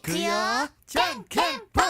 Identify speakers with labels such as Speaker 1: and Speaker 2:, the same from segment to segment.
Speaker 1: クよじゃんけんぽん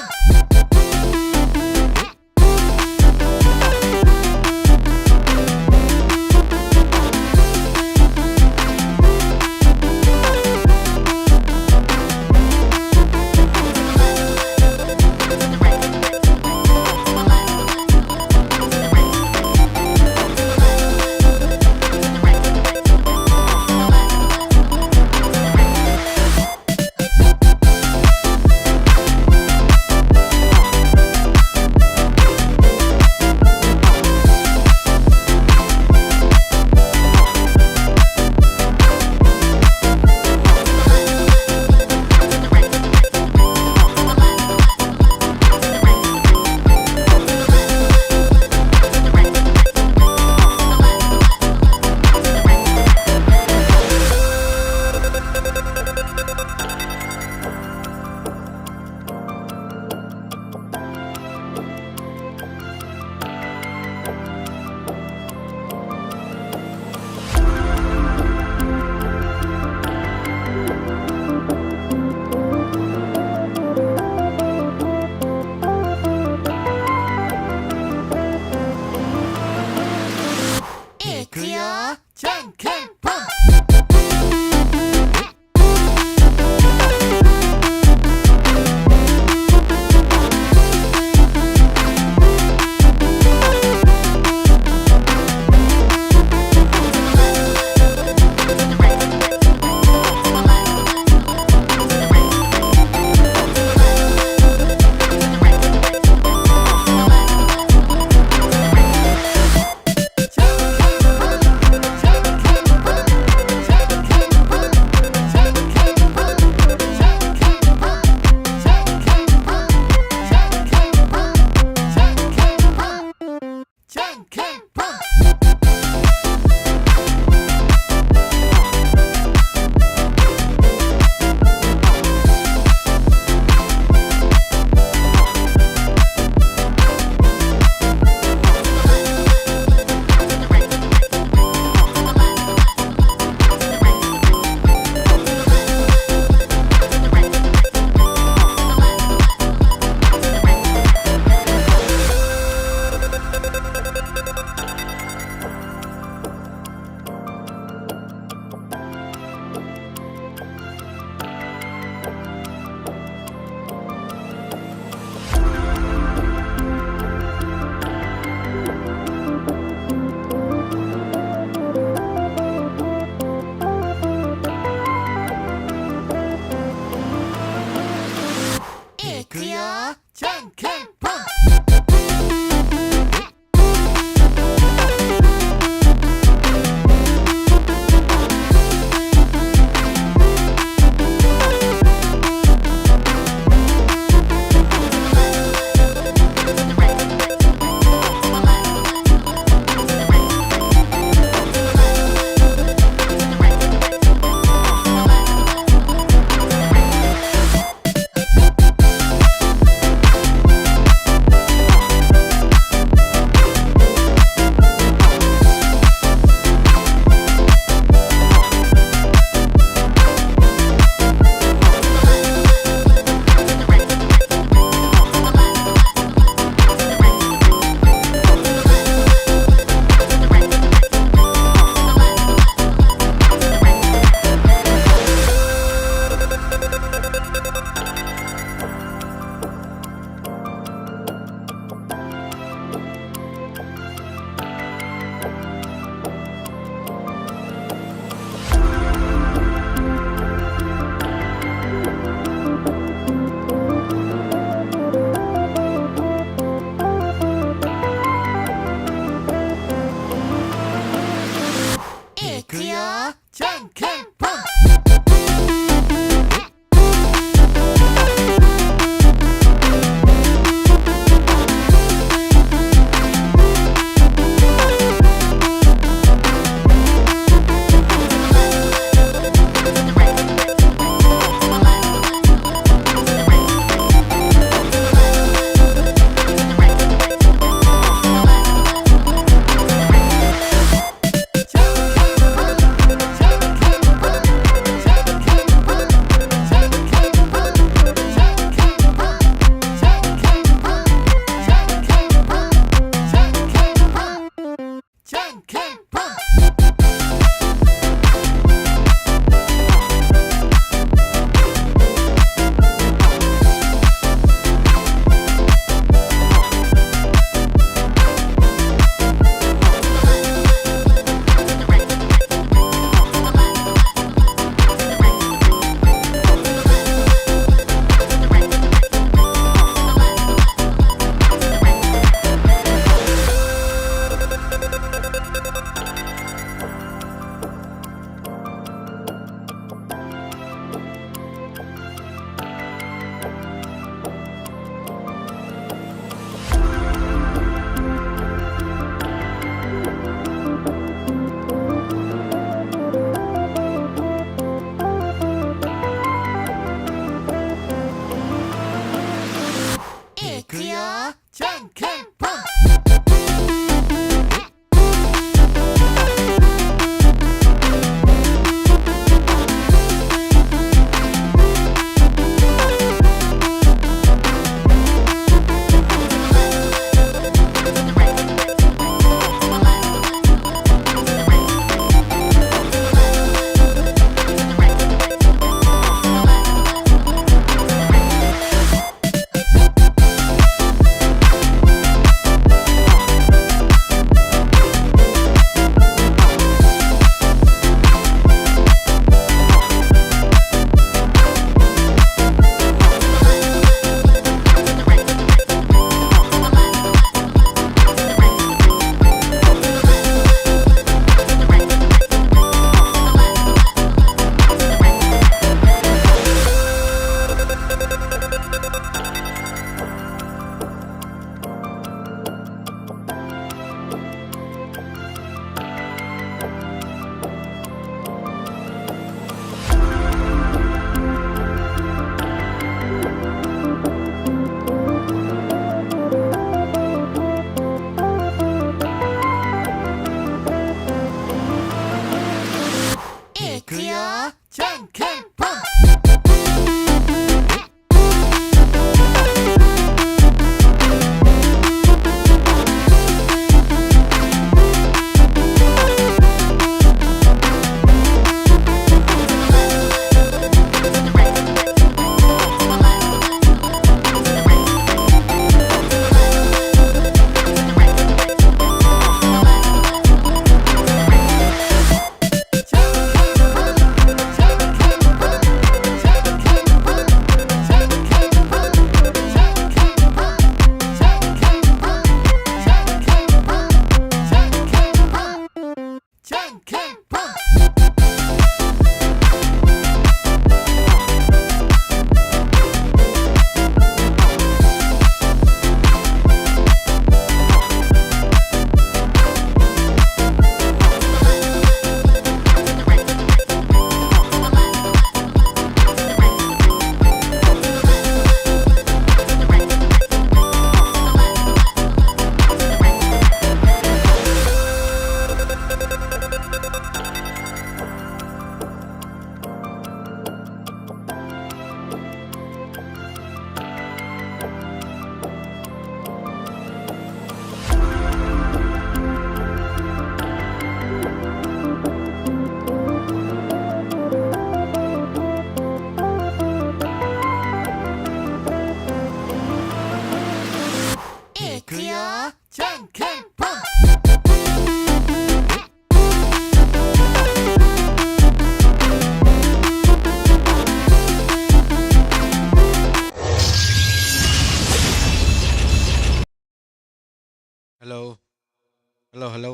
Speaker 2: hello hello.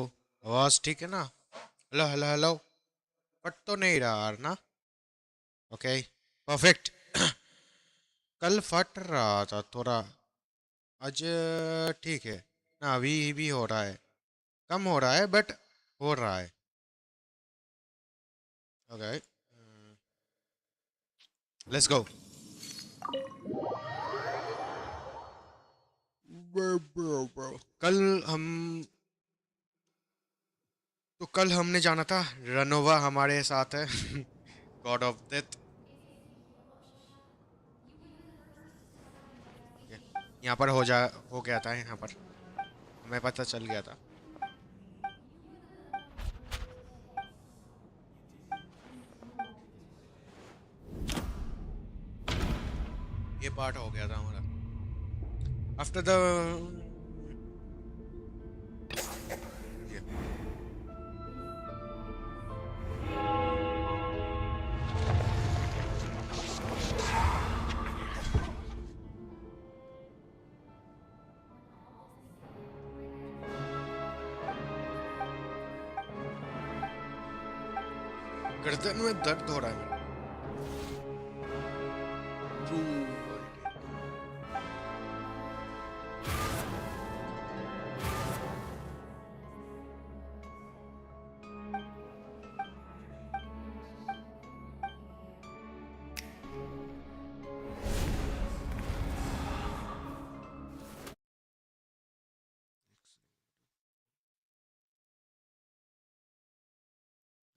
Speaker 2: आवाज ठीक है ना? Hello hello hello. कट तो नहीं रहा यार ना? Okay, perfect. कल फट रहा था थोड़ा। आज ठीक है ना? अभी भी हो रहा है, कम हो रहा है बट हो रहा है। Okay, let's go. कल हम कल हमने जाना था। रनोवा हमारे साथ है। God of death. यहाँ पर हो गया था यहाँ पर। हमें पता चल गया था। ये पार्ट हो गया था हमारा। आफ्टर द गर्दन में दर्द हो रहा है मेरा।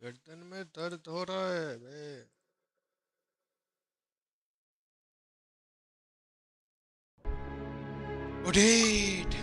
Speaker 2: गर्दन में दर्द हो रहा है बे। ओडेट।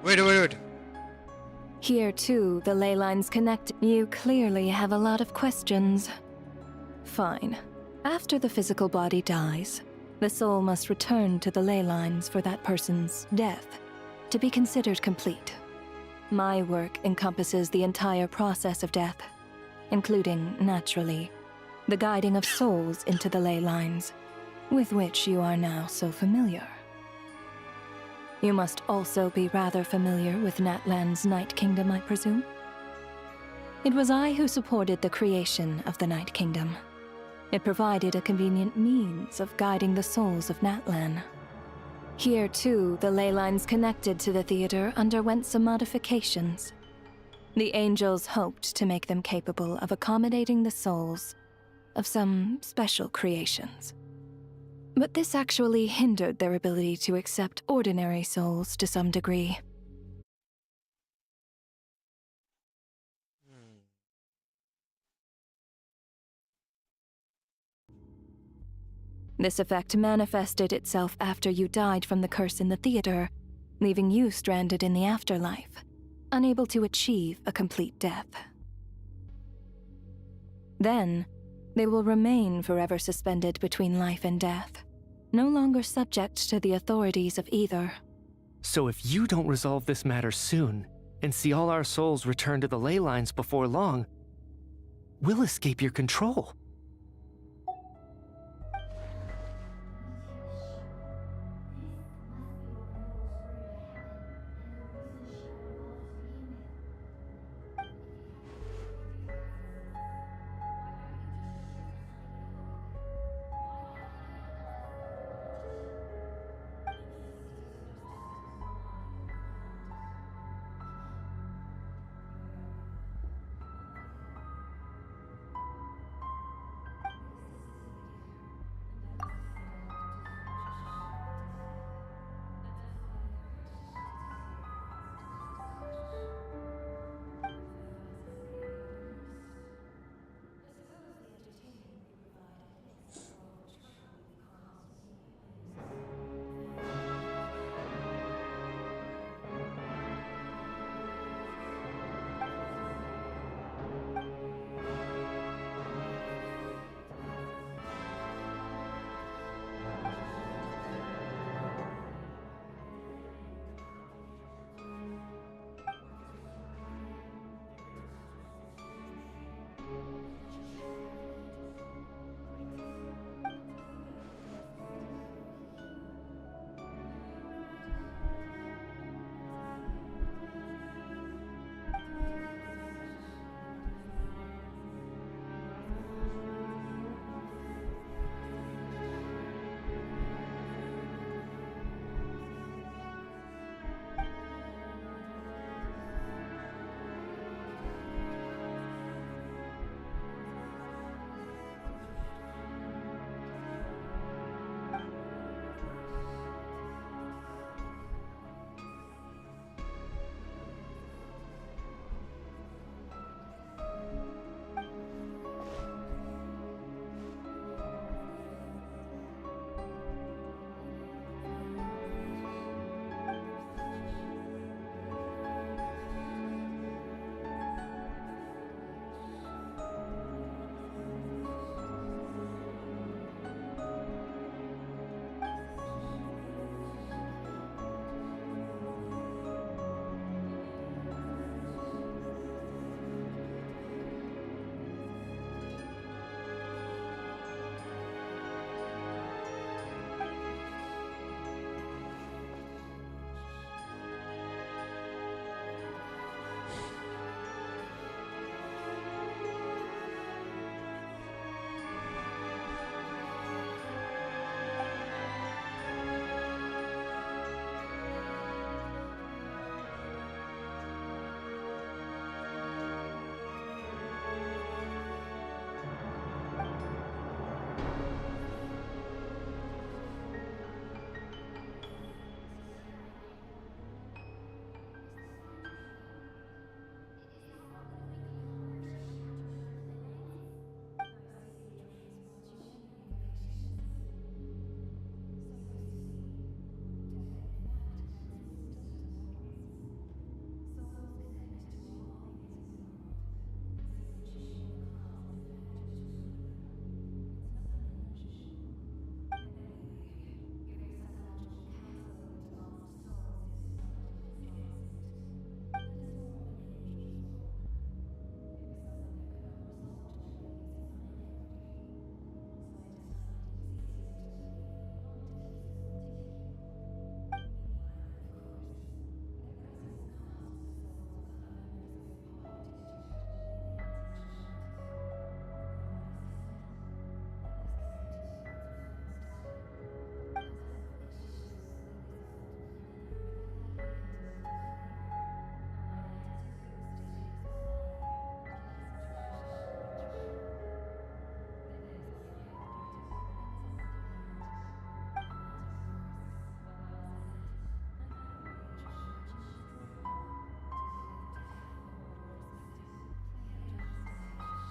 Speaker 2: Wait.
Speaker 3: Here, too, the ley lines connect. You clearly have a lot of questions. Fine. After the physical body dies, the soul must return to the ley lines for that person's death to be considered complete. My work encompasses the entire process of death, including, naturally, the guiding of souls into the ley lines, with which you are now so familiar. You must also be rather familiar with Natlan's Night Kingdom, I presume? It was I who supported the creation of the Night Kingdom. It provided a convenient means of guiding the souls of Natlan. Here, too, the ley lines connected to the theater underwent some modifications. The angels hoped to make them capable of accommodating the souls of some special creations. But this actually hindered their ability to accept ordinary souls to some degree. This effect manifested itself after you died from the curse in the theater, leaving you stranded in the afterlife, unable to achieve a complete death. Then, they will remain forever suspended between life and death, no longer subject to the authorities of either.
Speaker 4: So if you don't resolve this matter soon, and see all our souls return to the ley lines before long, we'll escape your control.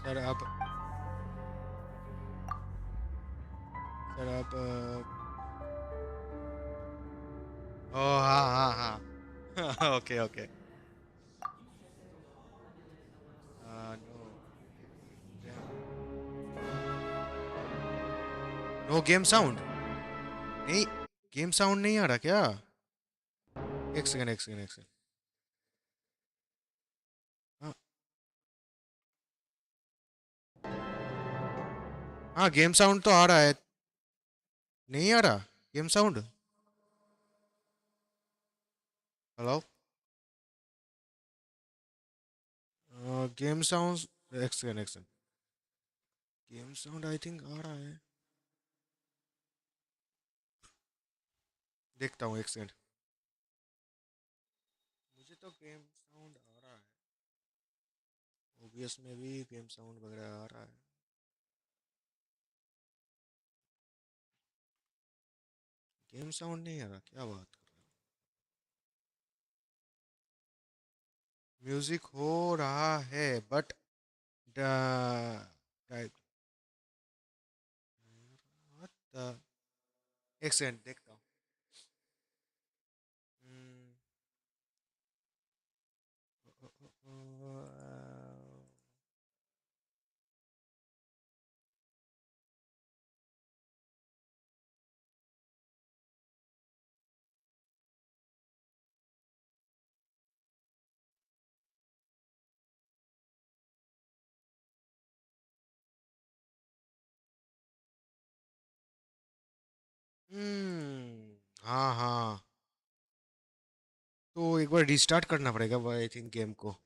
Speaker 2: Sir अब ओ हाँ हाँ हाँ okay okay no game sound नहीं game sound नहीं आ रहा क्या एक सेकंड एक सेकंड एक सेकंड हाँ हाँ गेम साउंड तो आ रहा है नहीं आ रहा game sound hello game sound एक सेकंड एक second game sound I think आ रहा है देखता हूँ एक सेकंड मुझे तो गेम साउंड आ रहा है ओबीएस में भी गेम साउंड वगैरह आ रहा है गेम साउंड नहीं आ रहा क्या बात कर रहा है म्यूजिक हो रहा है बट एक सेकंड देखता हूँ हाँ हाँ तो एक बार रिस्टार्ट करना पड़ेगा आई थिंक गेम को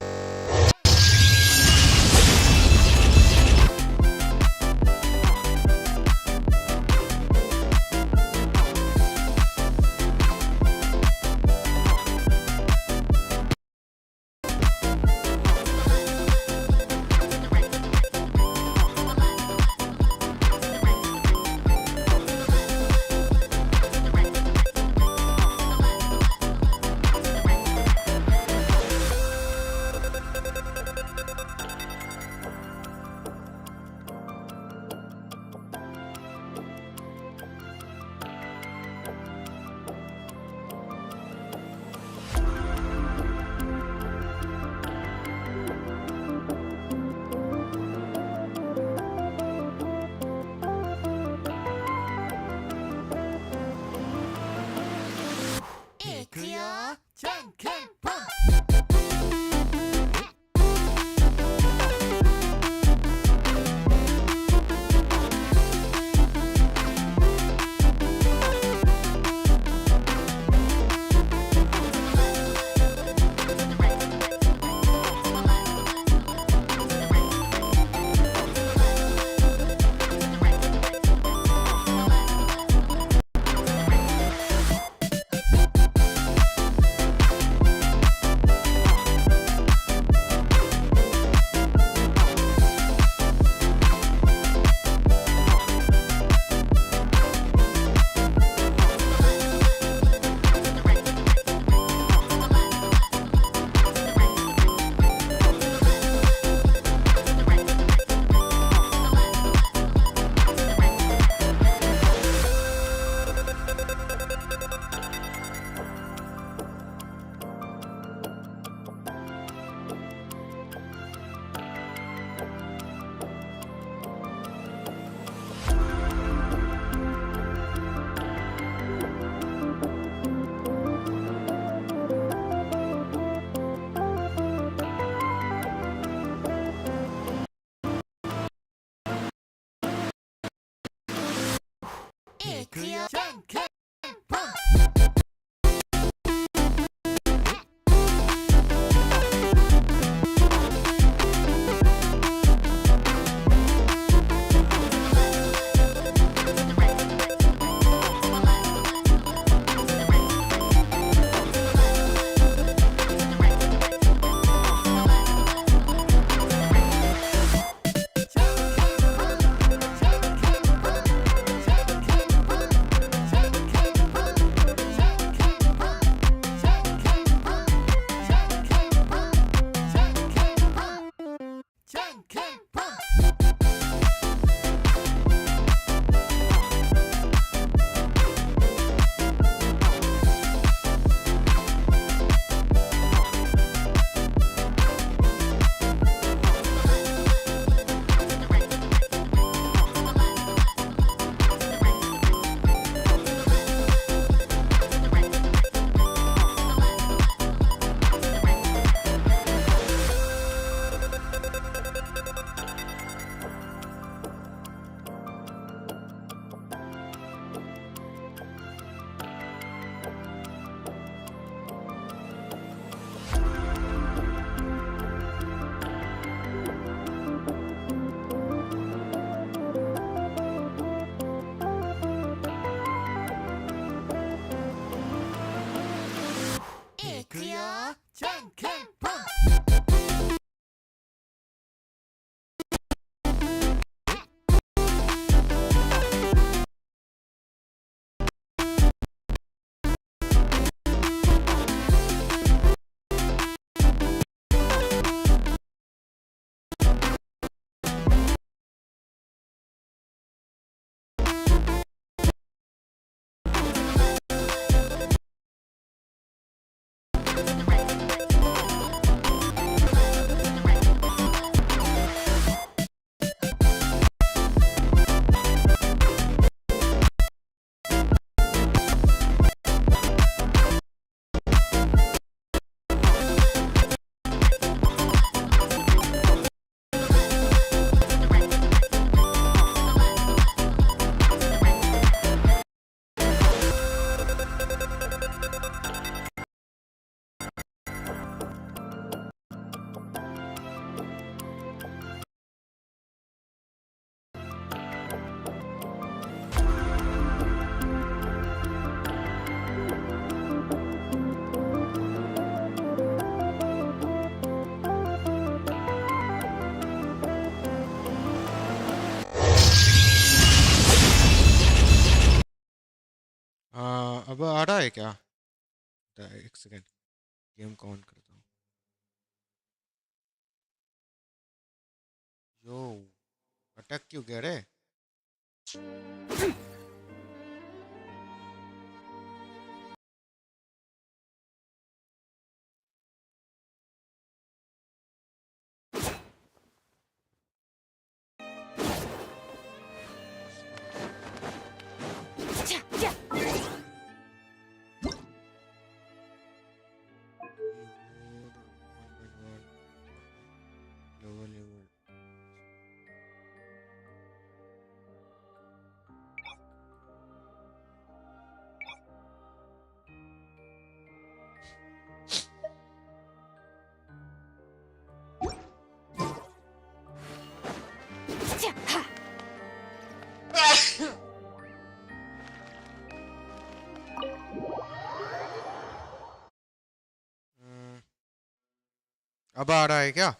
Speaker 2: अब आ रहा है क्या? एक सेकेंड, गेम को ऑन करता हूँ। यो, अटक क्यों गया रे? अब आ रहा है क्या?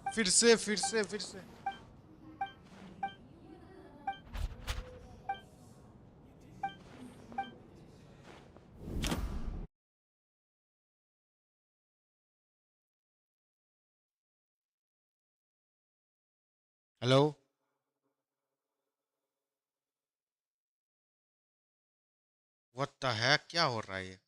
Speaker 2: फिर से। हेलो। व्हाट द हेक, क्या हो रहा है ये?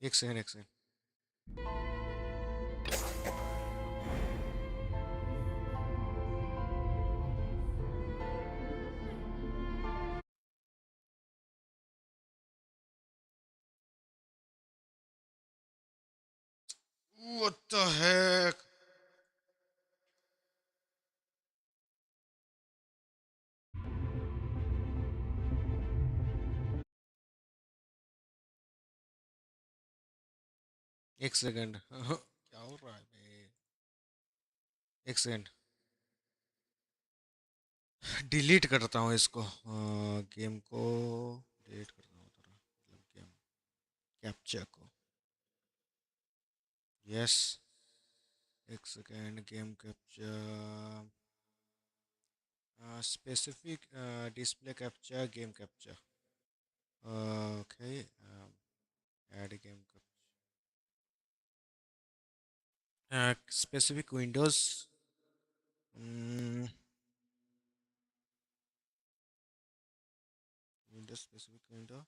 Speaker 2: एक सेकंड, एक सेकंड। What the heck. एक सेकंड। क्या हो रहा है बे? एक सेकंड, डिलीट करता हूँ इसको, गेम को डिलीट करता हूँ थोड़ा, मतलब गेम कैप्चर को। यस, एक second, game capture, specific display capture, game capture. Okay, add game capture, specific Windows, window specific window,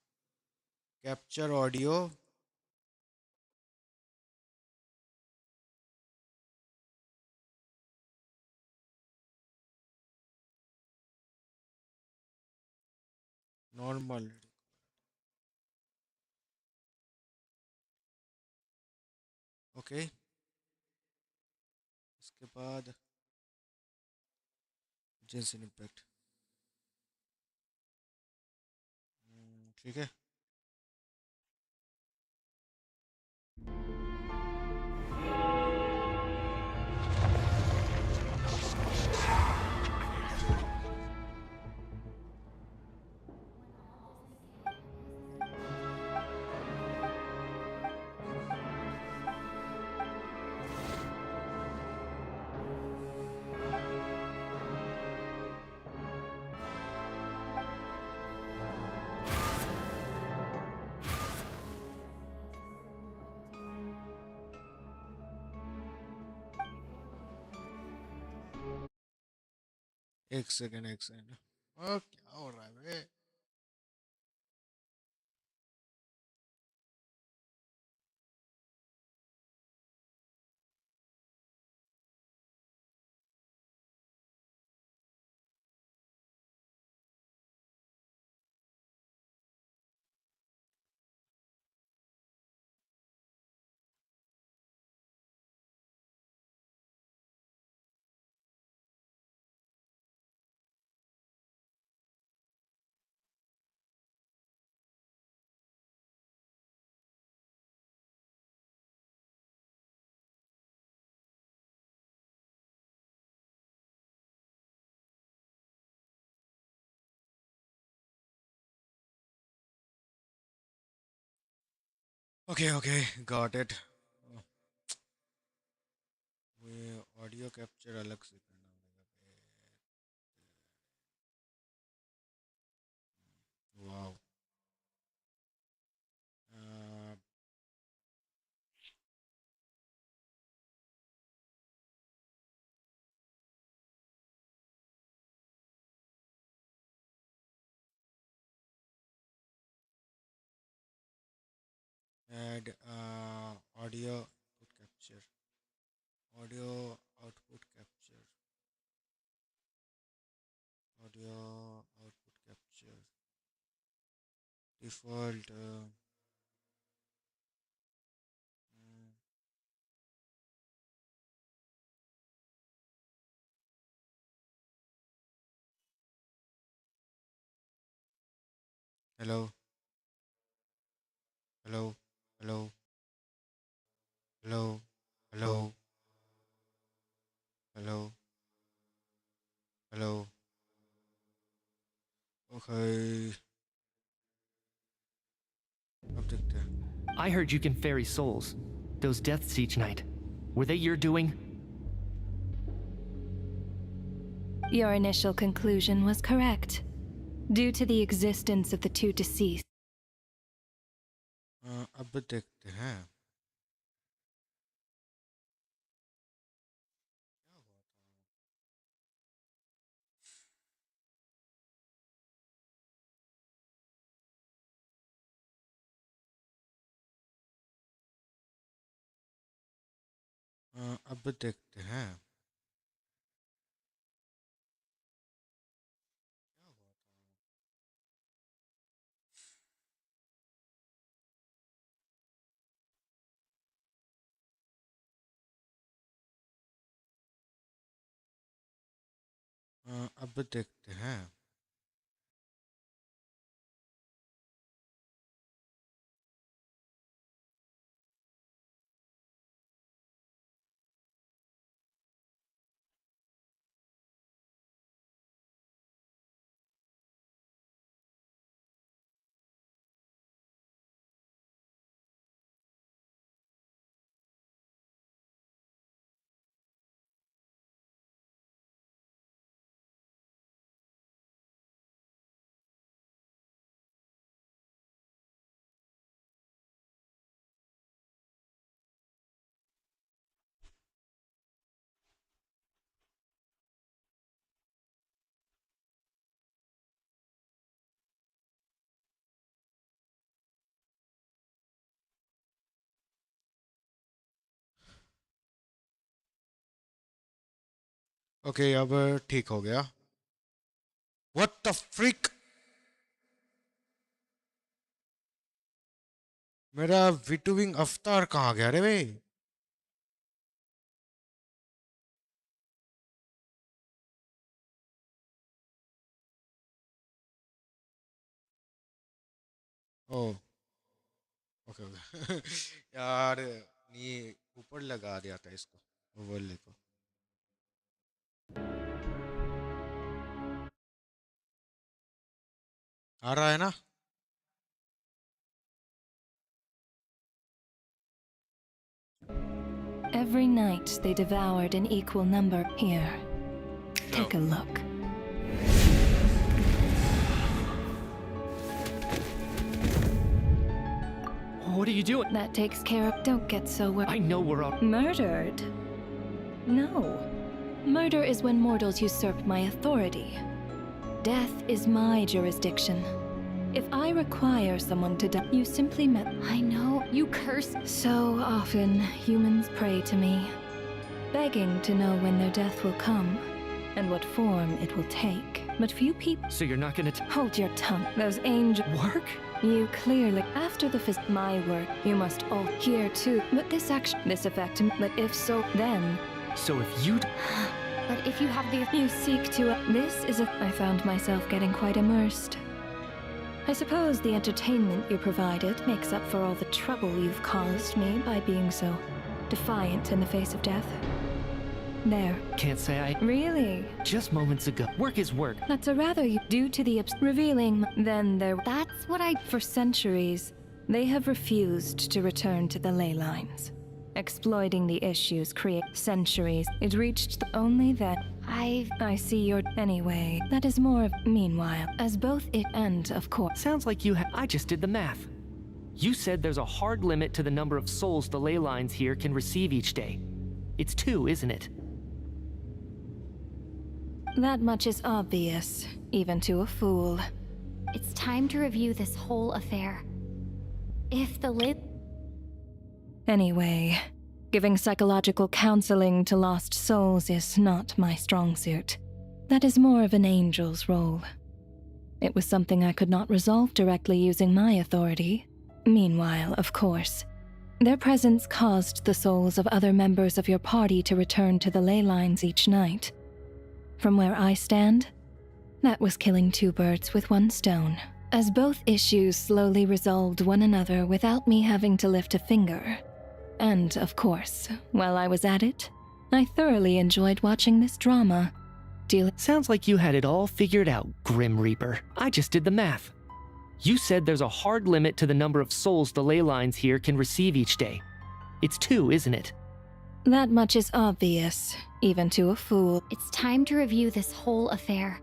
Speaker 2: capture audio. Normal. Okay, इसके बाद जेंसन इम्पैक्ट। ठीक है। एक सेकंड, एक सेकंड। क्या हो रहा है बे? Okay, got it. ये ऑडियो कैप्चर अलग से करना पड़ेगा। Wow. Add audio output capture. Audio output capture. Audio output capture. Default. Hello. Hello. Hello. Hello. Hello. Hello. Hello. Okay. अब देखते हैं.
Speaker 4: I heard you can ferry souls. Those deaths each night. Were they your doing?
Speaker 3: Your initial conclusion was correct. Due to the existence of the two deceased.
Speaker 2: अब देखते हैं. अब देखते हैं. अब देखते हैं. ओके अब ठीक हो गया. What the freak? मेरा विटूविंग अवतार कहाँ गया रे भाई? Oh okay okay. यार ये ऊपर लगा दिया था इसको ओवरले को. आ रहा है ना?
Speaker 3: Every night they devoured an equal number. Here, take a look.
Speaker 4: What are you doing?
Speaker 3: That takes care of. Don't get so worried.
Speaker 4: I know we're all.
Speaker 3: Murdered? No. Murder is when mortals usurp my authority. Death is my jurisdiction. If I require someone to die, you simply met. I know, you curse. So often, humans pray to me, begging to know when their death will come, and what form it will take. But few people.
Speaker 4: So you're not gonna
Speaker 3: Hold your tongue. Those angels.
Speaker 4: work?
Speaker 3: You clearly. After the my work, you must all here too. But this action, this effect. But if so, then.
Speaker 4: So if you.
Speaker 3: But if you have the. You seek to. This is a. I found myself getting quite immersed. I suppose the entertainment you provided makes up for all the trouble you've caused me by being so defiant in the face of death. There.
Speaker 4: Can't say I.
Speaker 3: Really?
Speaker 4: Just moments ago. Work is work.
Speaker 3: That's a rather due to the revealing. Then there. That's what I. For centuries, They have refused to return to the ley lines, exploiting the issues created centuries. It reached only that I see your anyway. That is more of meanwhile, as both it and of course.
Speaker 4: Sounds like you I just did the math. You said there's a hard limit to the number of souls the ley lines here can receive each day. It's 2, isn't it?
Speaker 3: That much is obvious, even to a fool.
Speaker 5: It's time to review this whole affair. If the
Speaker 3: Anyway, giving psychological counseling to lost souls is not my strong suit. That is more of an angel's role. It was something I could not resolve directly using my authority. Meanwhile, of course, their presence caused the souls of other members of your party to return to the ley lines each night. From where I stand, that was killing 2 birds with 1 stone, as both issues slowly resolved one another without me having to lift a finger. And, of course, while I was at it, I thoroughly enjoyed watching this drama.
Speaker 4: Sounds like you had it all figured out, Grim Reaper. I just did the math. You said there's a hard limit to the number of souls the ley lines here can receive each day. It's 2, isn't it?
Speaker 3: That much is obvious, even to a fool.
Speaker 5: It's time to review this whole affair.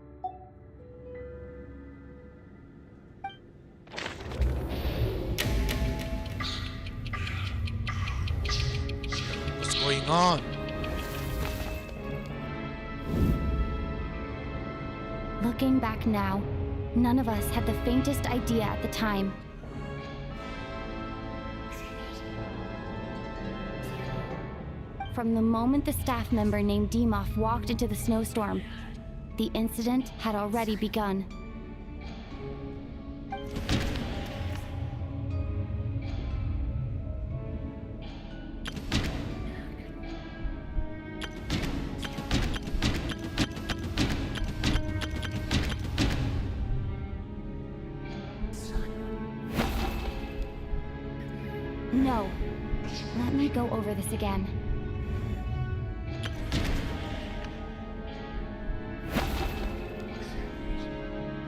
Speaker 2: What's going on?
Speaker 5: Looking back now, none of us had the faintest idea at the time. From the moment the staff member named Demoff walked into the snowstorm, the incident had already begun. No. Let me go over this again.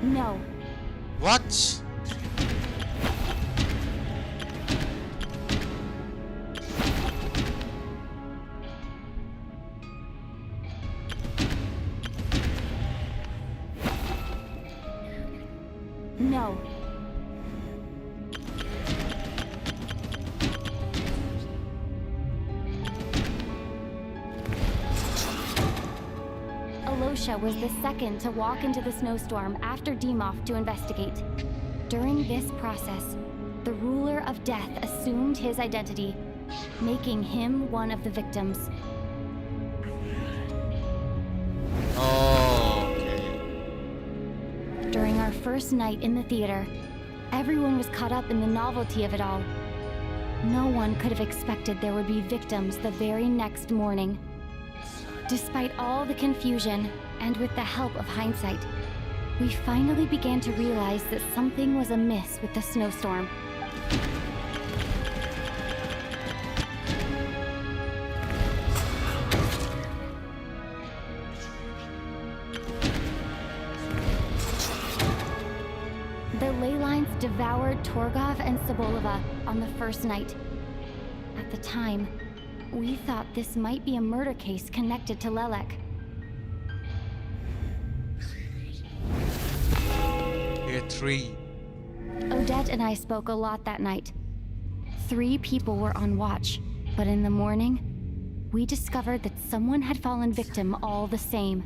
Speaker 5: No.
Speaker 2: What?
Speaker 5: No. Alosha was the second to walk into the snowstorm after Demoff to investigate. During this process, the ruler of death assumed his identity, making him one of the victims.
Speaker 2: Oh, okay.
Speaker 5: During our first night in the theater, everyone was caught up in the novelty of it all. No one could have expected there would be victims the very next morning. Despite all the confusion, and with the help of hindsight, we finally began to realize that something was amiss with the snowstorm. The ley lines devoured Torgov and Sobolova on the first night. At the time, we thought this might be a murder case connected to Lelek.
Speaker 2: Here 3.
Speaker 5: Odette and I spoke a lot that night. 3 people were on watch, but in the morning, we discovered that someone had fallen victim all the same.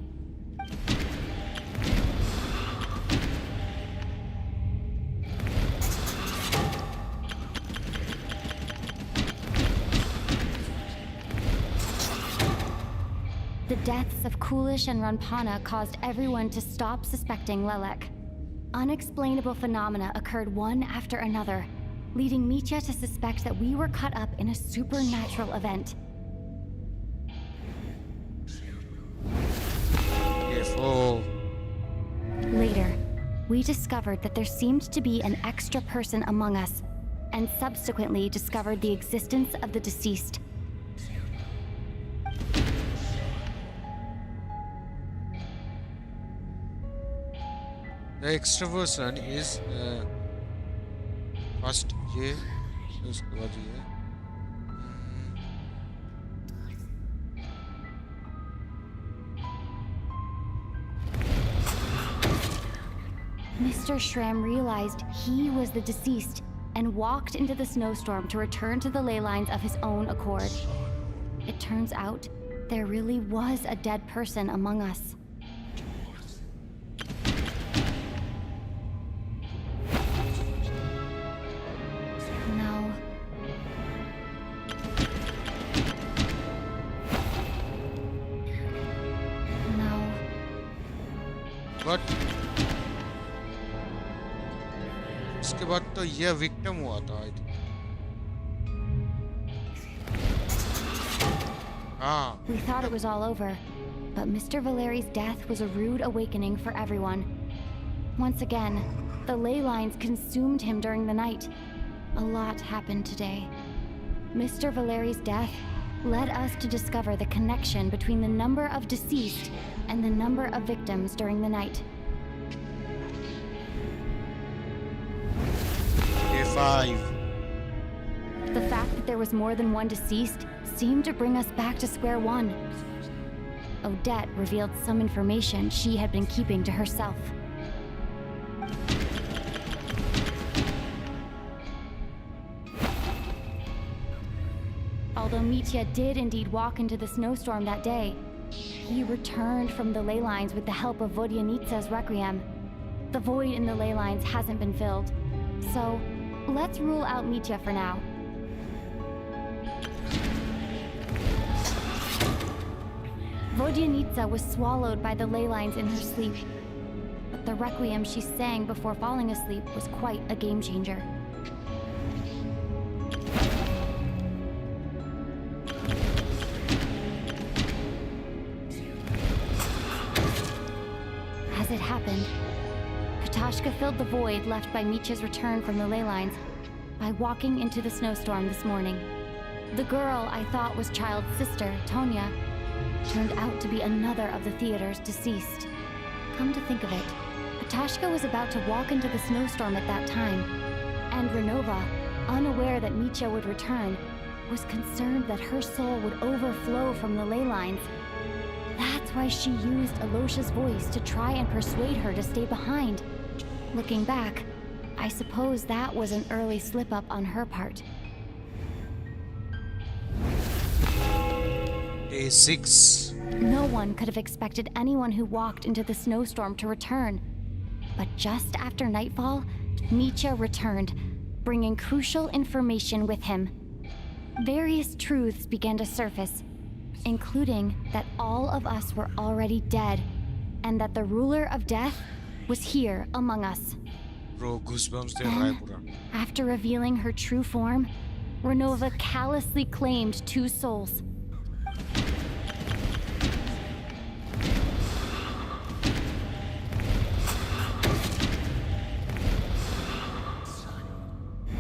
Speaker 5: The deaths of Kulish and Ranpana caused everyone to stop suspecting Lelek. Unexplainable phenomena occurred one after another, leading Mitya to suspect that we were caught up in a supernatural event.
Speaker 2: Careful.
Speaker 5: Later, we discovered that there seemed to be an extra person among us, and subsequently discovered the existence of the deceased.
Speaker 2: The extra person is first ये फिर उसके बाद ये
Speaker 5: Mr. Shram realized he was the deceased and walked into the snowstorm to return to the ley lines of his own accord. It turns out there really was a dead person among us. No. No.
Speaker 2: What? उसके बाद तो यह victim हुआ था I think हाँ
Speaker 5: We thought it was all over, but Mr. Valeri's death was a rude awakening for everyone. Once again, the ley lines consumed him during the night. A lot happened today. Mr. Valeri's death led us to discover the connection between the number of deceased and the number of victims during the night.
Speaker 2: Day 5
Speaker 5: The fact that there was more than one deceased seemed to bring us back to square one. Odette revealed some information she had been keeping to herself. Although Mitya did indeed walk into the snowstorm that day, he returned from the ley lines with the help of Vodyanitsa's requiem. The void in the ley lines hasn't been filled, so let's rule out Mitya for now. Vodyanitsa was swallowed by the ley lines in her sleep, but the requiem she sang before falling asleep was quite a game changer. As it happened, Katashka filled the void left by Mitya's return from the ley lines by walking into the snowstorm this morning. The girl I thought was Child's sister, Tonya, turned out to be another of the theater's deceased. Come to think of it, Katashka was about to walk into the snowstorm at that time, and Renova, unaware that Mitya would return, was concerned that her soul would overflow from the ley lines. That's why she used Alosha's voice to try and persuade her to stay behind. Looking back, I suppose that was an early slip-up on her part.
Speaker 2: Day 6
Speaker 5: No one could have expected anyone who walked into the snowstorm to return. But just after nightfall, Mitya returned, bringing crucial information with him. Various truths began to surface, including that all of us were already dead, and that the ruler of death was here among us.
Speaker 2: Bro, goosebumps दे रहा है
Speaker 5: Then,
Speaker 2: पूरा
Speaker 5: after revealing her true form, Renova callously claimed 2 souls.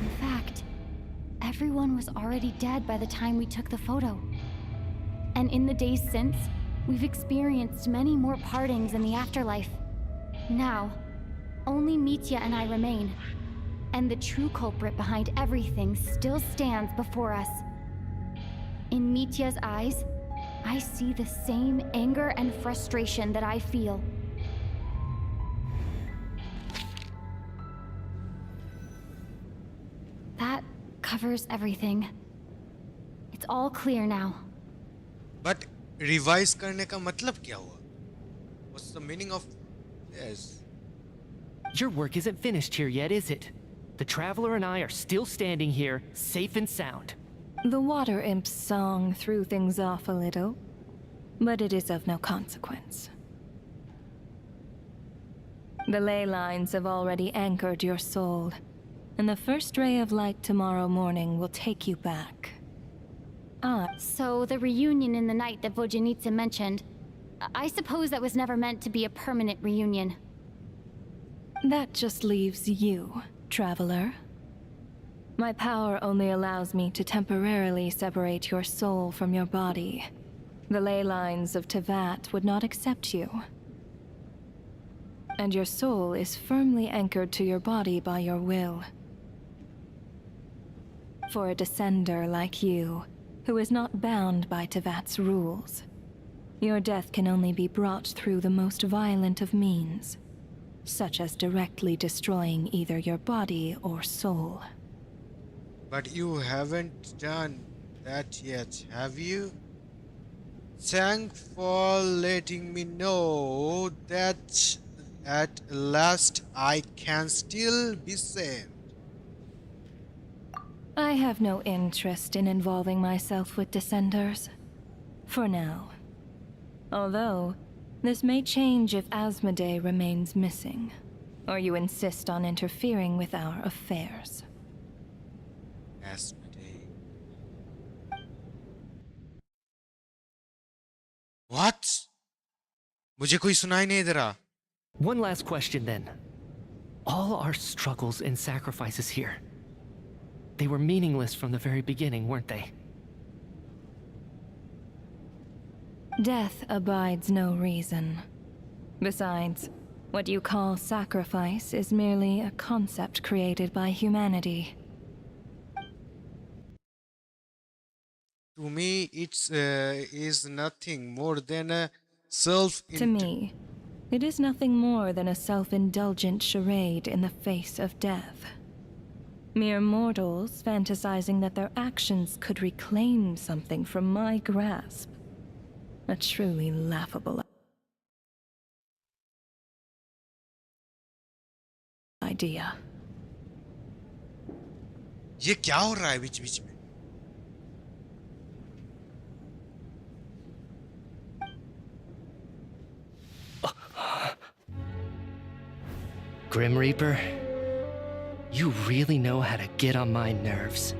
Speaker 5: In fact, everyone was already dead by the time we took the photo. And in the days since, we've experienced many more partings in the afterlife. Now, only Mitya and I remain, and the true culprit behind everything still stands before us. In Mitya's eyes, I see the same anger and frustration that I feel. That covers everything. It's all clear now.
Speaker 2: But revise करने का मतलब क्या हुआ? What's the meaning of this?
Speaker 4: Your work isn't finished here yet, is it? The Traveler and I are still standing here, safe and sound.
Speaker 3: The water imp's song threw things off a little, but it is of no consequence. The ley lines have already anchored your soul, and the first ray of light tomorrow morning will take you back.
Speaker 5: So the reunion in the night that Vodyanitsa mentioned, I suppose that was never meant to be a permanent reunion.
Speaker 3: That just leaves you, Traveler. My power only allows me to temporarily separate your soul from your body. The ley lines of Tevat would not accept you. And your soul is firmly anchored to your body by your will. For a descender like you, who is not bound by Tevat's rules, your death can only be brought through the most violent of means, such as directly destroying either your body or soul.
Speaker 2: But you haven't done that yet, have you? Thanks for letting me know that at last I can still be saved.
Speaker 3: I have no interest in involving myself with Descenders. For now. Although, this may change if Asmodee remains missing, or you insist on interfering with our affairs.
Speaker 2: Asmodee. What? मुझे कोई सुनाई नहीं दे रहा.
Speaker 4: One last question then. All our struggles and sacrifices here, they were meaningless from the very beginning, weren't they?
Speaker 3: Death abides no reason. Besides, what you call sacrifice is merely a concept created by humanity.
Speaker 2: To me, it's is nothing more than a self.
Speaker 3: To me, it is nothing more than a self-indulgent charade in the face of death. Mere mortals fantasizing that their actions could reclaim something from my grasp. A truly laughable idea.
Speaker 2: ये क्या हो रहा है बीच-बीच में?
Speaker 4: Grim Reaper, you really know how to get on my nerves.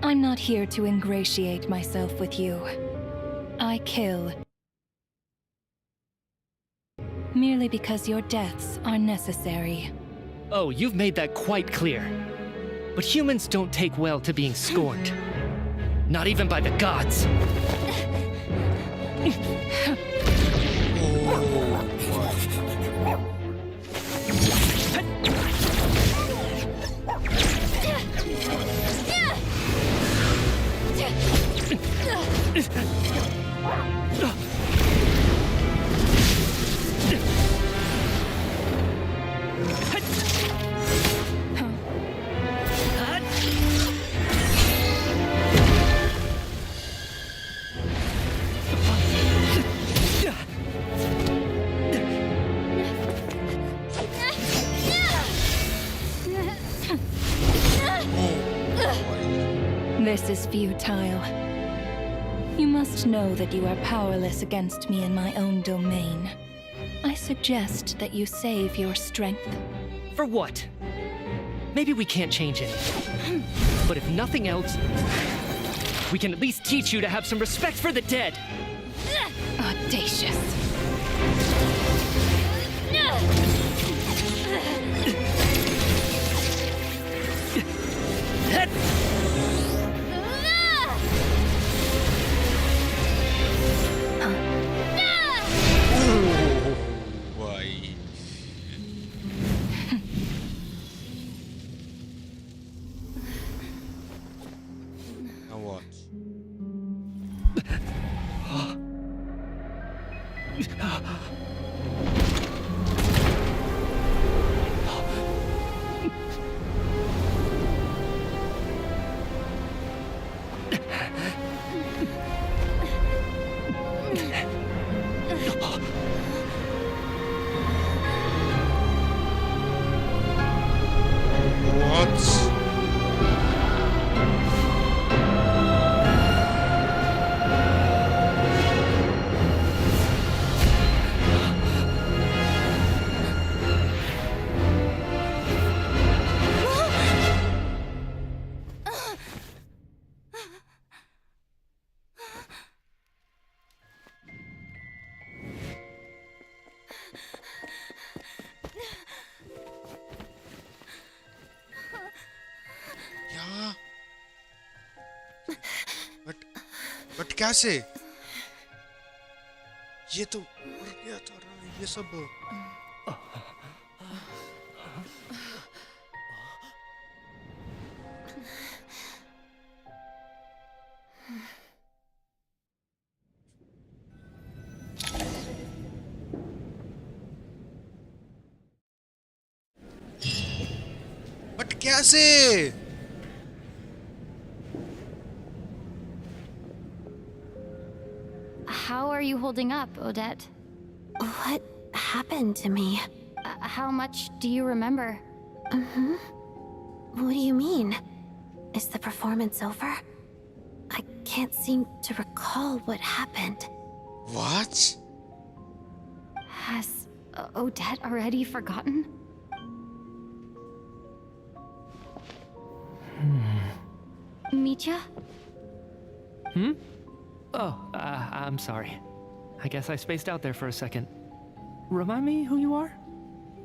Speaker 3: I'm not here to ingratiate myself with you. I kill merely because your deaths are necessary.
Speaker 4: Oh, you've made that quite clear. But humans don't take well to being scorned. Not even by the gods.
Speaker 3: This is futile. You must know that you are powerless against me in my own domain. I suggest that you save your strength.
Speaker 4: For what? Maybe we can't change it. But if nothing else, we can at least teach you to have some respect for the dead.
Speaker 3: Audacious.
Speaker 2: Now what? What? क्या? But कैसे? ये तो मर गया था ना, ये सब कैसे?
Speaker 5: How are you holding up, Odette?
Speaker 6: What happened to me?
Speaker 5: How much do you remember?
Speaker 6: What do you mean? Is the performance over? I can't seem to recall what happened.
Speaker 2: What?
Speaker 5: Has Odette already forgotten? Mitya?
Speaker 4: Oh, I'm sorry. I guess I spaced out there for a second. Remind me who you are?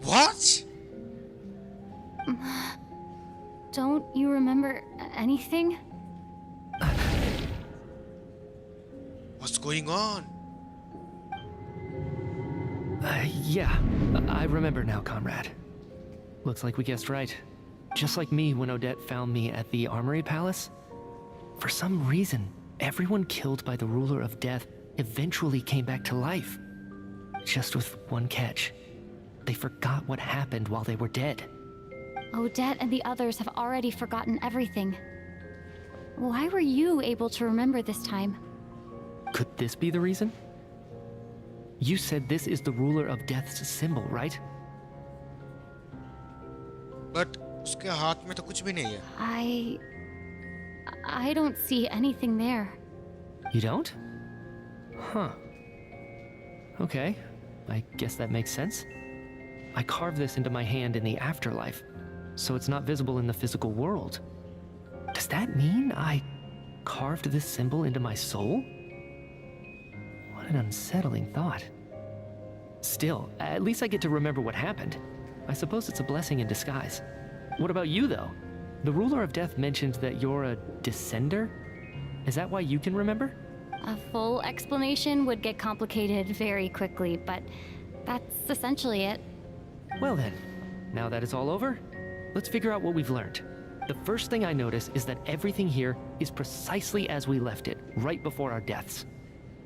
Speaker 2: What?
Speaker 5: Don't you remember anything?
Speaker 2: What's going on?
Speaker 4: Yeah, I remember now, comrade. Looks like we guessed right. Just like me when Odette found me at the Armory Palace. For some reason, everyone killed by the ruler of death eventually came back to life. Just with one catch. They forgot what happened while they were dead.
Speaker 5: Odette and the others have already forgotten everything. Why were you able to remember this time?
Speaker 4: Could this be the reason? You said this is the ruler of death's symbol, right?
Speaker 2: But उसके हाथ में तो कुछ भी नहीं है.
Speaker 5: I don't see anything there.
Speaker 4: You don't? Huh. Okay, I guess that makes sense. I carved this into my hand in the afterlife, so it's not visible in the physical world. Does that mean I carved this symbol into my soul? What an unsettling thought. Still, at least I get to remember what happened. I suppose it's a blessing in disguise. What about you, though? The ruler of death mentioned that you're a descender? Is that why you can remember?
Speaker 5: A full explanation would get complicated very quickly, but that's essentially it.
Speaker 4: Well then, now that it's all over, let's figure out what we've learned. The first thing I notice is that everything here is precisely as we left it, right before our deaths.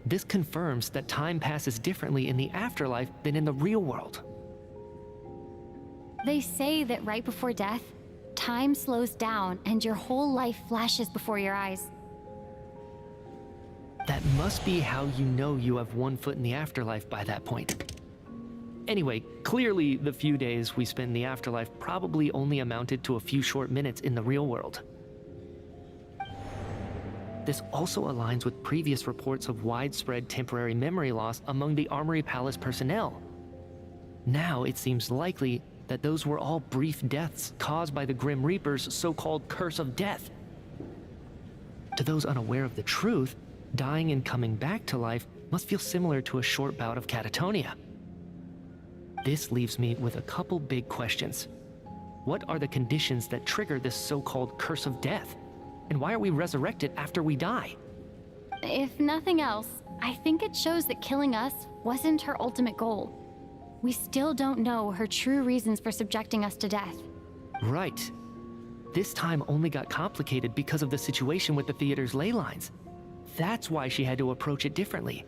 Speaker 4: This confirms that time passes differently in the afterlife than in the real world.
Speaker 5: They say that right before death, time slows down and your whole life flashes before your eyes.
Speaker 4: That must be how you know you have one foot in the afterlife by that point. Anyway, clearly the few days we spend in the afterlife probably only amounted to a few short minutes in the real world. This also aligns with previous reports of widespread temporary memory loss among the Armory Palace personnel. Now it seems likely that those were all brief deaths caused by the Grim Reaper's so-called curse of death. To those unaware of the truth, dying and coming back to life must feel similar to a short bout of catatonia. This leaves me with a couple big questions. What are the conditions that trigger this so-called curse of death? And why are we resurrected after we die?
Speaker 5: If nothing else, I think it shows that killing us wasn't her ultimate goal. We still don't know her true reasons for subjecting us to death.
Speaker 4: Right. This time only got complicated because of the situation with the theater's ley lines. That's why she had to approach it differently.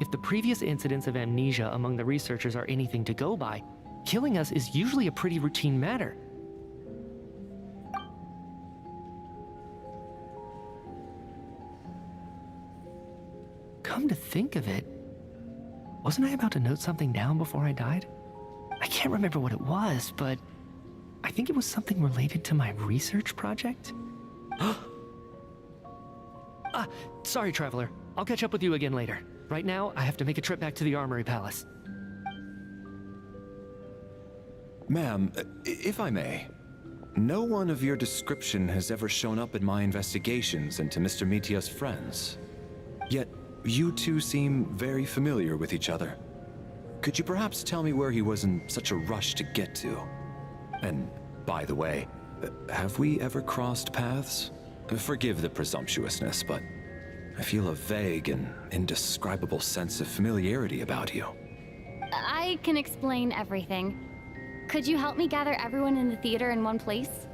Speaker 4: If the previous incidents of amnesia among the researchers are anything to go by, killing us is usually a pretty routine matter. Come to think of it, wasn't I about to note something down before I died? I can't remember what it was, but I think it was something related to my research project. Sorry, Traveler. I'll catch up with you again later. Right now, I have to make a trip back to the Armory Palace.
Speaker 7: Ma'am, if I may, no one of your description has ever shown up in my investigations into Mr. Mitya's friends. Yet, you two seem very familiar with each other. Could you perhaps tell me where he was in such a rush to get to? And, by the way, have we ever crossed paths? Forgive the presumptuousness, but I feel a vague and indescribable sense of familiarity about you.
Speaker 5: I can explain everything. Could you help me gather everyone in the theater in one place?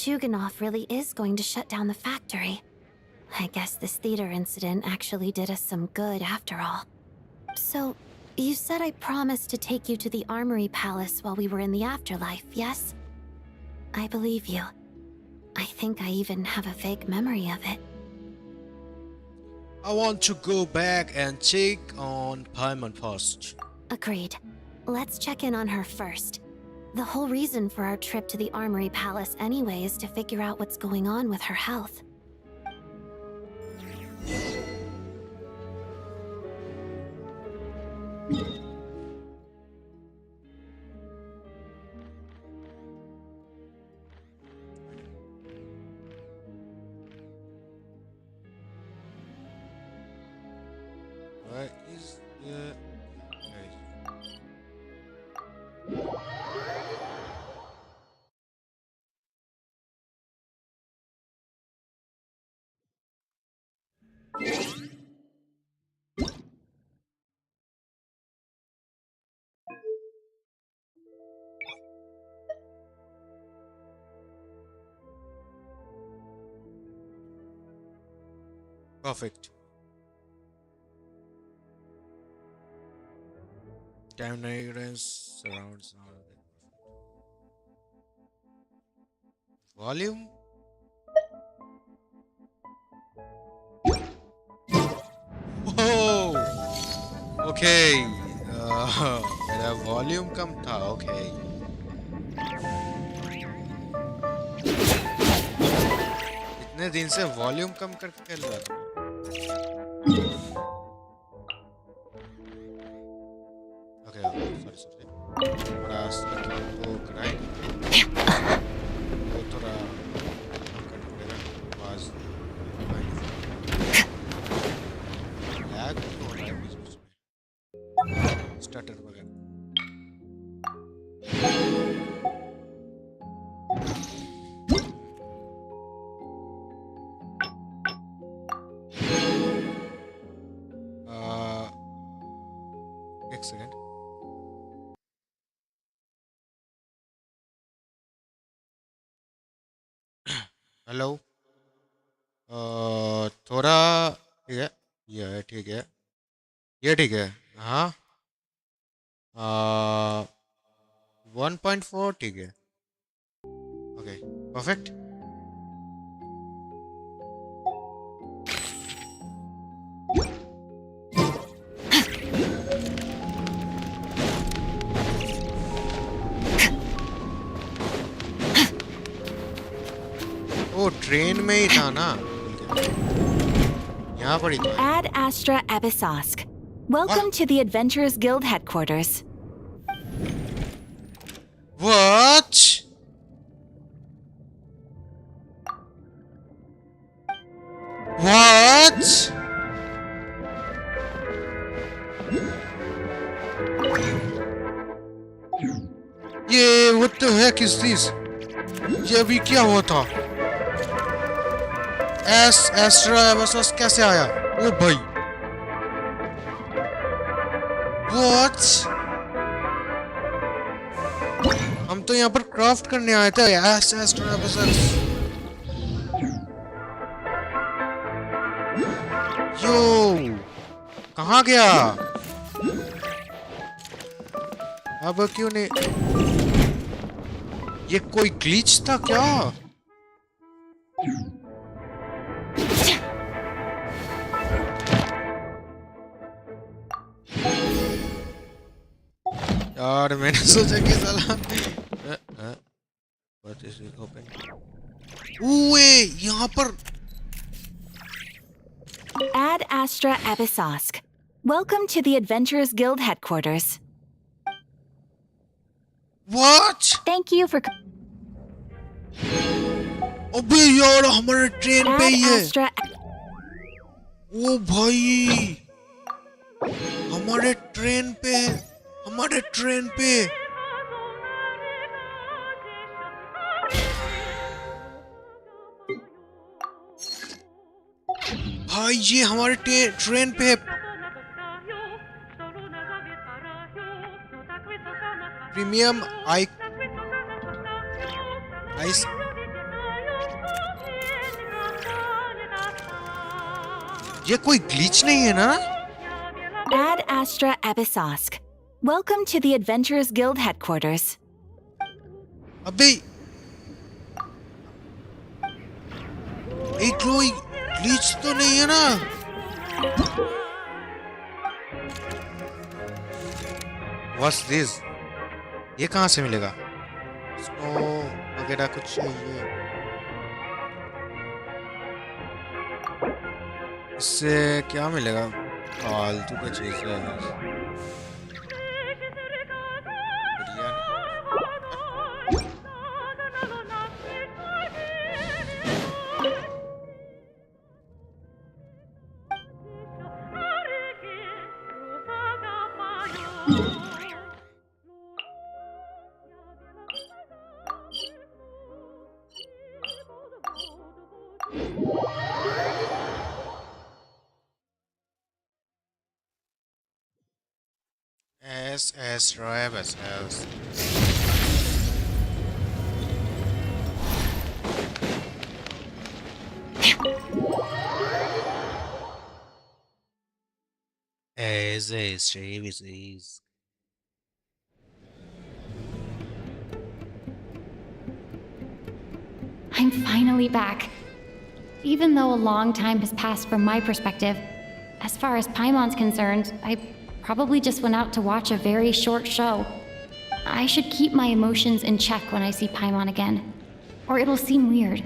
Speaker 6: Shuganov really is going to shut down the factory. I guess this theater incident actually did us some good after all. So, you said I promised to take you to the Armory Palace while we were in the afterlife, yes? I believe you. I think I even have a vague memory of it.
Speaker 2: I want to go back and check on Paimon first.
Speaker 6: Agreed. Let's check in on her first. The whole reason for our trip to the Armory Palace anyway is to figure out what's going on with her health.
Speaker 2: Where is the... Perfect. Time ignorance surrounds all of it. Volume? Whoa! Okay. मेरा volume कम था. Okay. इतने दिन से volume कम करके खेल रहा था. Okay, sorry. थोड़ा तो कराएं. वो थोड़ा कम करना पड़ेगा. आवाज लैग हो रहा है बीच में. स्टार्टर वगैरह. एक सेकंड. हेलो. थोड़ा ठीक है. ये ठीक है. ये ठीक है. हाँ. 1.4 ठीक है. ओके. परफेक्ट. वो ट्रेन में ही था ना. यहाँ पर ही था.
Speaker 8: Ad Astra Abyssosque. Welcome to the Adventurous Guild headquarters.
Speaker 2: What? What? What the heck is this? ये अभी क्या हुआ था? Astra Abyssosque कैसे आया? ओ भाई. What? हम तो यहाँ पर क्राफ्ट करने आए थे. Astra Abyssosque. यो कहाँ गया? अब क्यों नहीं? ये कोई ग्लिच था क्या? यार मैंने सोचा कि साला What is it open? ओए यहाँ पर
Speaker 8: Ad Astra Abyssosque. Welcome to the Adventurous Guild headquarters.
Speaker 2: What?
Speaker 8: Thank you for
Speaker 2: अबे यार हमारे ट्रेन पे
Speaker 8: Ad
Speaker 2: ही है.
Speaker 8: Astra.
Speaker 2: ओ भाई हमारे ट्रेन पे. हमारे ट्रेन पे. भाई ये हमारे ट्रेन पे है. प्रीमियम आइस ये कोई ग्लिच नहीं है ना?
Speaker 8: Ad Astra Abyssosque. Welcome to the Adventurous Guild headquarters.
Speaker 2: अबे एक कोई ग्लिच तो नहीं है ना? What's this? ये कहाँ से मिलेगा? स्नो वगैरह कुछ चाहिए? इससे क्या मिलेगा? फालतू का चीज है। बढ़िया नहीं। SS Rebus House. SS Rebus.
Speaker 5: I'm finally back. Even though a long time has passed from my perspective, as far as Paimon's concerned, I probably just went out to watch a very short show. I should keep my emotions in check when I see Paimon again, or it'll seem weird.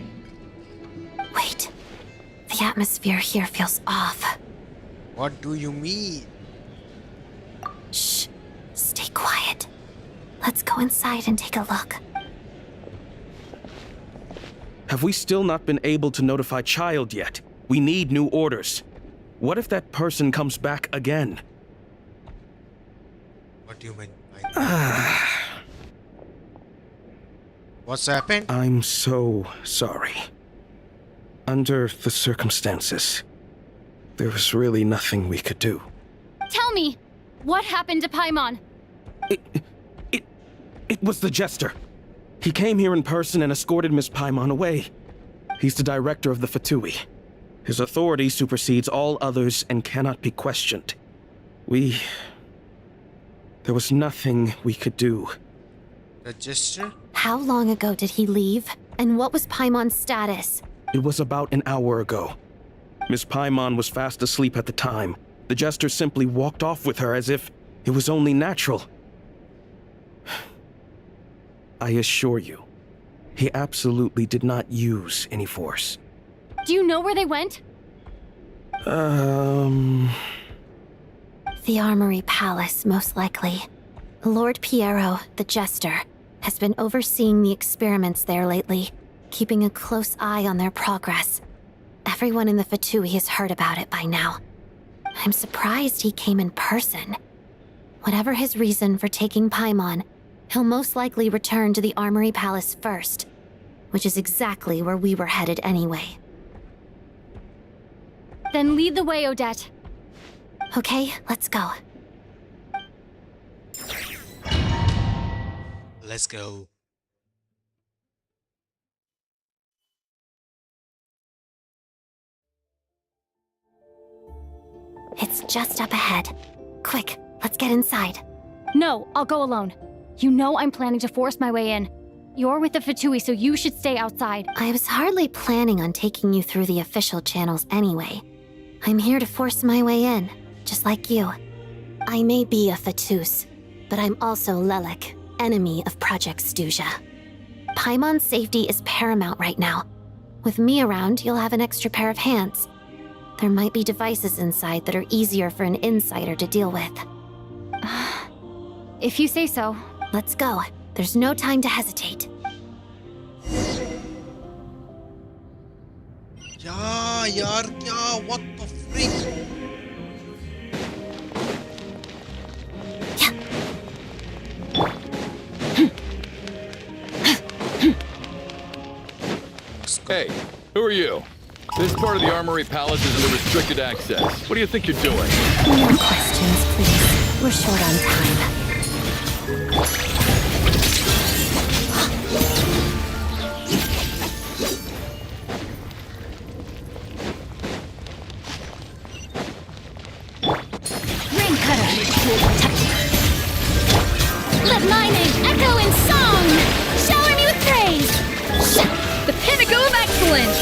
Speaker 6: Wait. The atmosphere here feels off.
Speaker 2: What do you mean?
Speaker 6: Shh. Stay quiet. Let's go inside and take a look.
Speaker 9: Have we still not been able to notify Child yet? We need new orders. What if that person comes back again?
Speaker 2: What do you mean? What's happened?
Speaker 9: I'm so sorry. Under the circumstances, there was really nothing we could do.
Speaker 5: Tell me, what happened to Paimon?
Speaker 9: It was the Jester. He came here in person and escorted Miss Paimon away. He's the director of the Fatui. His authority supersedes all others and cannot be questioned. There was nothing we could do.
Speaker 2: The gesture?
Speaker 6: How long ago did he leave? And what was Paimon's status?
Speaker 9: It was about an hour ago. Miss Paimon was fast asleep at the time. The Jester simply walked off with her as if it was only natural. I assure you, he absolutely did not use any force.
Speaker 5: Do you know where they went?
Speaker 6: The Armory Palace, most likely. Lord Piero, the Jester, has been overseeing the experiments there lately, keeping a close eye on their progress. Everyone in the Fatui has heard about it by now. I'm surprised he came in person. Whatever his reason for taking Paimon, he'll most likely return to the Armory Palace first, which is exactly where we were headed anyway.
Speaker 5: Then lead the way, Odette.
Speaker 6: Okay, let's go.
Speaker 2: Let's go.
Speaker 6: It's just up ahead. Quick, let's get inside.
Speaker 5: No, I'll go alone. You know I'm planning to force my way in. You're with the Fatui, so you should stay outside.
Speaker 6: I was hardly planning on taking you through the official channels anyway. I'm here to force my way in, just like you. I may be a Fatus, but I'm also Lelek, enemy of Project Stuzha. Paimon's safety is paramount right now. With me around, you'll have an extra pair of hands. There might be devices inside that are easier for an insider to deal with.
Speaker 5: If you say so.
Speaker 6: Let's go. There's no time to hesitate.
Speaker 2: यार क्या? What the freak?
Speaker 10: Hey, who are you? This part of the Armory Palace is under restricted access. What do you think you're doing?
Speaker 6: No questions, please. We're short on time.
Speaker 5: will protect you. Let my name echo in song! Shower me with praise! The pinnacle of excellence!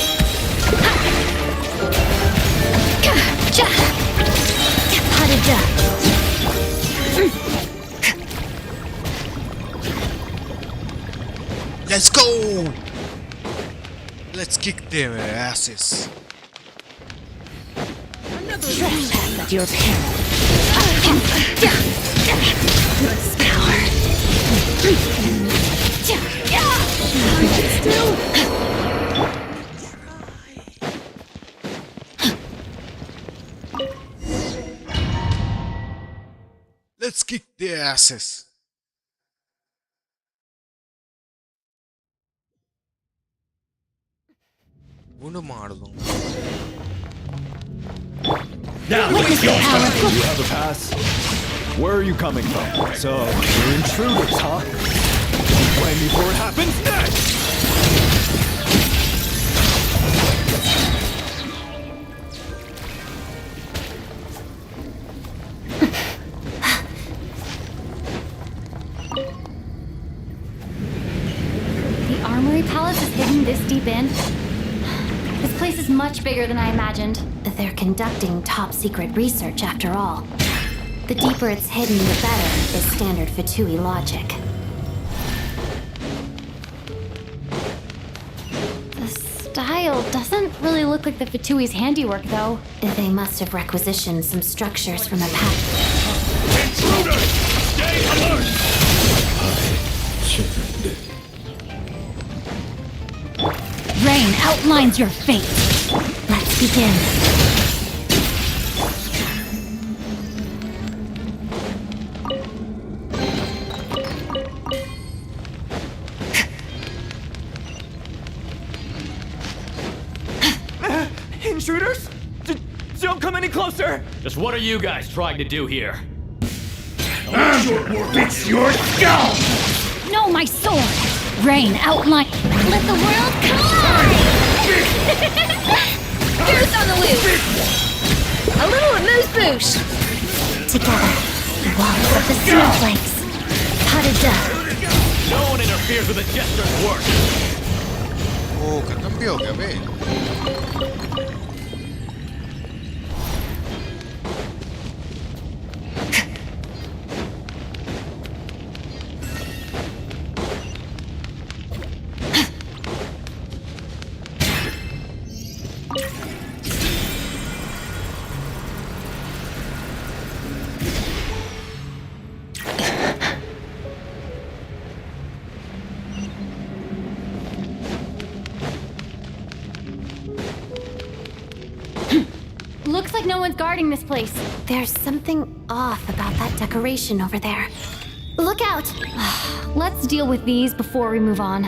Speaker 2: Let's go! Let's kick their asses.
Speaker 8: Trespass at your peril. Power.
Speaker 2: Let's kick their asses. Bunu mardo.
Speaker 7: Now, you have a pass. Where are you coming from? So, you're intruders, huh? Blame me for what happens next!
Speaker 5: The Armory Palace is hidden this deep in? This place is much bigger than I imagined.
Speaker 6: They're conducting top-secret research, after all. The deeper it's hidden, the better, is standard Fatui logic.
Speaker 5: The style doesn't really look like the Fatui's handiwork, though.
Speaker 6: They must have requisitioned some structures from the past.
Speaker 10: Intruders! Stay alert!
Speaker 5: Rain outlines your fate.
Speaker 6: Let's begin.
Speaker 4: Intruders? Don't come any closer!
Speaker 11: Just what are you guys trying to do here?
Speaker 1: It's your scalp!
Speaker 5: No, my sword! Rain outline. Let the world collide! Here's on the loose! A little amuse-bouche!
Speaker 6: Together, walls of the snowflakes. Padada.
Speaker 11: No one interferes with a jester's work!
Speaker 2: Oh, que cambió, que ve.
Speaker 5: Looks like no one's guarding this place.
Speaker 6: There's something off about that decoration over there. Look out!
Speaker 5: Let's deal with these before we move on.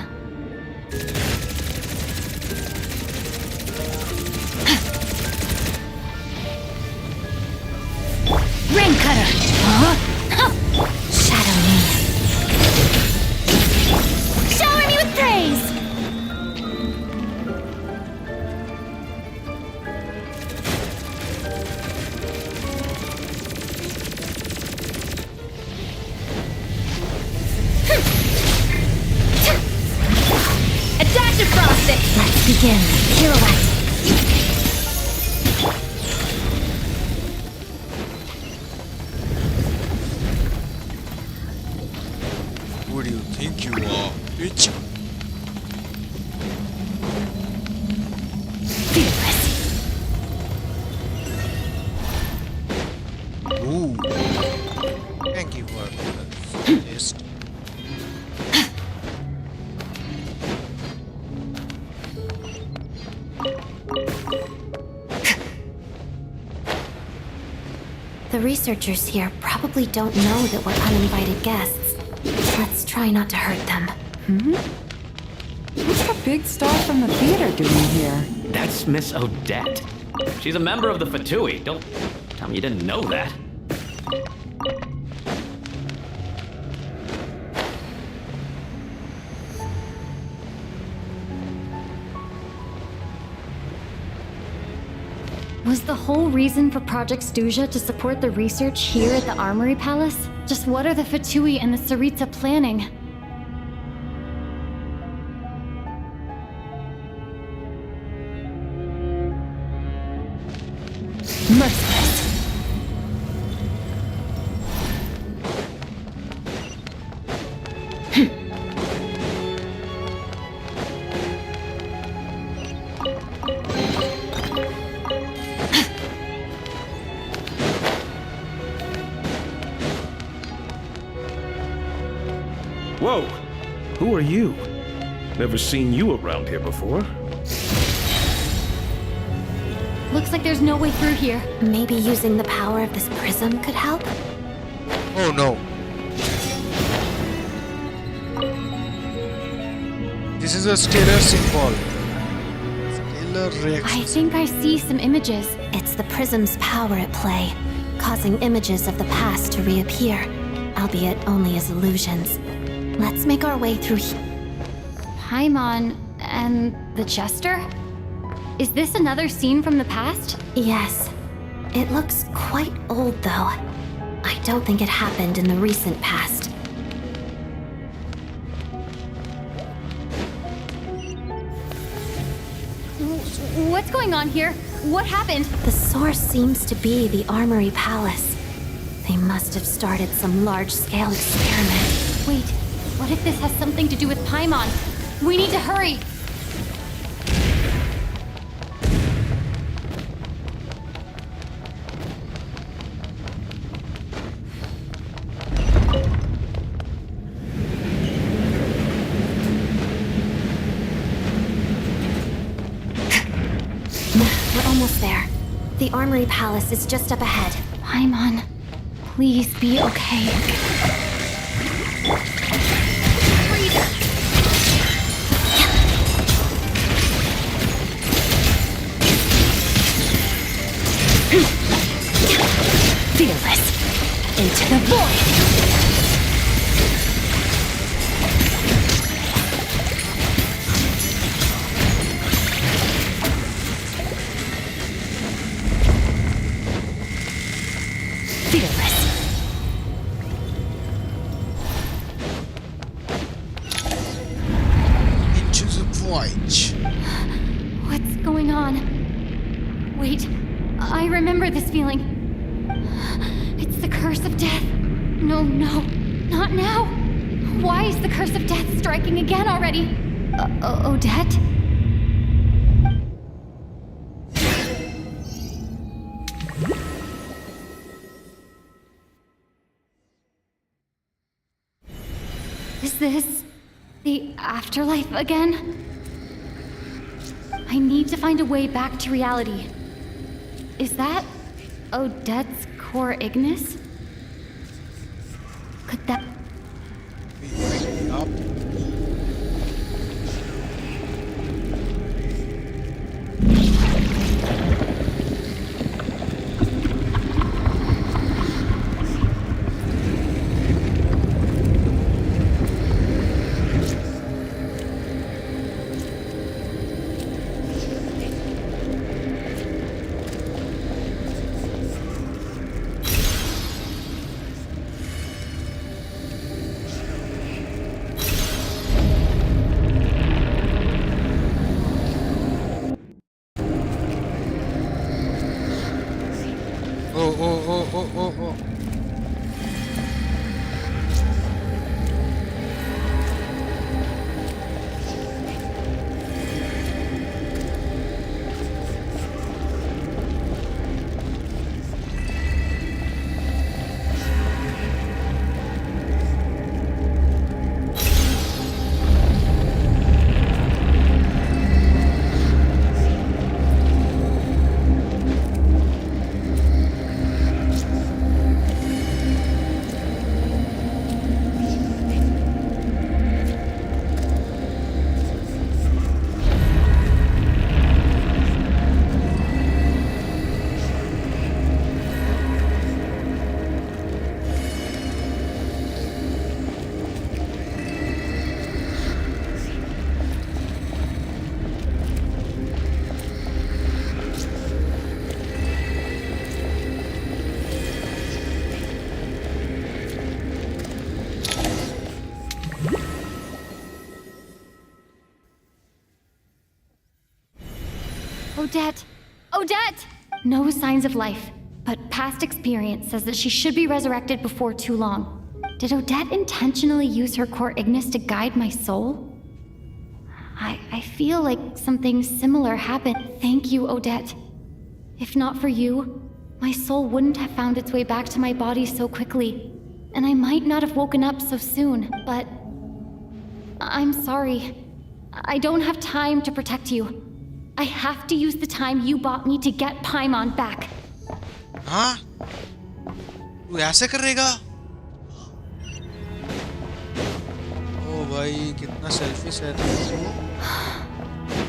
Speaker 5: Rain cutter!
Speaker 6: Shadow me.
Speaker 5: Shower me with praise! A dash of frosting!
Speaker 6: Let's begin. Pirouette.
Speaker 2: Who do you think you are, bitch?
Speaker 5: Fearless.
Speaker 2: Ooh. Thank you for the list.
Speaker 6: The researchers here probably don't know that we're uninvited guests. Let's try not to hurt them.
Speaker 12: What's the big star from the theater doing here?
Speaker 11: That's Miss Odette. She's a member of the Fatui. Don't tell me you didn't know that.
Speaker 5: Was the whole reason for Project Stuja to support the research here at the Armory Palace? Just what are the Fatui and the Tsaritsa planning?
Speaker 8: Merciless.
Speaker 9: Whoa! Who are you? Never seen you around here before.
Speaker 5: Looks like there's no way through here.
Speaker 6: Maybe using the power of this prism could help?
Speaker 2: Oh no. This is a stellar symbol. Stellar
Speaker 5: I
Speaker 2: reaction.
Speaker 5: think I see some images.
Speaker 6: It's the prism's power at play, causing images of the past to reappear, albeit only as illusions. Let's make our way through here.
Speaker 5: Paimon and the Jester? Is this another scene from the past?
Speaker 6: Yes. It looks quite old, though. I don't think it happened in the recent past.
Speaker 5: What's going on here? What happened?
Speaker 6: The source seems to be the Armory Palace. They must have started some large-scale experiment.
Speaker 5: Wait, what if this has something to do with Paimon? We need to hurry!
Speaker 6: We're almost there. The Armory Palace is just up ahead.
Speaker 5: Paimon, please be okay.
Speaker 8: Fearless. Into the void. Fearless.
Speaker 2: Into the void.
Speaker 5: What's going on? Wait, I remember this feeling. It's the curse of death. No, not now. Why is the curse of death striking again already? Odette? Is this the afterlife again? I need to find a way back to reality. Is that Odette's core Ignis? Could that...
Speaker 2: Up. Oh.
Speaker 5: Odette! Odette! No signs of life, but past experience says that she should be resurrected before too long. Did Odette intentionally use her core Ignis to guide my soul? I feel like something similar happened. Thank you, Odette. If not for you, my soul wouldn't have found its way back to my body so quickly, and I might not have woken up so soon, but... I'm sorry. I don't have time to protect you. I have to use the time you bought me to get Paimon back.
Speaker 2: हाँ? तू ऐसे करेगा? ओ भाई कितना selfish है तू?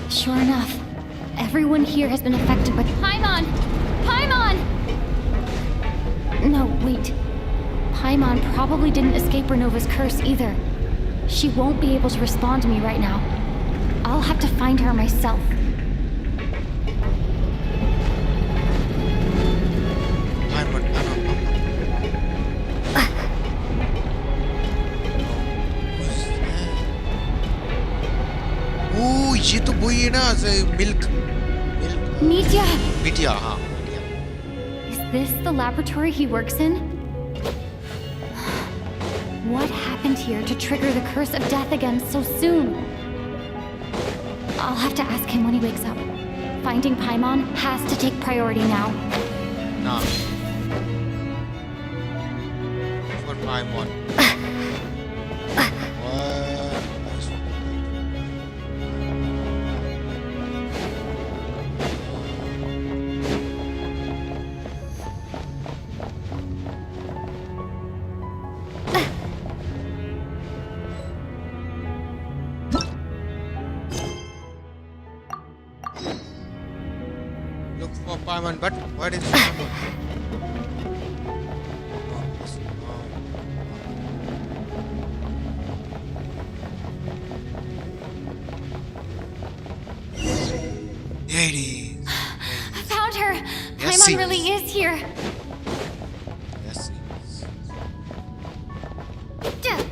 Speaker 5: Sure enough, everyone here has been affected by Paimon! Paimon! No, wait. Paimon probably didn't escape Renova's curse either. She won't be able to respond to me right now. I'll have to find her myself.
Speaker 2: ओह ये तो वही है ना milk
Speaker 5: Mitya!
Speaker 2: मिटिया हाँ
Speaker 5: Is this the laboratory he works in? What happened here to trigger the curse of death again so soon? I'll have to ask him when he wakes up. Finding Paimon has to take priority now.
Speaker 2: Nah. For Paimon. Look for Paimon, but what is Paimon? There it is.
Speaker 5: I found her!
Speaker 2: Yes,
Speaker 5: Paimon
Speaker 2: he
Speaker 5: really is here!
Speaker 2: Yes, yes.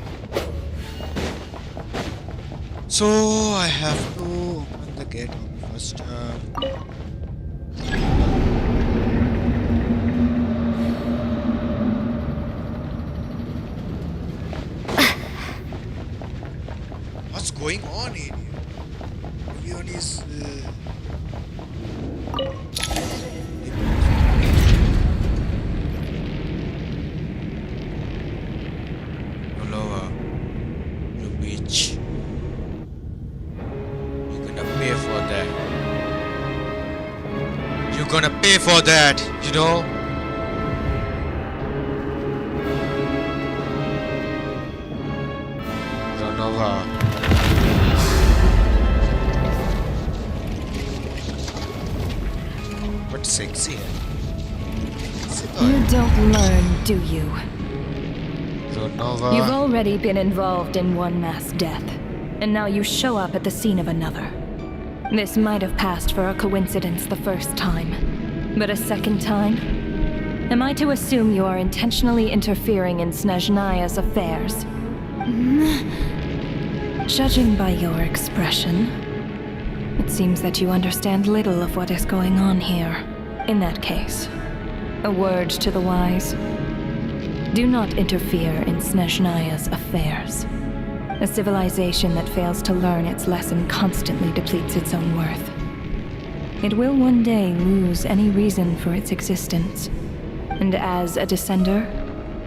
Speaker 2: So I have to open the gate first. What's going on in here? Everyone is. Lower. The beach. You're gonna pay for that. You're gonna pay for that, you know? Renova. What sexy.
Speaker 3: You don't learn, do you?
Speaker 2: Renova.
Speaker 3: You've already been involved in one mass death, and now you show up at the scene of another. This might have passed for a coincidence the first time, but a second time? Am I to assume you are intentionally interfering in Snezhnaya's affairs? Judging by your expression, it seems that you understand little of what is going on here. In that case, a word to the wise. Do not interfere in Snezhnaya's affairs. A civilization that fails to learn its lesson constantly depletes its own worth. It will one day lose any reason for its existence. And as a descender,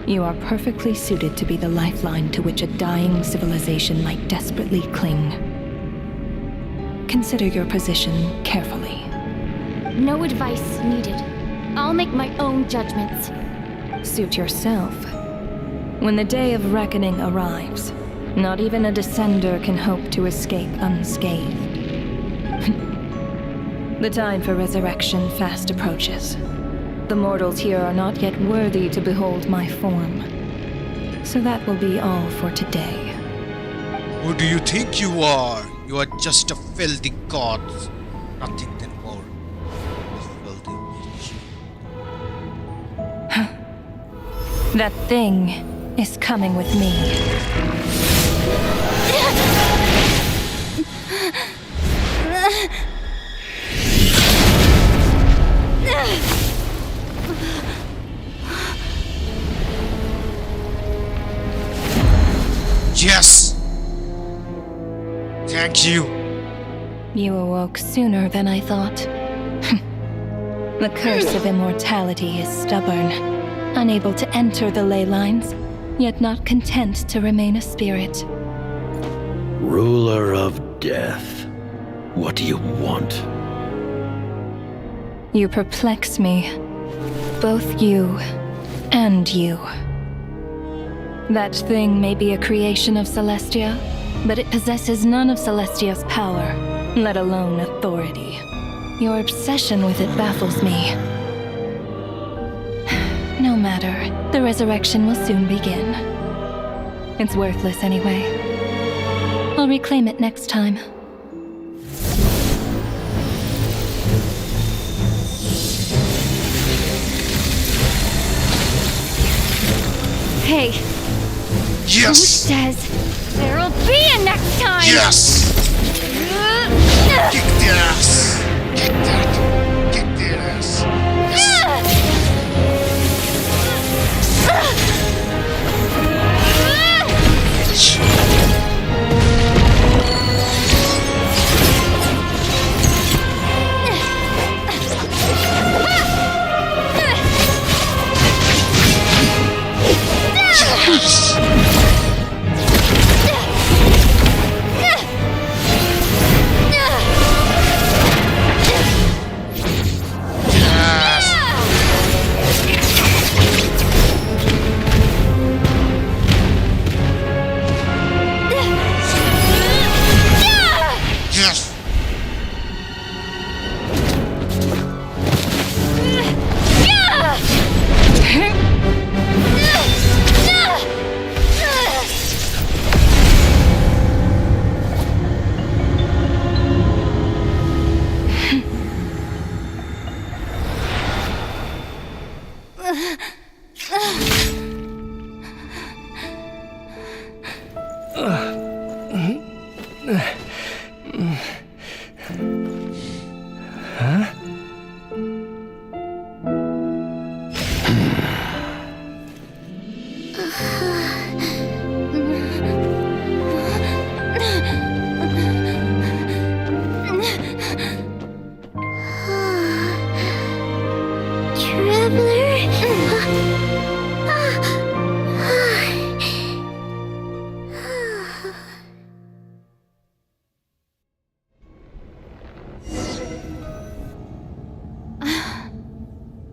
Speaker 3: you are perfectly suited to be the lifeline to which a dying civilization might desperately cling. Consider your position carefully.
Speaker 5: No advice needed. I'll make my own judgments.
Speaker 3: Suit yourself. When the day of reckoning arrives, not even a descender can hope to escape unscathed. The time for resurrection fast approaches. The mortals here are not yet worthy to behold my form. So that will be all for today.
Speaker 2: Who do you think you are? You are just a filthy god. Nothing then more. A filthy bitch.
Speaker 3: That thing is coming with me.
Speaker 2: you.
Speaker 3: You awoke sooner than I thought. The curse of immortality is stubborn, unable to enter the ley lines, yet not content to remain a spirit.
Speaker 13: Ruler of death, what do you want?
Speaker 3: You perplex me. Both you and you. That thing may be a creation of Celestia, but it possesses none of Celestia's power, let alone authority. Your obsession with it baffles me. No matter, the resurrection will soon begin. It's worthless anyway. I'll reclaim it next time.
Speaker 5: Hey,
Speaker 2: Yes!
Speaker 5: who says there'll be a next time?
Speaker 2: Yes! Kick their ass! Kick that! Kick their ass!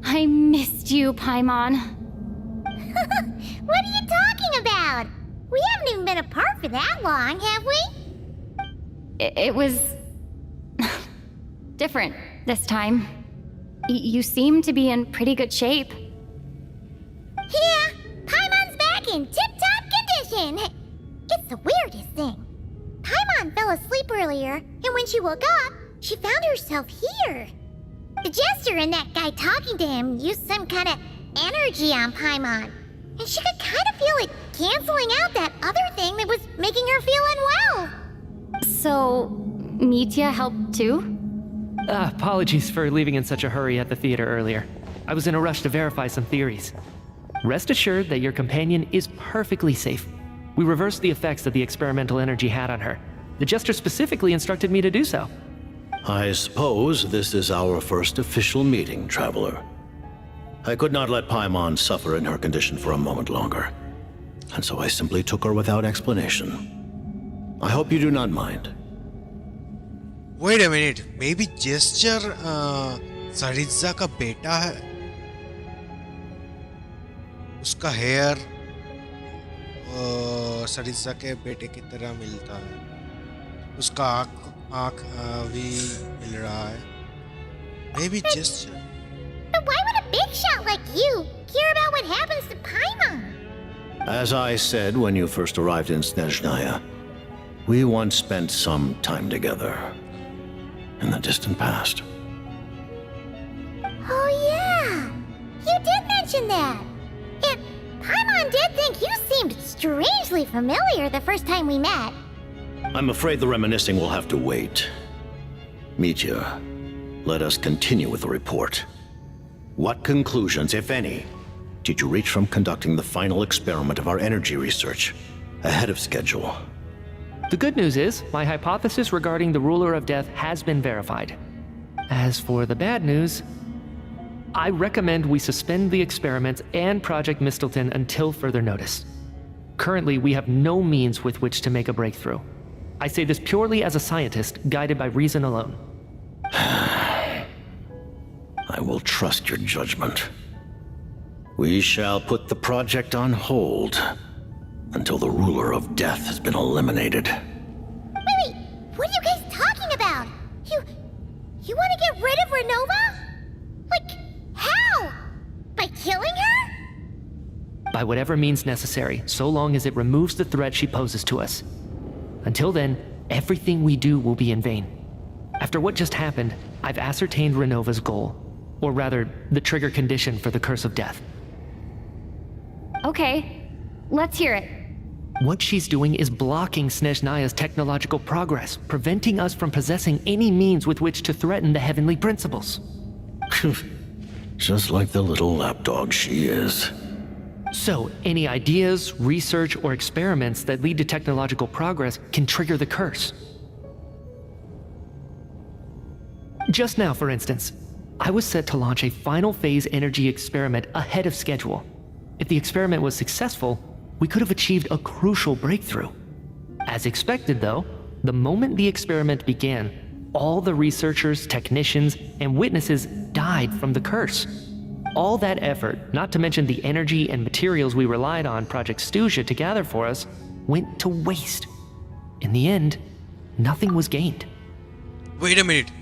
Speaker 5: I missed you, Paimon.
Speaker 1: What are you talking about? We haven't even been apart for that long, have we?
Speaker 5: It was different this time. You seem to be in pretty good shape.
Speaker 1: Yeah, Paimon's back in tip-top condition. It's the weirdest thing. Paimon fell asleep earlier, and when she woke up, she found herself here. The Jester and that guy talking to him used some kind of energy on Paimon, and she could kind of feel it canceling out that other thing that was making her feel unwell.
Speaker 5: So, Mitya helped too?
Speaker 4: Apologies for leaving in such a hurry at the theater earlier. I was in a rush to verify some theories. Rest assured that your companion is perfectly safe. We reversed the effects that the experimental energy had on her. The Jester specifically instructed me to do so.
Speaker 13: I suppose this is our first official meeting, Traveler. I could not let Paimon suffer in her condition for a moment longer, and so I simply took her without explanation. I hope you do not mind.
Speaker 2: Wait a minute, maybe Gesture Saritza का बेटा है. उसका hair Saritza के बेटे की तरह मिलता है. उसका आँख भी मिल रहा है. Maybe Gesture.
Speaker 1: But why would a big shot like you care about what happens to Paimon?
Speaker 13: As I said when you first arrived in Snezhnaya, we once spent some time together. In the distant past.
Speaker 1: Oh yeah, you did mention that. And Paimon did think you seemed strangely familiar the first time we met.
Speaker 13: I'm afraid the reminiscing will have to wait. Mitya, let us continue with the report. What conclusions, if any, did you reach from conducting the final experiment of our energy research ahead of schedule?
Speaker 4: The good news is, my hypothesis regarding the ruler of death has been verified. As for the bad news, I recommend we suspend the experiments and Project Mistleton until further notice. Currently, we have no means with which to make a breakthrough. I say this purely as a scientist, guided by reason alone.
Speaker 13: I will trust your judgment. We shall put the project on hold until the ruler of death has been eliminated.
Speaker 1: Wait, what are you guys talking about? You want to get rid of Renova? Like, how? By killing her?
Speaker 4: By whatever means necessary, so long as it removes the threat she poses to us. Until then, everything we do will be in vain. After what just happened, I've ascertained Renova's goal. Or rather, the trigger condition for the Curse of Death.
Speaker 5: Okay, let's hear it.
Speaker 4: What she's doing is blocking Snezhnaya's technological progress, preventing us from possessing any means with which to threaten the heavenly principles.
Speaker 13: Just like the little lapdog she is.
Speaker 4: So, any ideas, research, or experiments that lead to technological progress can trigger the curse. Just now, for instance, I was set to launch a final phase energy experiment ahead of schedule. If the experiment was successful, we could have achieved a crucial breakthrough. As expected, though, the moment the experiment began, all the researchers, technicians, and witnesses died from the curse. All that effort, not to mention the energy and materials we relied on Project Snezhnaya to gather for us, went to waste. In the end, nothing was gained.
Speaker 2: Wait a minute.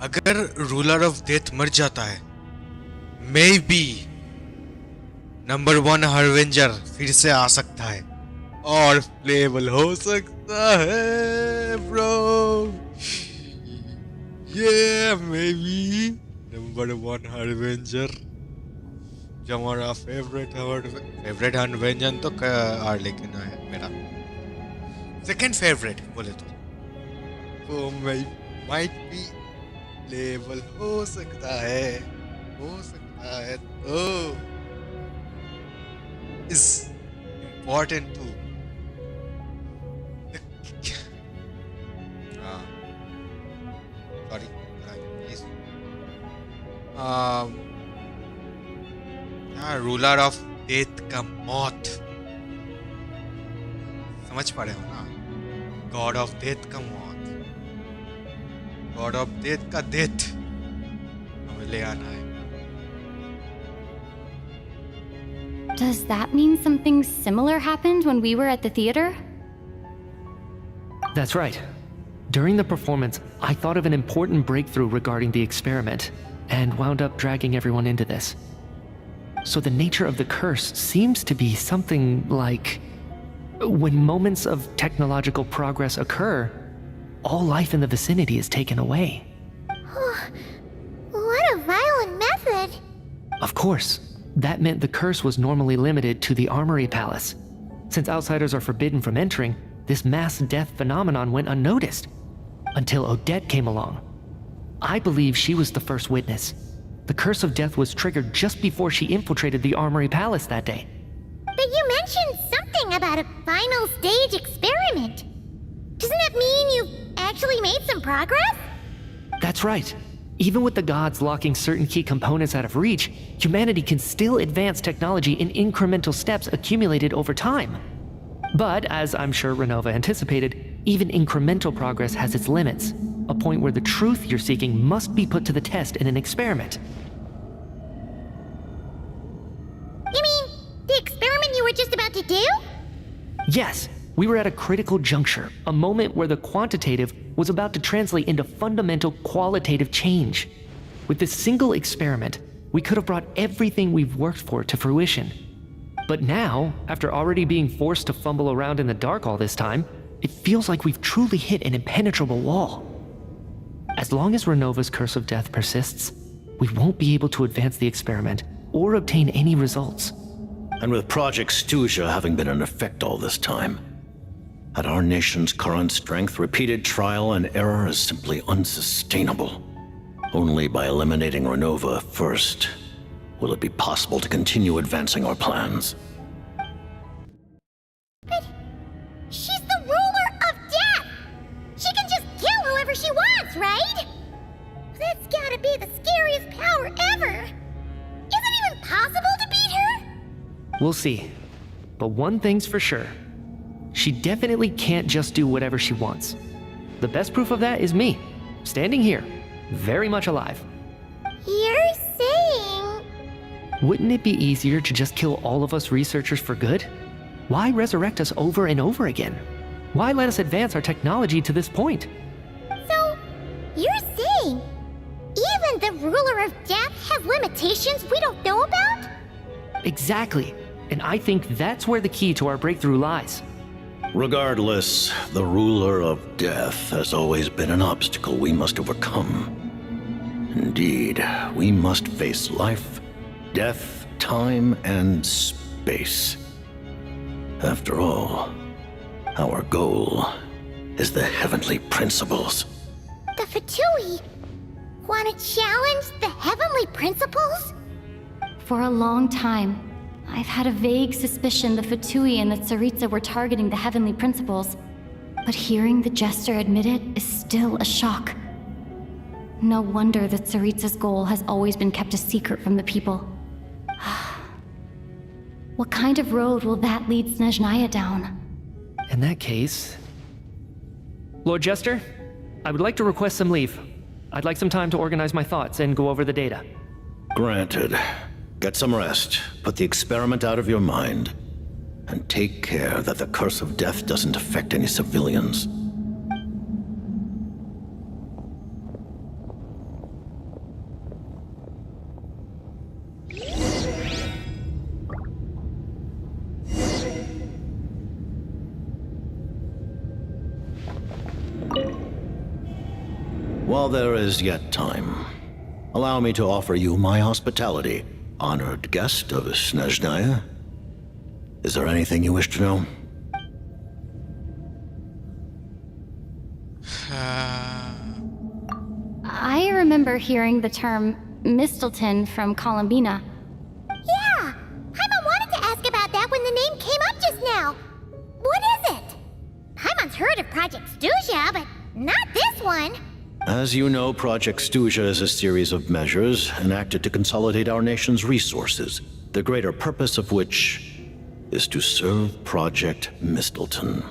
Speaker 2: अगर ruler of death मर जाता है, maybe number 1 हार्वेंजर फिर से आ सकता है और payable हो सकता है ब्रो. Yeah, maybe नंबर 1 हार्वेंजर जो हमारा फेवरेट हार्वेंजर तो लेकिन है मेरा सेकंड फेवरेट बोले तो वो might be लेवल हो सकता है तो is important to sorry please ruler of death का मौत समझ पा रहे हो ना. गॉड ऑफ डेथ का मौत, गॉड ऑफ डेथ का डेथ हमें ले आना है.
Speaker 5: Does that mean something similar happened when we were at the theater?
Speaker 4: That's right. During the performance, I thought of an important breakthrough regarding the experiment, and wound up dragging everyone into this. So the nature of the curse seems to be something like when moments of technological progress occur, all life in the vicinity is taken away.
Speaker 1: What a violent method!
Speaker 4: Of course, that meant the curse was normally limited to the Armory Palace. Since outsiders are forbidden from entering, this mass death phenomenon went unnoticed. Until Odette came along. I believe she was the first witness. The curse of death was triggered just before she infiltrated the Armory Palace that day.
Speaker 1: But you mentioned something about a final stage experiment. Doesn't that mean you've actually made some progress?
Speaker 4: That's right. Even with the gods locking certain key components out of reach, humanity can still advance technology in incremental steps accumulated over time. But, as I'm sure Renova anticipated, even incremental progress has its limits, a point where the truth you're seeking must be put to the test in an experiment.
Speaker 1: You mean the experiment you were just about to do?
Speaker 4: Yes, we were at a critical juncture, a moment where the quantitative was about to translate into fundamental qualitative change. With this single experiment, we could have brought everything we've worked for to fruition. But now, after already being forced to fumble around in the dark all this time, it feels like we've truly hit an impenetrable wall. As long as Renova's curse of death persists, we won't be able to advance the experiment or obtain any results.
Speaker 13: And with Project Snezhnaya having been in effect all this time, at our nation's current strength, repeated trial and error is simply unsustainable. Only by eliminating Renova first will it be possible to continue advancing our plans.
Speaker 1: But she's the ruler of death!
Speaker 4: We'll see. But one thing's for sure. She definitely can't just do whatever she wants. The best proof of that is me, standing here, very much alive.
Speaker 1: You're saying...
Speaker 4: Wouldn't it be easier to just kill all of us researchers for good? Why resurrect us over and over again? Why let us advance our technology to this point?
Speaker 1: So, you're saying even the ruler of death has limitations we don't know about?
Speaker 4: Exactly. And I think that's where the key to our breakthrough lies.
Speaker 13: Regardless, the ruler of death has always been an obstacle we must overcome. Indeed, we must face life, death, time, and space. After all, our goal is the heavenly principles.
Speaker 1: The Fatui want to challenge the heavenly principles?
Speaker 5: For a long time, I've had a vague suspicion the Fatui and the Tsaritsa were targeting the heavenly principles. But hearing the Jester admit it is still a shock. No wonder that Tsaritsa's goal has always been kept a secret from the people. What kind of road will that lead Snezhnaya down?
Speaker 4: In that case... Lord Jester, I would like to request some leave. I'd like some time to organize my thoughts and go over the data.
Speaker 13: Granted. Get some rest, put the experiment out of your mind, and take care that the curse of death doesn't affect any civilians. While there is yet time, allow me to offer you my hospitality, honored guest of Snezhnaya. Is there anything you wish to know?
Speaker 5: I remember hearing the term Mistleton from Columbina.
Speaker 1: Yeah! Paimon wanted to ask about that when the name came up just now. What is it? Paimon's heard of Project Stuja, but not this one.
Speaker 13: As you know, Project Stuja is a series of measures enacted to consolidate our nation's resources, the greater purpose of which is to serve Project Mistleton.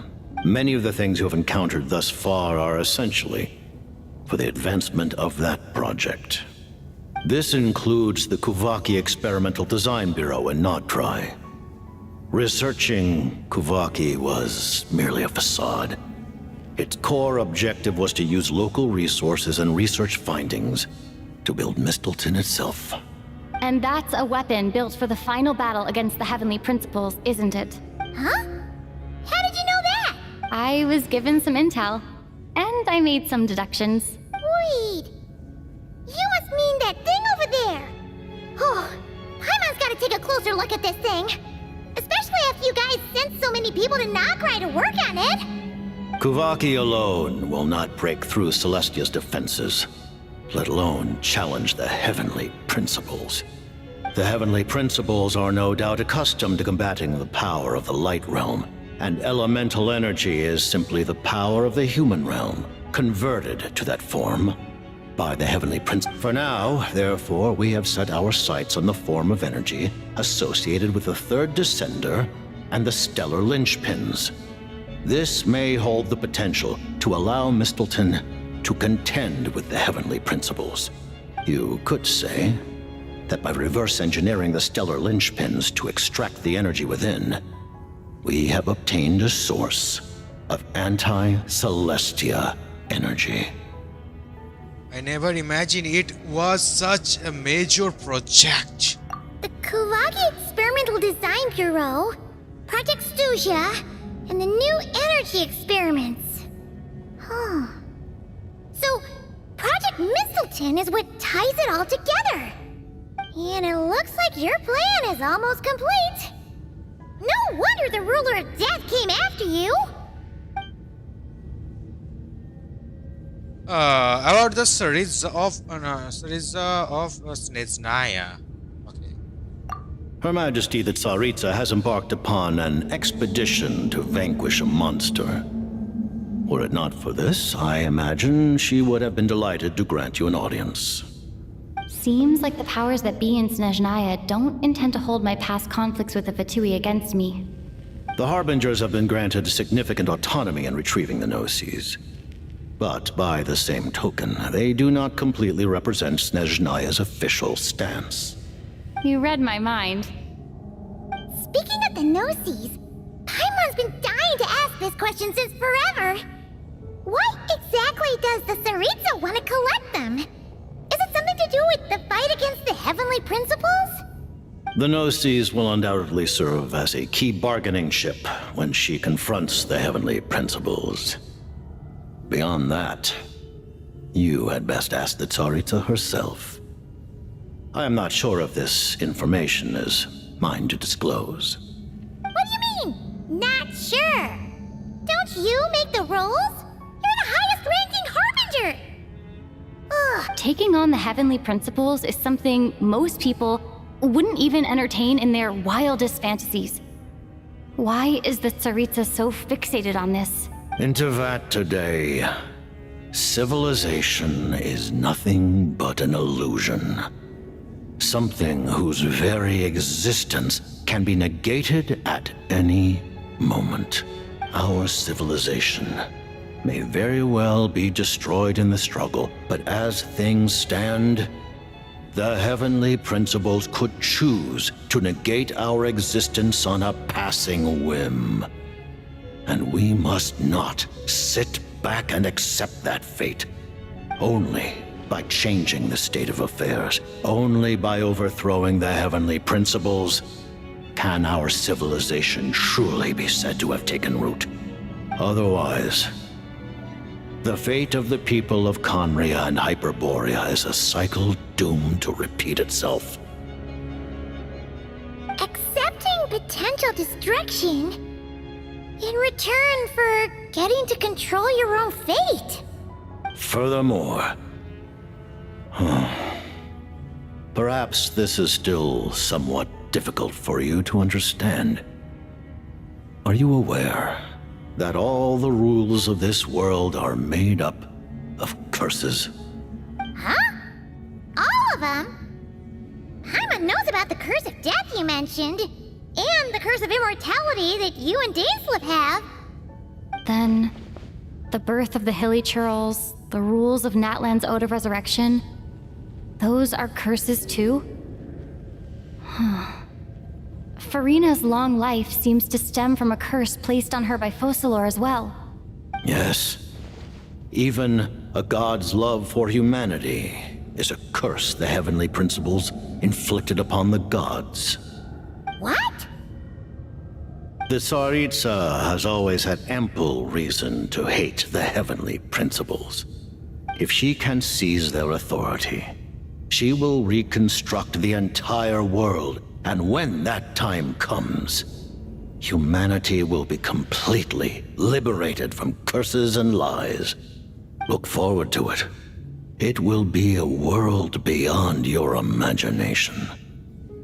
Speaker 13: Many of the things you have encountered thus far are essentially for the advancement of that project. This includes the Kuvaki Experimental Design Bureau in Notdry. Researching Kuvaki was merely a facade. Its core objective was to use local resources and research findings to build Mistleton itself.
Speaker 5: And that's a weapon built for the final battle against the Heavenly Principles, isn't it?
Speaker 1: Huh? How did you know that?
Speaker 5: I was given some intel, and I made some deductions.
Speaker 1: Wait. You must mean that thing over there. Oh, Paimon's gotta take a closer look at this thing. Especially after you guys sent so many people to Notdry to work on it.
Speaker 13: Kuvaki alone will not break through Celestia's defenses, let alone challenge the Heavenly Principles. The Heavenly Principles are no doubt accustomed to combating the power of the Light Realm, and elemental energy is simply the power of the human realm, converted to that form by the Heavenly Prince. For now, therefore, we have set our sights on the form of energy associated with the Third Descender and the Stellar Linchpins. This may hold the potential to allow Mistleton to contend with the Heavenly Principles. You could say that by reverse engineering the Stellar Linchpins to extract the energy within, we have obtained a source of anti-Celestia energy.
Speaker 2: I never imagined it was such a major project.
Speaker 1: The Kuvaki Experimental Design Bureau, Project Stuja, and the new energy experiments. Huh. So, Project Mistleton is what ties it all together. And it looks like your plan is almost complete. No wonder the ruler of death came after you.
Speaker 2: About the series of Snezhnaya. Okay.
Speaker 13: Her Majesty the Tsaritsa has embarked upon an expedition to vanquish a monster. Were it not for this, I imagine she would have been delighted to grant you an audience.
Speaker 5: Seems like the powers that be in Snezhnaya don't intend to hold my past conflicts with the Vtuber against me.
Speaker 13: The Harbingers have been granted significant autonomy in retrieving the Gnosis. But by the same token, they do not completely represent Snezhnaya's official stance.
Speaker 5: You read my mind.
Speaker 1: Speaking of the Gnosis, Paimon's been dying to ask this question since forever. Why exactly does the Tsaritsa want to collect them? Is it something to do with the fight against the Heavenly Principles?
Speaker 13: The Gnosis will undoubtedly serve as a key bargaining chip when she confronts the Heavenly Principles. Beyond that, you had best ask the Tsaritsa herself. I am not sure if this information is mine to disclose.
Speaker 1: What do you mean, not sure? Don't you make the rules? You're the highest-ranking Harbinger! Ugh.
Speaker 5: Taking on the Heavenly Principles is something most people wouldn't even entertain in their wildest fantasies. Why is the Tsaritsa so fixated on this?
Speaker 13: In Teyvat today, civilization is nothing but an illusion. Something whose very existence can be negated at any moment. Our civilization may very well be destroyed in the struggle, but as things stand, the Heavenly Principles could choose to negate our existence on a passing whim. And we must not sit back and accept that fate. Only by changing the state of affairs, only by overthrowing the Heavenly Principles, can our civilization truly be said to have taken root. Otherwise, the fate of the people of Conria and Hyperborea is a cycle doomed to repeat itself.
Speaker 1: Accepting potential destruction in return for getting to control your own fate.
Speaker 13: Furthermore, perhaps this is still somewhat difficult for you to understand. Are you aware that all the rules of this world are made up of curses?
Speaker 1: Huh? All of them? Paimon knows about the curse of death you mentioned, and the curse of immortality that you and Dainsleif have.
Speaker 5: Then, the birth of the Hilly Churls, the rules of Natlan's Ode of Resurrection, those are curses too? Farina's long life seems to stem from a curse placed on her by Focalor as well.
Speaker 13: Yes. Even a god's love for humanity is a curse the Heavenly Principles inflicted upon the gods.
Speaker 1: What?
Speaker 13: The Tsaritsa has always had ample reason to hate the Heavenly Principles. If she can seize their authority, she will reconstruct the entire world, and when that time comes, humanity will be completely liberated from curses and lies. Look forward to it. It will be a world beyond your imagination.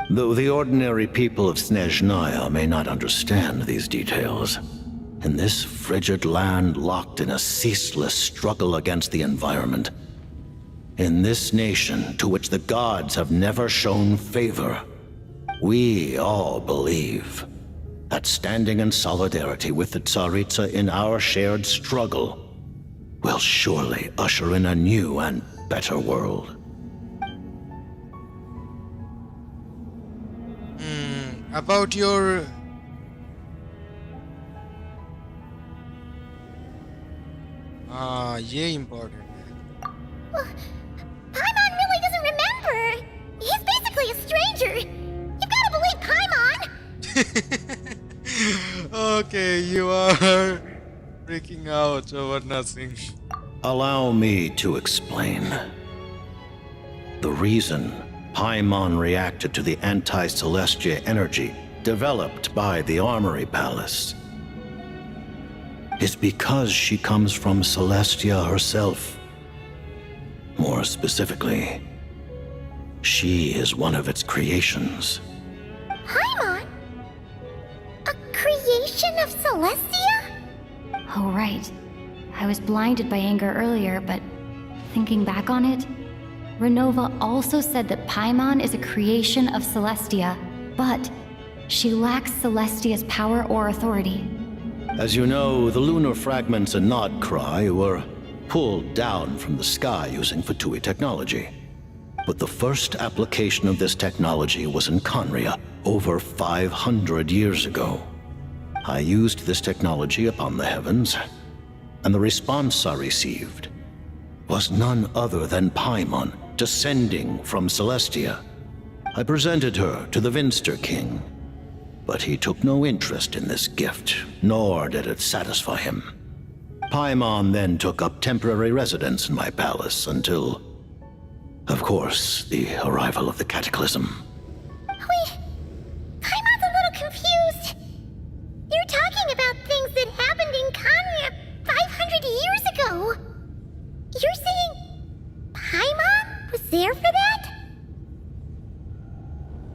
Speaker 13: Though the ordinary people of Snezhnaya may not understand these details, in this frigid land locked in a ceaseless struggle against the environment, in this nation to which the gods have never shown favor, we all believe that standing in solidarity with the Tsaritsa in our shared struggle will surely usher in a new and better world.
Speaker 2: About your... ये important है.
Speaker 1: Paimon really doesn't remember. He's basically a stranger. You gotta believe Paimon.
Speaker 2: Okay, you are freaking out over nothing.
Speaker 13: Allow me to explain. The reason Paimon reacted to the anti-Celestia energy developed by the Armory Palace is because she comes from Celestia herself. More specifically, she is one of its creations.
Speaker 1: Paimon? A creation of Celestia?
Speaker 5: Oh, right. I was blinded by anger earlier, but thinking back on it, Renova also said that Paimon is a creation of Celestia, but she lacks Celestia's power or authority.
Speaker 13: As you know, the lunar fragments in Nodcry were pulled down from the sky using Vtuber technology. But the first application of this technology was in Conria over 500 years ago. I used this technology upon the heavens, and the response I received was none other than Paimon descending from Celestia. I presented her to the Vinster King, but he took no interest in this gift, nor did it satisfy him. Paimon then took up temporary residence in my palace until, of course, the arrival of the Cataclysm.
Speaker 1: Wait, Paimon's a little confused. You're talking about things that happened in Conria 500 years ago. You're saying Paimon was there for that?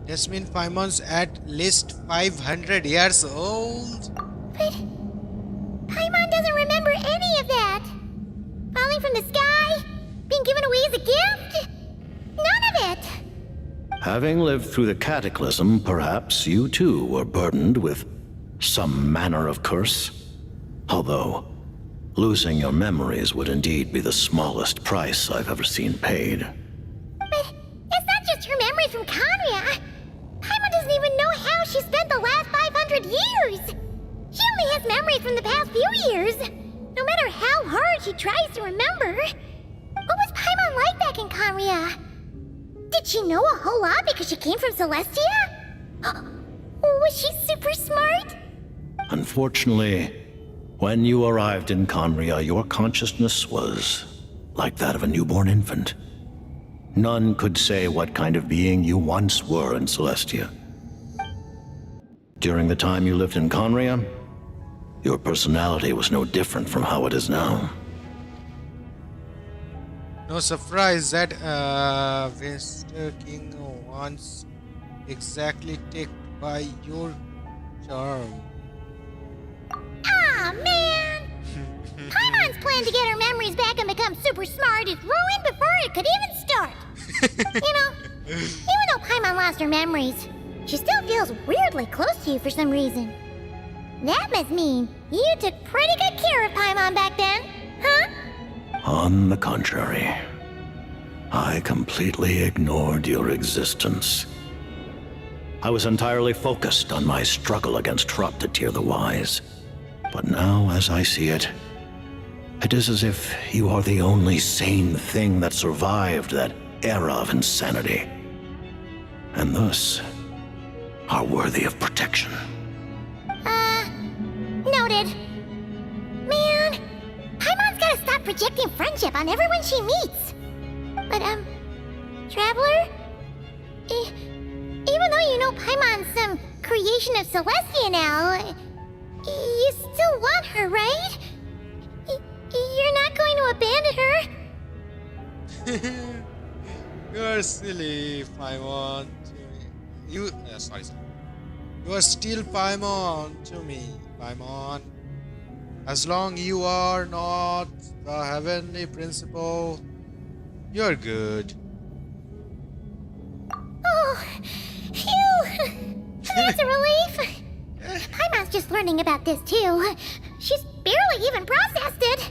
Speaker 2: This means Paimon's at least 500 years old.
Speaker 1: But Paimon doesn't remember any of that. Falling from the sky? Being given away as a gift? None of it.
Speaker 13: Having lived through the Cataclysm, perhaps you too were burdened with some manner of curse. Although, losing your memories would indeed be the smallest price I've ever seen paid.
Speaker 1: But it's not just her memories from Conria. Paimon doesn't even know how she spent the last 500 years. She only has memories from the past few years. No matter how hard she tries to remember. What was Paimon like back in Conria? Did she know a whole lot because she came from Celestia? Was she super smart?
Speaker 13: Unfortunately, when you arrived in Conria, your consciousness was like that of a newborn infant. None could say what kind of being you once were in Celestia. During the time you lived in Conria, your personality was no different from how it is now.
Speaker 2: No surprise that Vinster King wants exactly ticked by your charm.
Speaker 1: Aw, man! Paimon's plan to get her memories back and become super smart is ruined before it could even start. You know, even though Paimon lost her memories, she still feels weirdly close to you for some reason. That must mean you took pretty good care of Paimon back then, huh?
Speaker 13: On the contrary, I completely ignored your existence. I was entirely focused on my struggle against Troptatir the Wise. But now, as I see it, it is as if you are the only sane thing that survived that era of insanity, and thus are worthy of protection.
Speaker 1: Noted. Man, Paimon's gotta stop projecting friendship on everyone she meets. But, Traveler? Even though you know Paimon's some creation of Celestia now, you still want her, right? You're not going to abandon her?
Speaker 2: You're silly, Paimon. You are still Paimon to me, Paimon. As long you are not the heavenly principle, you're good.
Speaker 1: Oh, phew! That's a relief. Paimon's just learning about this too. She's barely even processed it.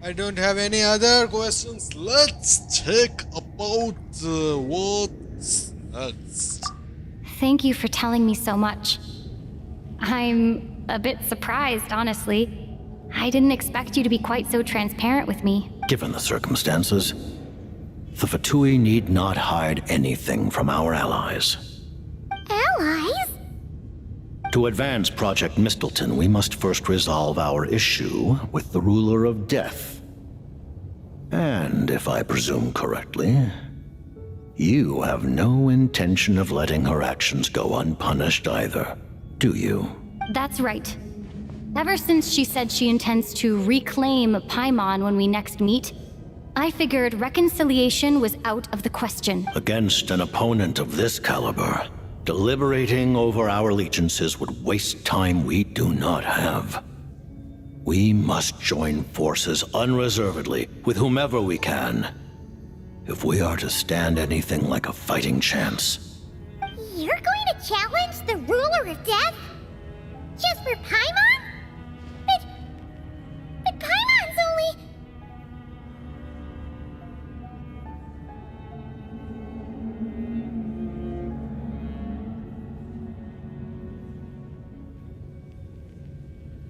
Speaker 2: I don't have any other questions. Let's check about what's next.
Speaker 5: Thank you for telling me so much. I'm a bit surprised, honestly. I didn't expect you to be quite so transparent with me.
Speaker 13: Given the circumstances, the Vtuber need not hide anything from our allies.
Speaker 1: Allies?
Speaker 13: To advance Project Mistleton, we must first resolve our issue with the Ruler of Death. And if I presume correctly, you have no intention of letting her actions go unpunished either, do you?
Speaker 5: That's right. Ever since she said she intends to reclaim Paimon when we next meet, I figured reconciliation was out of the question.
Speaker 13: Against an opponent of this caliber, deliberating over our allegiances would waste time we do not have. We must join forces unreservedly with whomever we can, if we are to stand anything like a fighting chance.
Speaker 1: You're going to challenge the ruler of death? Just for Paimon? But Paimon's only...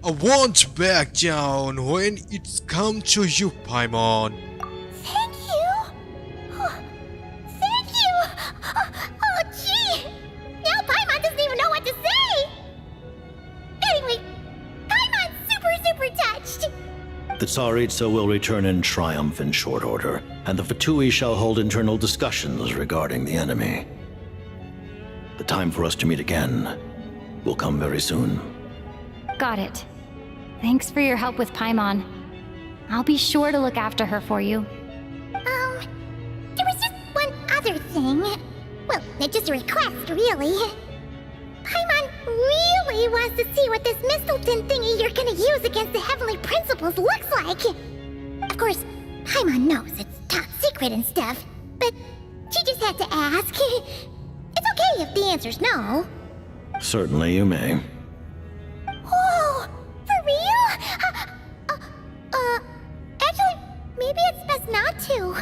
Speaker 2: I won't back down when it's come to you, Paimon.
Speaker 1: Thank you! Oh, thank you! Oh, gee! Now Paimon doesn't even know what to say! Anyway, Paimon's super touched!
Speaker 13: The Tsaritsa will return in triumph in short order, and the Fatui shall hold internal discussions regarding the enemy. The time for us to meet again will come very soon.
Speaker 5: Got it. Thanks for your help with Paimon. I'll be sure to look after her for you.
Speaker 1: There was just one other thing. Well, just a request, really. Paimon really wants to see what this Mistleton thingy you're gonna use against the Heavenly Principles looks like. Of course, Paimon knows it's top secret and stuff, but she just had to ask. It's okay if the answer's no.
Speaker 13: Certainly you may.
Speaker 1: Oh, for real? Actually, maybe it's best not to.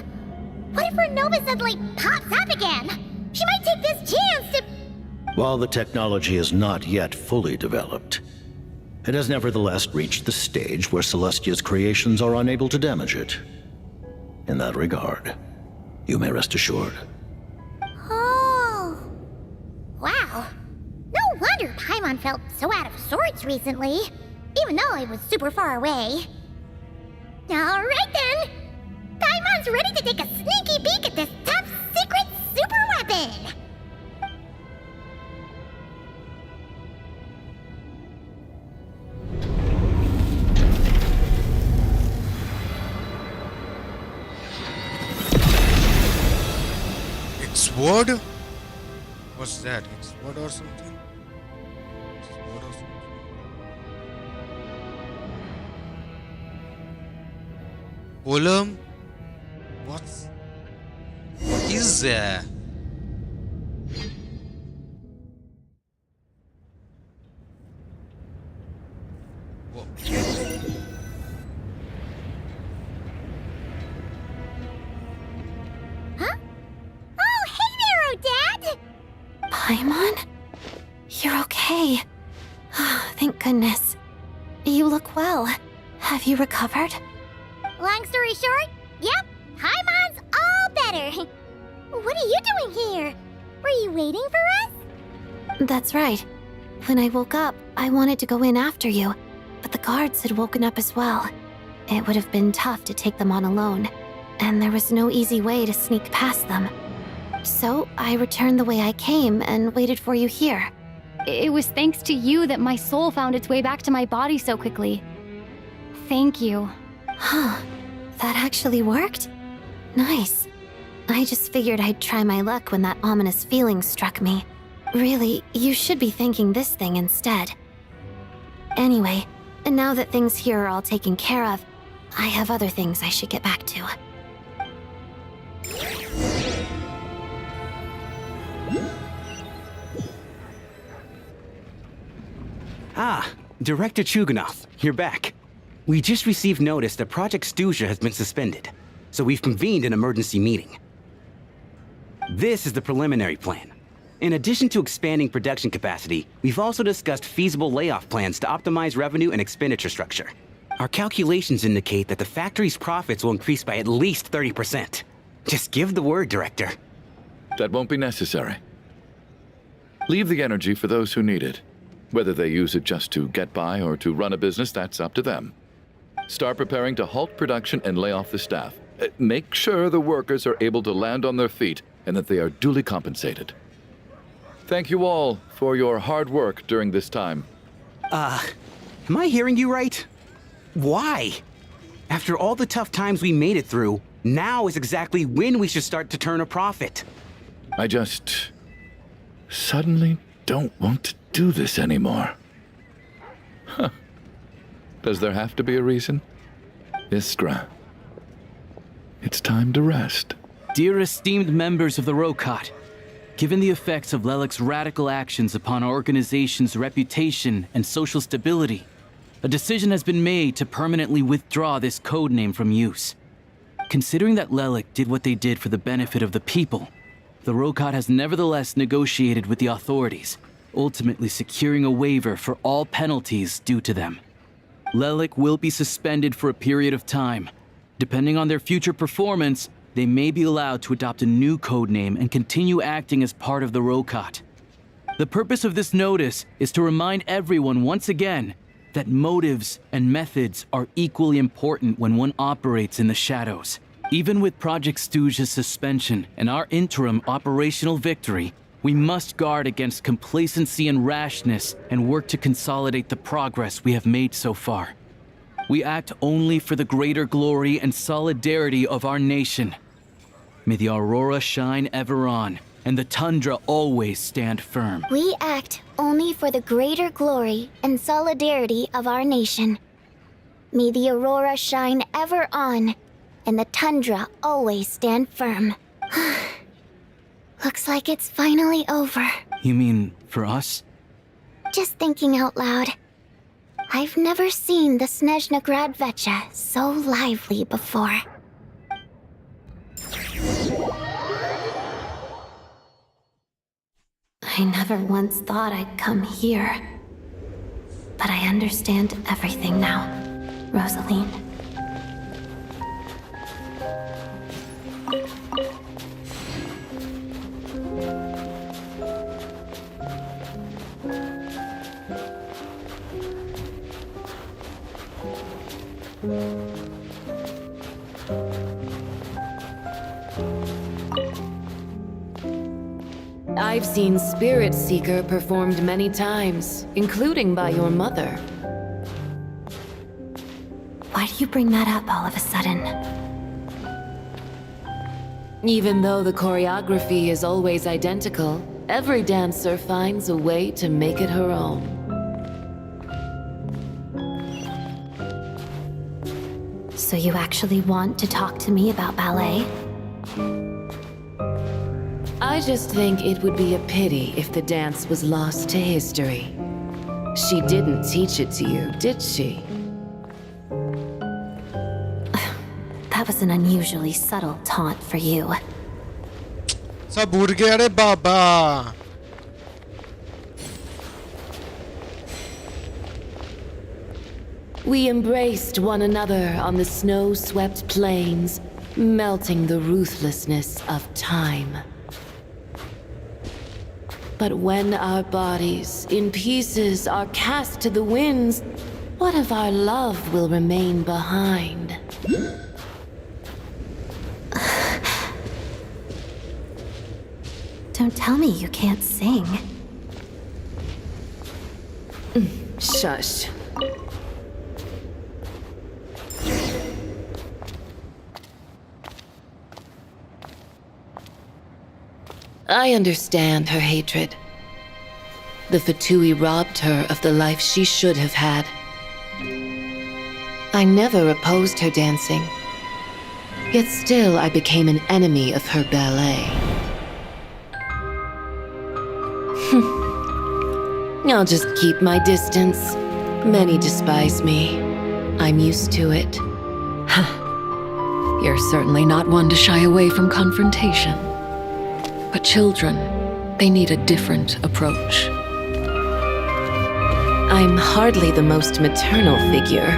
Speaker 1: What if her Nova suddenly pops up again? She might take this chance to...
Speaker 13: While the technology is not yet fully developed, it has nevertheless reached the stage where Celestia's creations are unable to damage it. In that regard, you may rest assured.
Speaker 1: Oh. Wow. No wonder Paimon felt so out of sorts recently, even though it was super far away. Alright then! Paimon's ready to take a sneaky peek at this top secret super weapon!
Speaker 2: It's sword? What's that? It's sword or something? Sword or something? Golem? What is that? Whoa.
Speaker 1: Huh? Oh, hey there, Odette!
Speaker 6: Paimon? You're okay. Thank goodness. You look well. Have you recovered?
Speaker 1: Long story short, yep, Paimon's all better. What are you doing here? Were you waiting for us?
Speaker 6: That's right. When I woke up, I wanted to go in after you, but the guards had woken up as well. It would have been tough to take them on alone, and there was no easy way to sneak past them. So I returned the way I came and waited for you here.
Speaker 5: It was thanks to you that my soul found its way back to my body so quickly. Thank you.
Speaker 6: Huh. That actually worked? Nice. I just figured I'd try my luck when that ominous feeling struck me. Really, you should be thanking this thing instead. Anyway, now that things here are all taken care of, I have other things I should get back to.
Speaker 14: Ah, Director Chuganov, you're back. We just received notice that Project Stuzha has been suspended, so we've convened an emergency meeting. This is the preliminary plan. In addition to expanding production capacity, we've also discussed feasible layoff plans to optimize revenue and expenditure structure. Our calculations indicate that the factory's profits will increase by at least 30%. Just give the word, Director.
Speaker 10: That won't be necessary. Leave the energy for those who need it. Whether they use it just to get by or to run a business, that's up to them. Start preparing to halt production and lay off the staff. Make sure the workers are able to land on their feet and that they are duly compensated. Thank you all for your hard work during this time.
Speaker 14: Am I hearing you right? Why? After all the tough times we made it through, Now is exactly when we should start to turn a profit.
Speaker 10: I just suddenly don't want to do this anymore. Huh. Does there have to be a reason? Iskra, it's time to rest.
Speaker 15: Dear esteemed members of the Rokat, given the effects of Lelik's radical actions upon our organization's reputation and social stability, a decision has been made to permanently withdraw this codename from use. Considering that Lelik did what they did for the benefit of the people, the Rokat has nevertheless negotiated with the authorities, ultimately securing a waiver for all penalties due to them. Lelik will be suspended for a period of time. Depending on their future performance, they may be allowed to adopt a new codename and continue acting as part of the Rokat. The purpose of this notice is to remind everyone once again that motives and methods are equally important when one operates in the shadows. Even with Project Stooge's suspension and our interim operational victory, we must guard against complacency and rashness and work to consolidate the progress we have made so far. We act only for the greater glory and solidarity of our nation. May the aurora shine ever on, and the tundra always stand firm.
Speaker 1: We act only for the greater glory and solidarity of our nation. May the aurora shine ever on, and the tundra always stand firm. Looks like it's finally over.
Speaker 15: You mean for us?
Speaker 1: Just thinking out loud. I've never seen the Snezhnaya Archon so lively before.
Speaker 6: I never once thought I'd come here. But I understand everything now, Rosaline.
Speaker 16: I've seen Spirit Seeker performed many times, including by your mother.
Speaker 6: Why do you bring that up all of a sudden?
Speaker 16: Even though the choreography is always identical, every dancer finds a way to make it her own.
Speaker 6: So you actually want to talk to me about ballet?
Speaker 16: I just think it would be a pity if the dance was lost to history. She didn't teach it to you, did she?
Speaker 6: That was an unusually subtle taunt for you.
Speaker 2: Sabur gaya re baba.
Speaker 16: We embraced one another on the snow-swept plains, melting the ruthlessness of time. But when our bodies, in pieces, are cast to the winds, what of our love will remain behind?
Speaker 6: Don't tell me you can't sing.
Speaker 16: Shush. I understand her hatred. The Fatui robbed her of the life she should have had. I never opposed her dancing. Yet still I became an enemy of her ballet. I'll just keep my distance. Many despise me. I'm used to it.
Speaker 17: You're certainly not one to shy away from confrontation. But children, they need a different approach.
Speaker 16: I'm hardly the most maternal figure.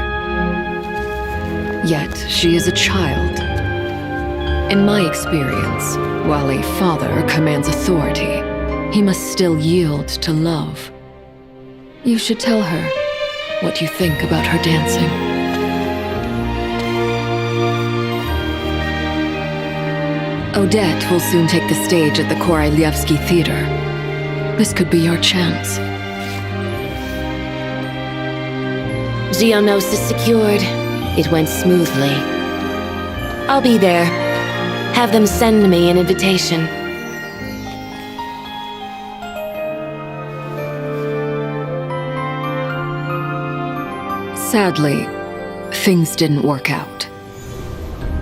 Speaker 17: Yet she is a child. In my experience, while a father commands authority, he must still yield to love. You should tell her what you think about her dancing. Odette will soon take the stage at the Koralyevsky Theater. This could be your chance.
Speaker 16: Geonosis secured. It went smoothly.
Speaker 8: I'll be there. Have them send me an invitation.
Speaker 17: Sadly, things didn't work out.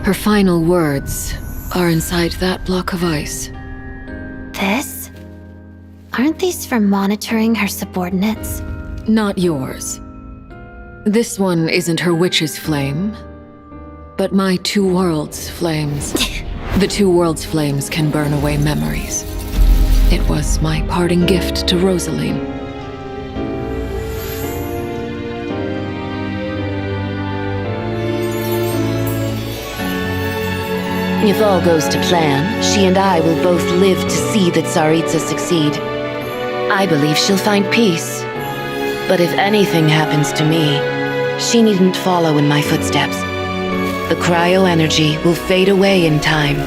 Speaker 17: Her final words are inside that block of ice.
Speaker 6: This? Aren't these for monitoring her subordinates?
Speaker 17: Not yours. This one isn't her witch's flame, but my two worlds' flames. The two worlds' flames can burn away memories. It was my parting gift to Rosaline.
Speaker 8: If all goes to plan, she and I will both live to see the Tsaritsa succeed. I believe she'll find peace. But if anything happens to me, she needn't follow in my footsteps. The cryo-energy will fade away in time.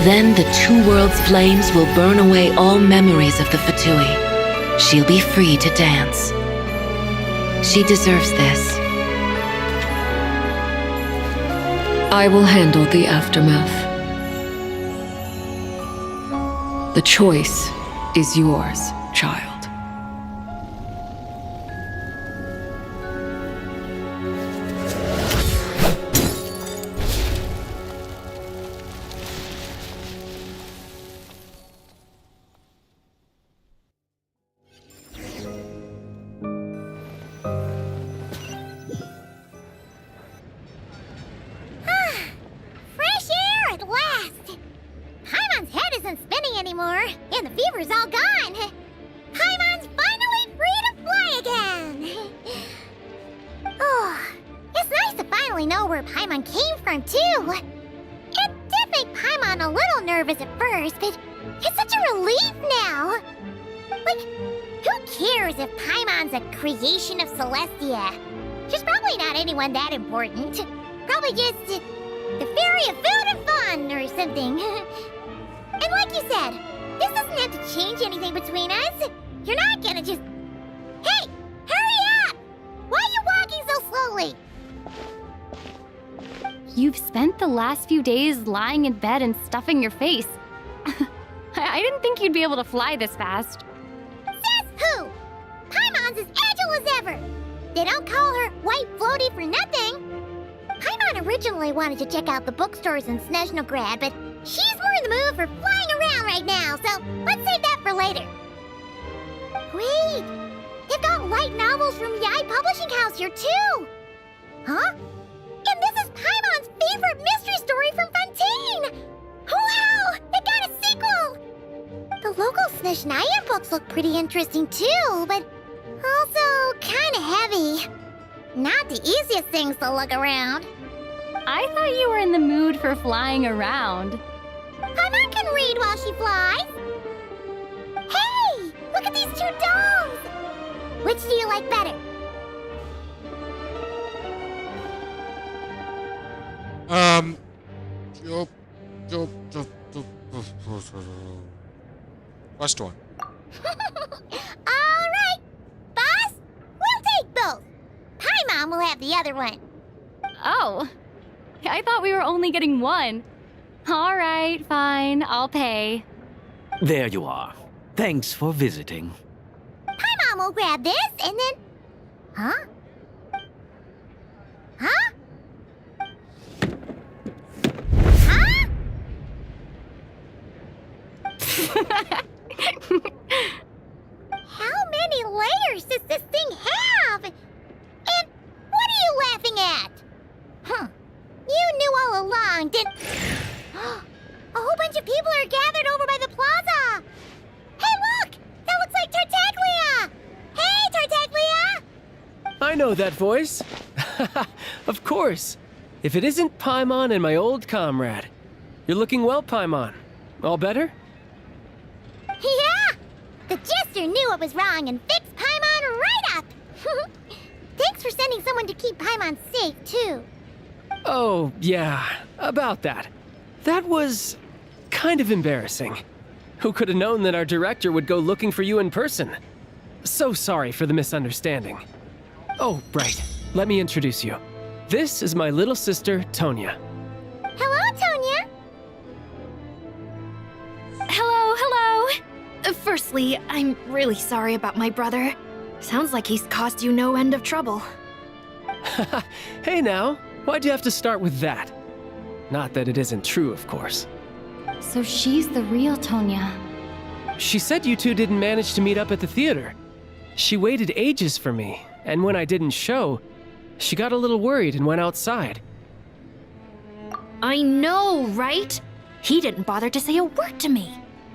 Speaker 8: Then the two worlds' flames will burn away all memories of the Fatui. She'll be free to dance. She deserves this.
Speaker 17: I will handle the aftermath. The choice is yours, child.
Speaker 1: Fresh air at last! Paimon's head isn't spinning anymore, and the fever's all gone. Paimon's finally free to fly again! Oh, it's nice to finally know where Paimon came from, too. It did make Paimon a little nervous at first, but it's such a relief now. Like, who cares if Paimon's a creation of Celestia? She's probably not anyone that important. Probably just the fairy of food and fun or something. And like you said, this doesn't have to change anything between us. You're not gonna just... Hey! Hurry up! Why are you walking so slowly?
Speaker 5: You've spent the last few days lying in bed and stuffing your face. I didn't think you'd be able to fly this fast.
Speaker 1: Says who? Paimon's as agile as ever. They don't call her White Floaty for nothing. Paimon originally wanted to check out the bookstores in Snezhnaya, but she's more in the mood for flying around right now, so let's save that for later. Wait, they've got light novels from Yai Publishing House here too. Huh? And this is Paimon's favorite mystery story from Fontaine! Wow! They got a sequel! The local Snezhnaya books look pretty interesting too, but also kinda heavy. Not the easiest things to look around.
Speaker 5: I thought you were in the mood for flying around.
Speaker 1: Paimon can read while she flies. Hey! Look at these two domes! Which do you like better?
Speaker 2: First one.
Speaker 1: Alright, boss! We'll take both. Paimon will have the other one.
Speaker 5: Oh, I thought we were only getting one. All right, fine, I'll pay.
Speaker 14: There you are. Thanks for visiting.
Speaker 1: Paimon will grab this and then... Huh? Huh? Huh? How many layers does this thing have? And what are you laughing at? Huh. You knew all along, didn't... A whole bunch of people are gathered over by the plaza! Hey, look! That looks like Tartaglia! Hey, Tartaglia!
Speaker 18: I know that voice. Of course. If it isn't Paimon and my old comrade. You're looking well, Paimon. All better?
Speaker 1: Yeah! The Jester knew what was wrong and fixed Paimon right up! Thanks for sending someone to keep Paimon safe, too.
Speaker 18: Oh, yeah. About that. That was... kind of embarrassing. Who could have known that our director would go looking for you in person? So sorry for the misunderstanding. Oh, right. Let me introduce you. This is my little sister, Tonya.
Speaker 6: Firstly, I'm really sorry about my brother. Sounds like he's caused you no end of trouble.
Speaker 18: Hey now, why'd you have to start with that? Not that it isn't true, of course.
Speaker 5: So she's the real Tonya.
Speaker 18: She said you two didn't manage to meet up at the theater. She waited ages for me, and when I didn't show, she got a little worried and went outside.
Speaker 6: I know, right? He didn't bother to say a word to me.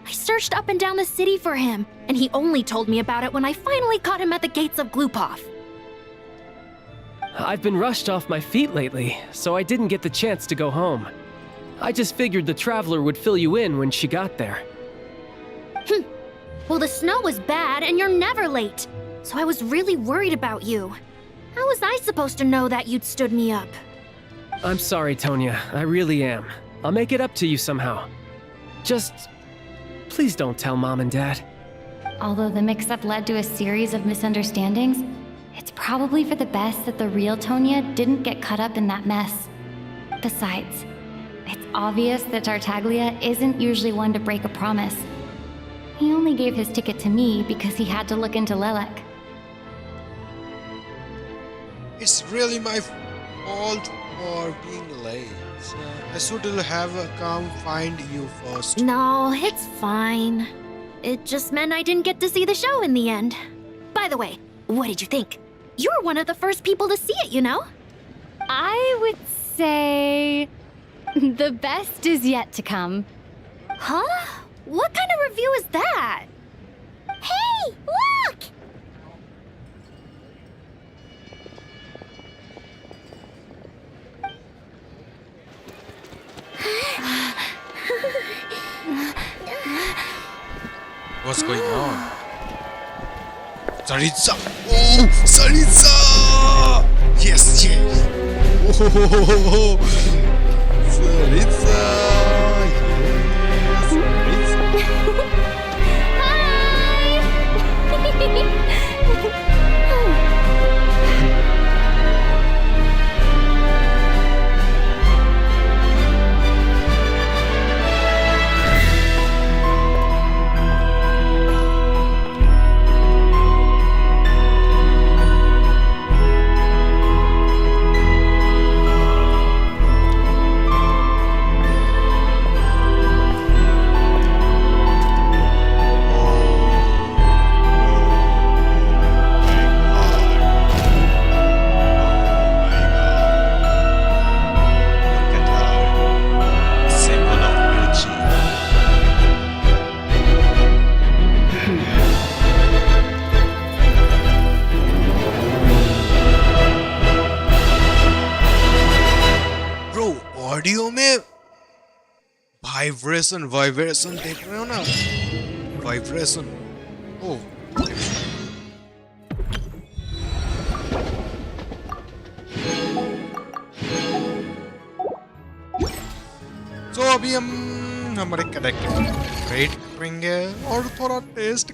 Speaker 6: I searched up and down the city for him, and he only told me about it when I finally caught him at the gates of Glupov.
Speaker 18: I've been rushed off my feet lately, so I didn't get the chance to go home. I just figured the Traveler would fill you in when she got there.
Speaker 6: Well, the snow was bad, and you're never late. So I was really worried about you. How was I supposed to know that you'd stood me up?
Speaker 18: I'm sorry, Tonya. I really am. I'll make it up to you somehow. Just... please don't tell Mom and Dad.
Speaker 5: Although the mix-up led to a series of misunderstandings, it's probably for the best that the real Tonya didn't get caught up in that mess. Besides, it's obvious that Tartaglia isn't usually one to break a promise. He only gave his ticket to me because he had to look into Lelek.
Speaker 2: It's really my fault for being late. I should have come find you first.
Speaker 6: No, it's fine. It just meant I didn't get to see the show in the end. By the way, what did you think? You were one of the first people to see it, you know?
Speaker 5: I would say... the best is yet to come.
Speaker 6: Huh? What kind of review is that?
Speaker 1: Hey, look!
Speaker 2: What's going on? Tsaritsa! Oh, Tsaritsa! Yes, yes! Oh, Tsaritsa! Audio में vibration देख रहे हो ना vibration ओ तो अभी हम हमारे character rate करेंगे और थोड़ा test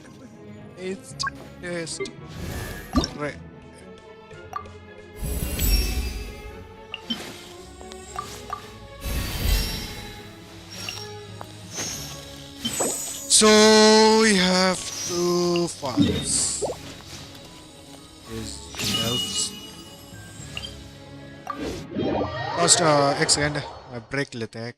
Speaker 2: So we have two files. Is elves. First, एक सेकंड ब्रेक लेते हैं.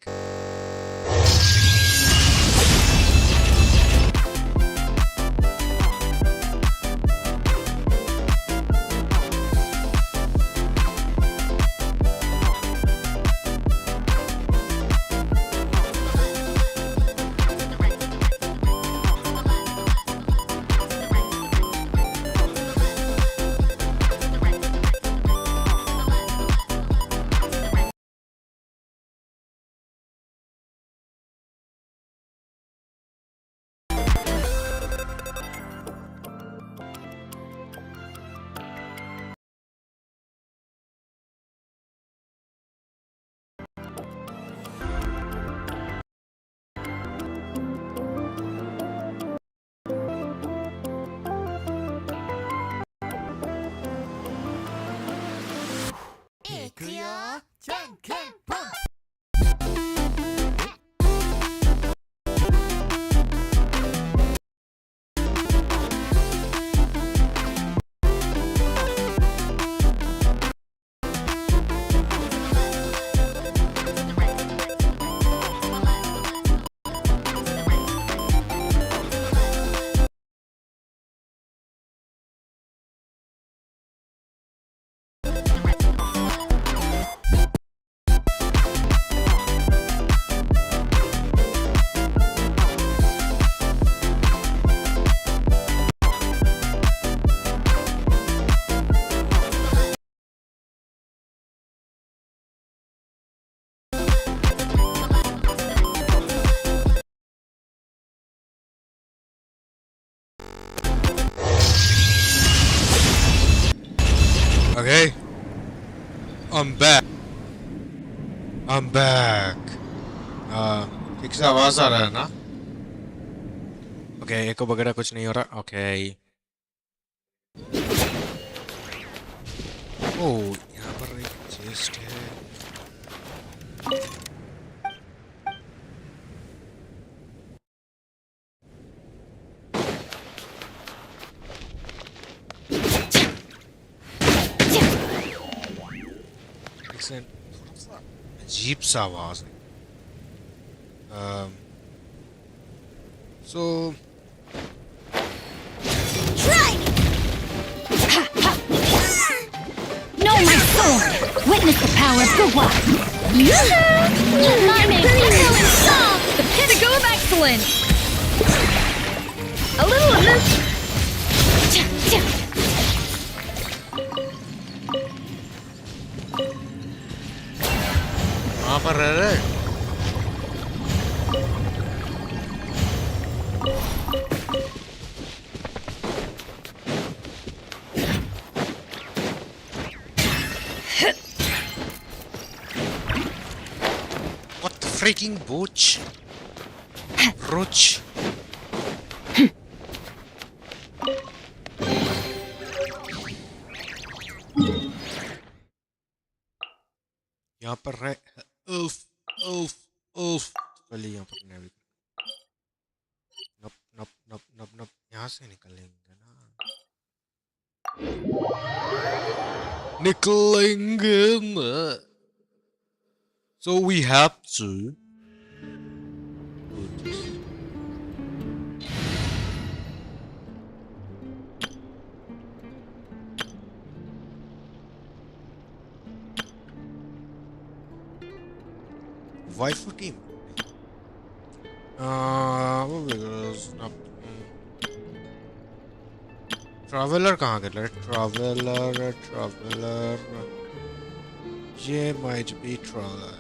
Speaker 2: Okay. I'm back. I'm back. ठीक से आवाज आ रहा है ना? Okay, एको वगैरह कुछ नहीं हो रहा. Okay. Oh, यहाँ पर एक चेस्ट है. थोड़ा सा अजीब सा आवाज है. So
Speaker 1: Try me! Know my sword! Witness the power of Guwa! My name is Echo and Song! The pinnacle of excellence! A little of this...
Speaker 2: कहाँ पर रह रहे? What the freaking booch? Roach. यहाँ पर है उफ उफ उफ पहले यहाँ पर नहीं नप नप नप नप नप यहाँ से निकलेंगे ना निकलेंगे ना so we have to do this. Waifu team. Traveler कहाँ गया? Traveler. ये might be traveler.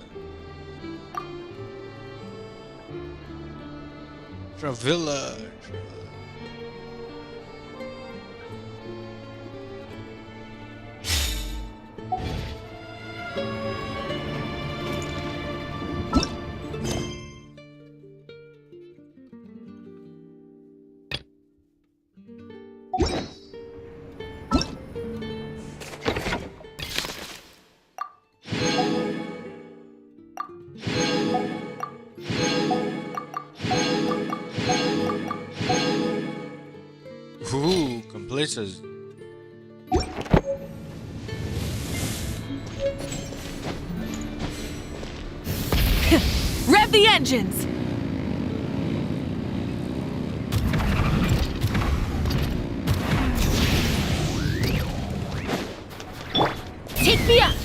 Speaker 2: Ooh, completed.
Speaker 3: Rev the engines! Take me up!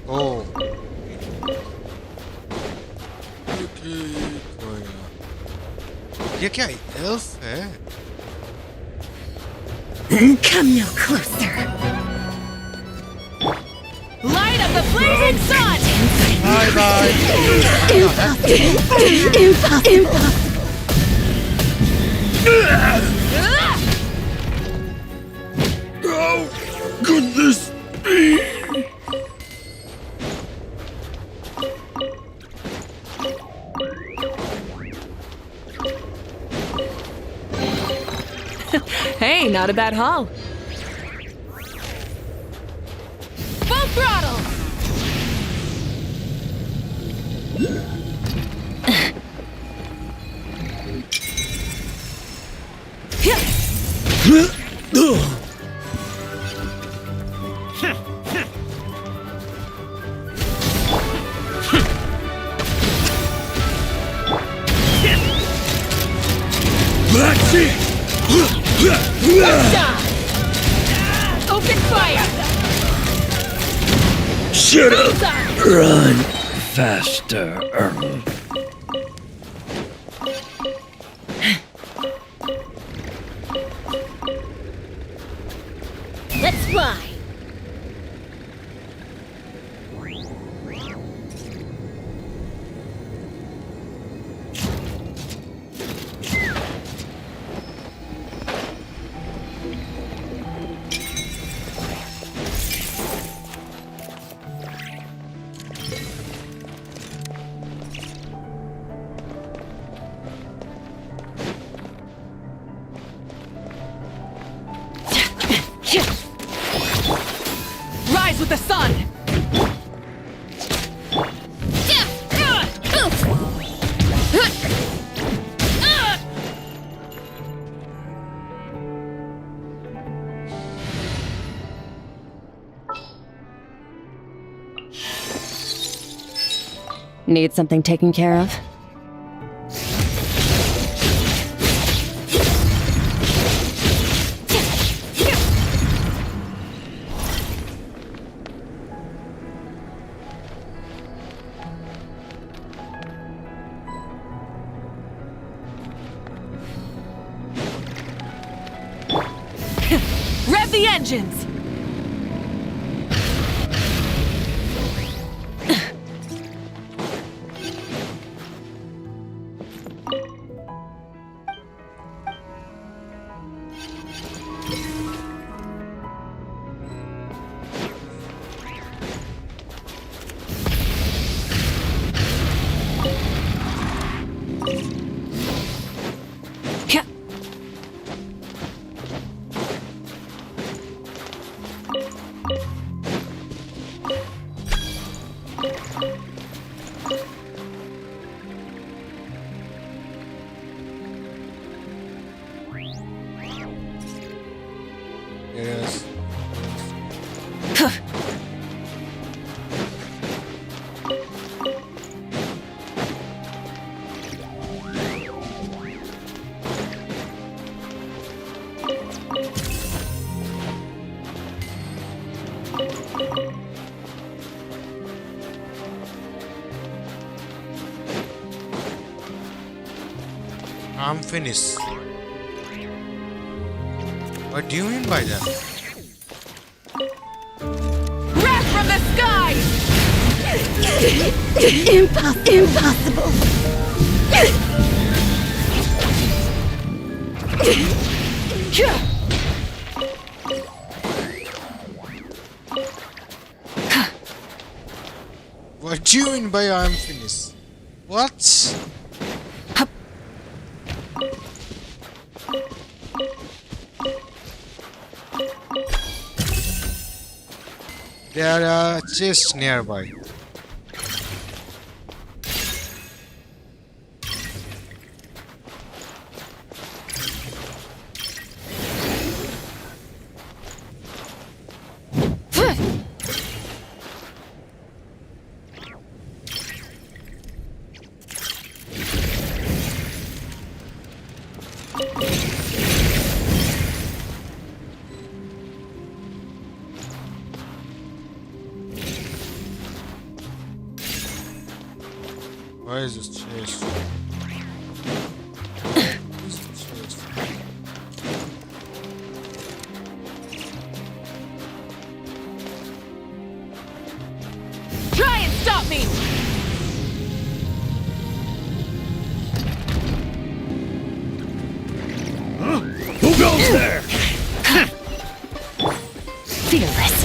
Speaker 2: Oh. ये क्या elf है?
Speaker 1: Come no closer!
Speaker 3: Light up the blazing sun!
Speaker 2: Bye bye.
Speaker 1: How could this be?
Speaker 3: Hey, not a bad haul. Full throttle!
Speaker 19: Open fire!
Speaker 20: Shut up! Run faster.
Speaker 19: Let's fly! Rise with the sun!
Speaker 17: Need something taken care of?
Speaker 19: Rev the engines!
Speaker 2: Yes. I'm finished. What do you mean by that?
Speaker 19: Wrath from the sky!
Speaker 1: Impossible!
Speaker 2: What do you mean by I'm finished? What? There are chests nearby. Where is this chest? Where is the chest?
Speaker 19: Try and stop me!
Speaker 20: Who goes there?
Speaker 19: Fearless.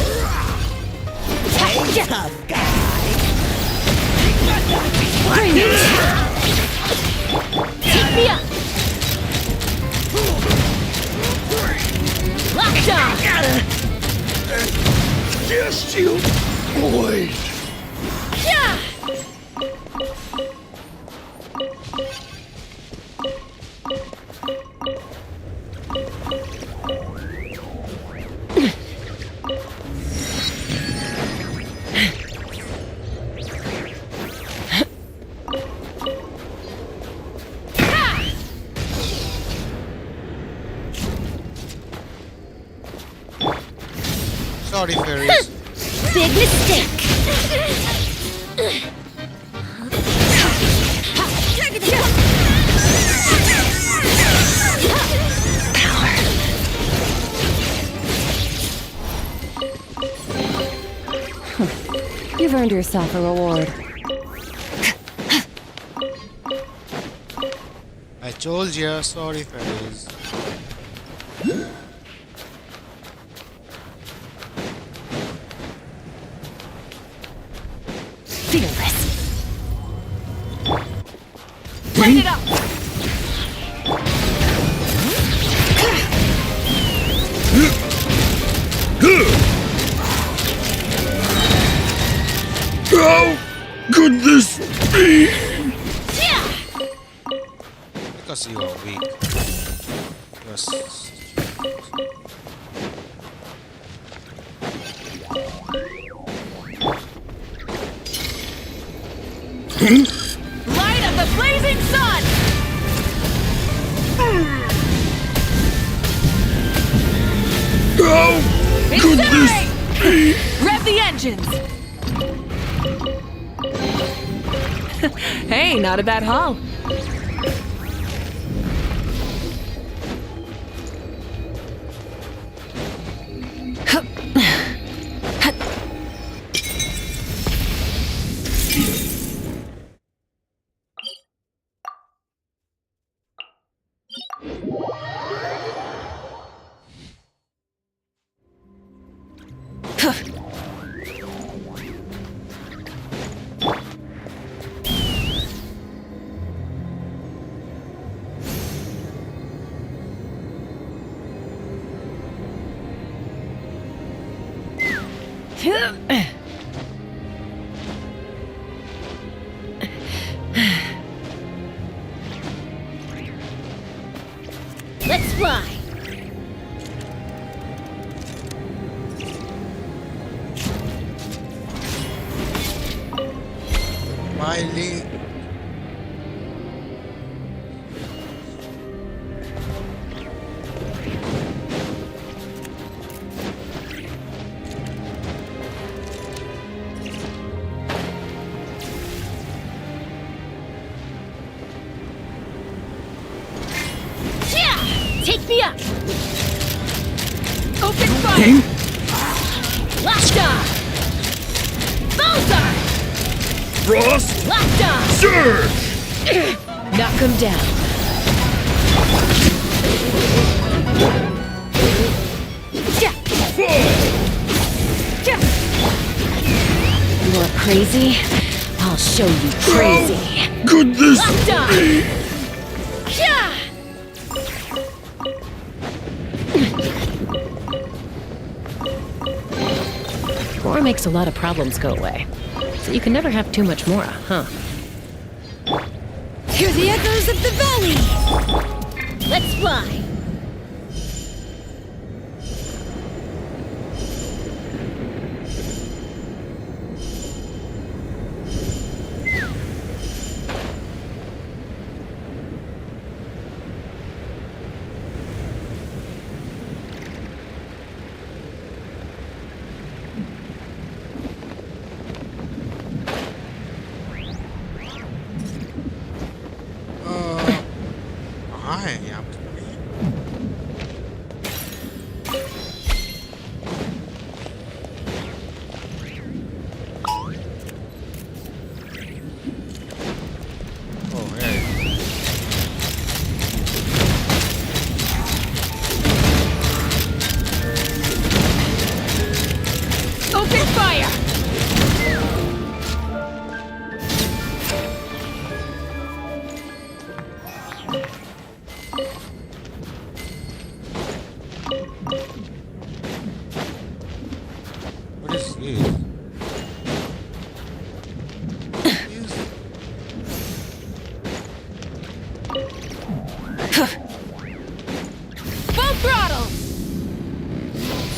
Speaker 20: Tough guy.
Speaker 19: Bring it! Keep me up! Locked on!
Speaker 20: Just you wait.
Speaker 19: Yeah!
Speaker 2: sorry, fairies.
Speaker 20: Big mistake.
Speaker 3: You've earned yourself a reward.
Speaker 2: I told ya, sorry, fairies.
Speaker 20: Fearless. Light it up.
Speaker 2: How could this be? Because you are weak. Yes.
Speaker 20: Light of the blazing sun.
Speaker 2: How could this be?
Speaker 20: Rev the engines.
Speaker 3: Hey, not a bad haul.
Speaker 20: Let's fly.
Speaker 2: Miley.
Speaker 20: Take me up! Open fire! Lockdown! Bullseye!
Speaker 2: Frost!
Speaker 20: Lockdown!
Speaker 2: Surge!
Speaker 20: Knock him down.
Speaker 8: You are crazy? I'll show you crazy.
Speaker 2: Could this
Speaker 20: Lockdown!
Speaker 8: More makes a lot of problems go away. So you can never have too much Mora, huh?
Speaker 20: Hear the echoes of the valley! Let's fly!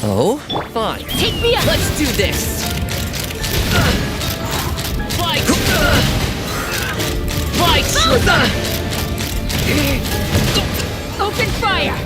Speaker 20: Oh? Fine. Take me up! Let's do this! Fight! Fight! Open fire!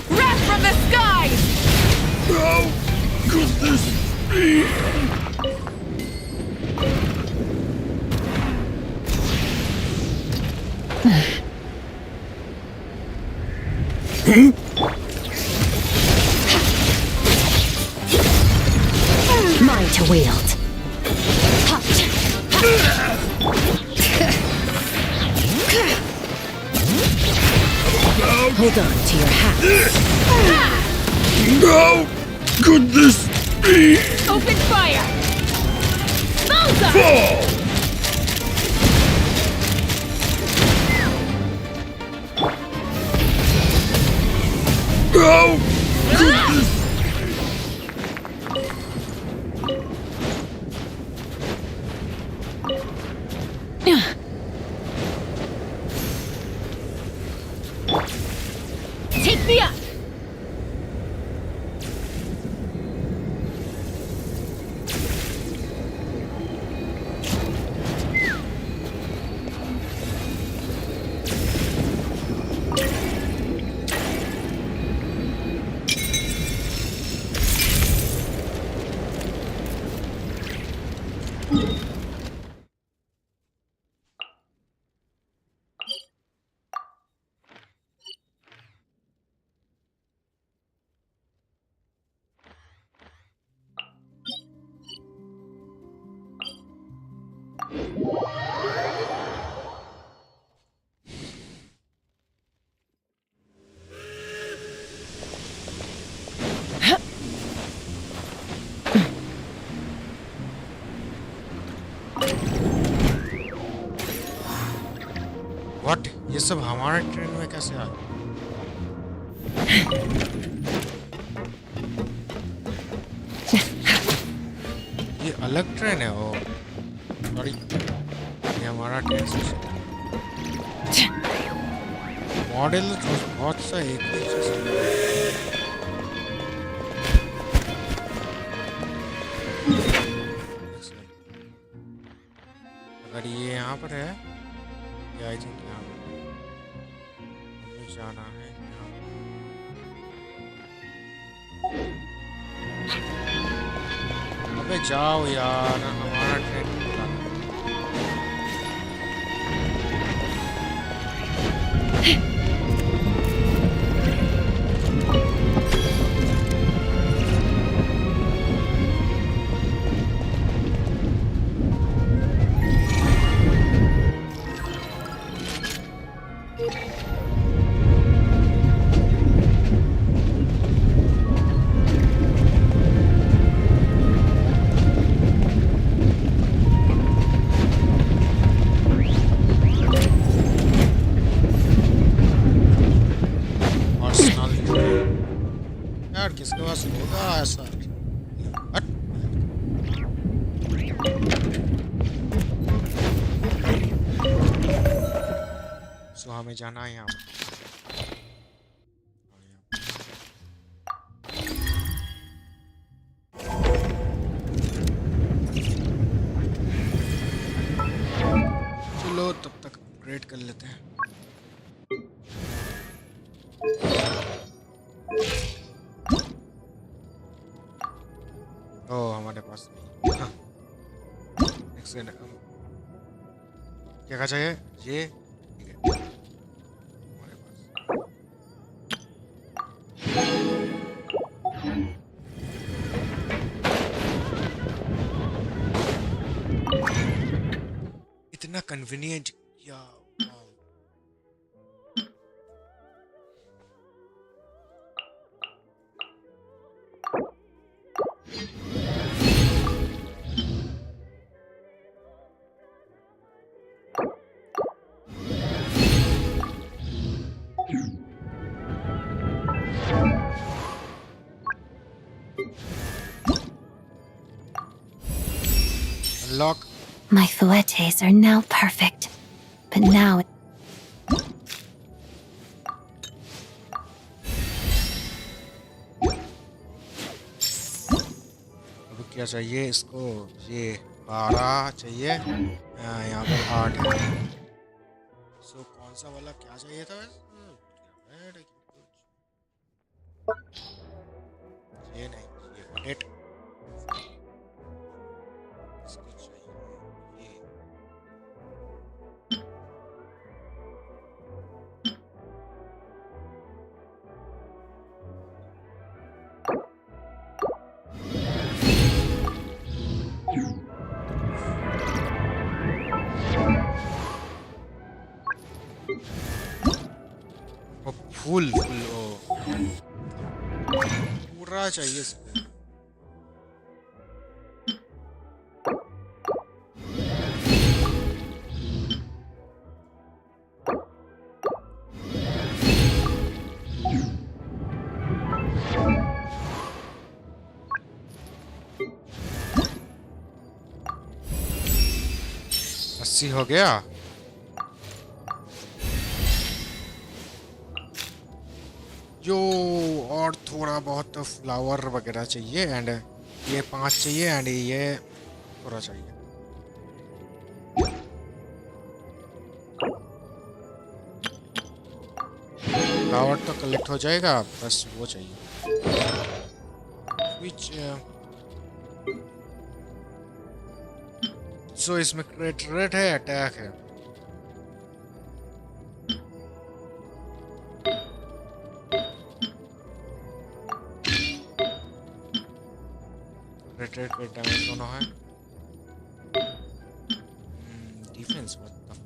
Speaker 19: Wrath from the skies!
Speaker 21: How could this be?
Speaker 19: Mine to wield. Hold on to your hat.
Speaker 21: How could this be?
Speaker 19: Open fire! Bullseye!
Speaker 21: Fall! How could this
Speaker 19: Take me up!
Speaker 2: What ये सब हमारे train में कैसे आ ये अलग train है ओ sorry ये हमारा ट्रेन मॉडल बहुत सा एक ही अगर ये यहाँ पर है आई थिंक यहाँ हमें जाना है यहाँ अबे जाओ यार हमारा ट्रेन किसके पास होगा ऐसा सो हमें जाना है यहाँ चलो तब तक अपग्रेड कर लेते हैं मेरे पास नहीं। हाँ। नेक्स्ट क्या कहा चाहिए ये ठीक है हमारे पास। इतना कन्वीनियंट या lock.
Speaker 6: My fouettes are now perfect. But now...
Speaker 2: अब क्या चाहिए इसको? ये 12 चाहिए। यहाँ पर 8 है। सो कौन सा वाला क्या चाहिए था? ये नहीं, ये Odette। इसको चाहिए ये। और फुल पूरा चाहिए इसमें। अस्सी हो गया। जो और थोड़ा बहुत फ्लावर वगैरह चाहिए एंड ये 5 चाहिए एंड ये थोड़ा चाहिए। फ्लावर तो कलेक्ट हो जाएगा, बस वो चाहिए। विच सो इसमें क्रिट रेट है, अटैक है। रेट डैमेज दोनों है। Defence what the fuck.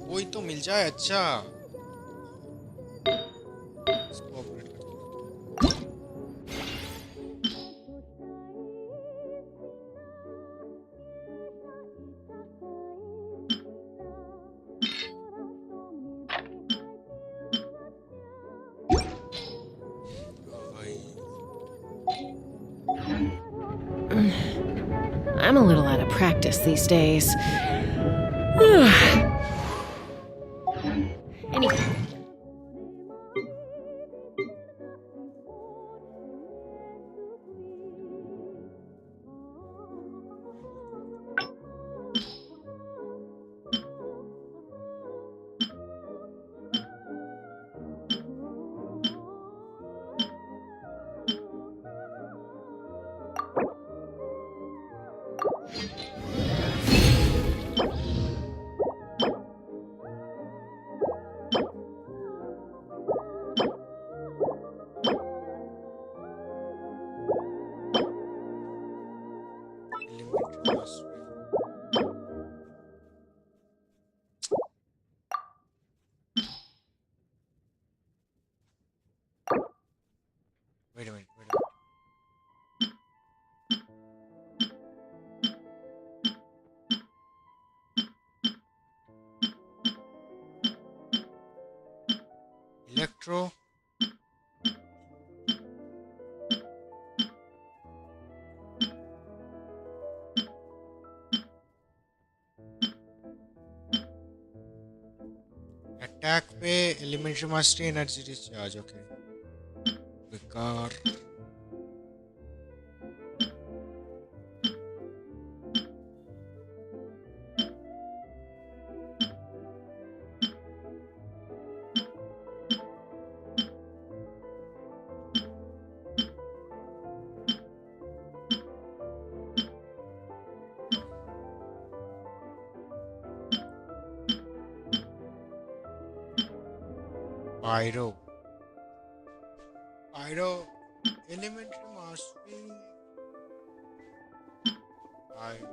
Speaker 2: कोई तो मिल जाए अच्छा। इसको अपग्रेड कर दो।
Speaker 7: I'm a little out of practice these days. Anyway. Wait a minute. Electro. Attack पे elementary mastery energy discharge, okay. बेकार Pyro. Pyro. Elementary mastery. Pyro.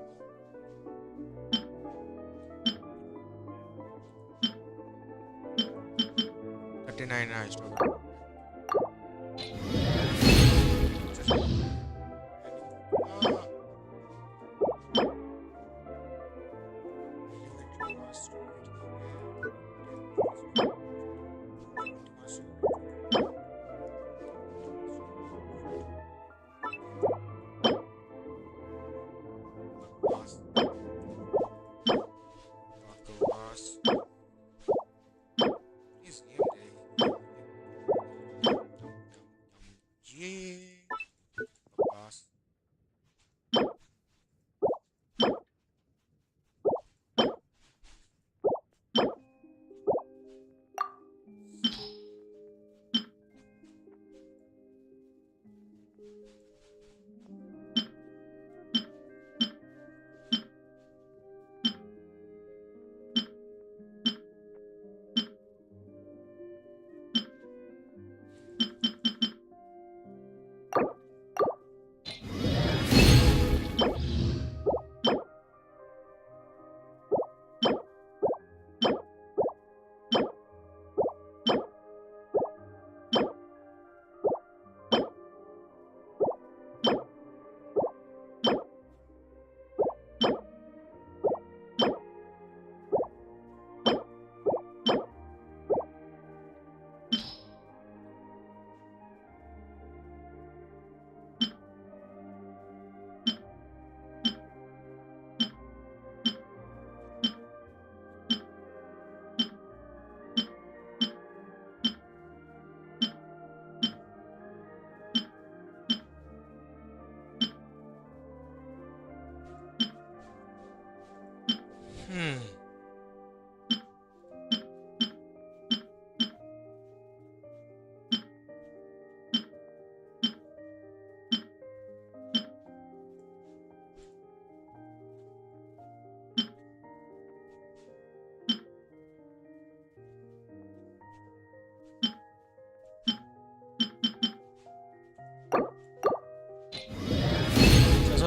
Speaker 7: 39 highest over.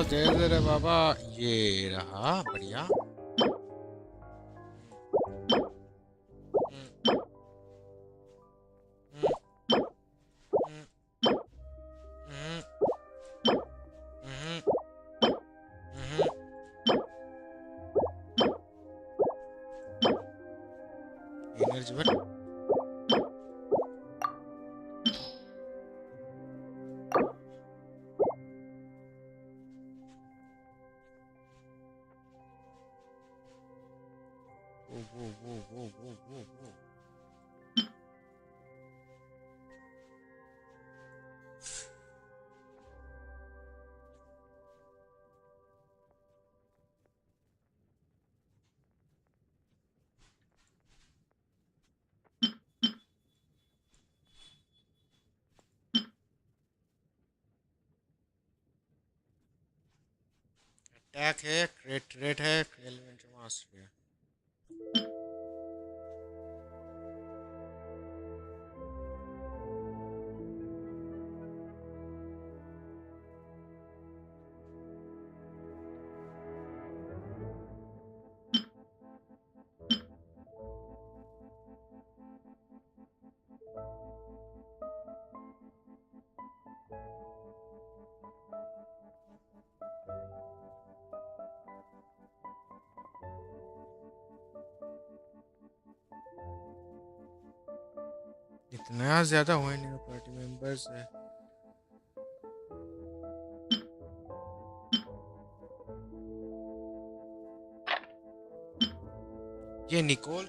Speaker 7: धीरे धीरे बाबा ये रहा बढ़िया एनर्जी भर अटैक है क्रिट रेट है एलिमेंट्री मास्टर है इतना ज्यादा हुआ नहीं पार्टी मेंबर्स है ये निकोल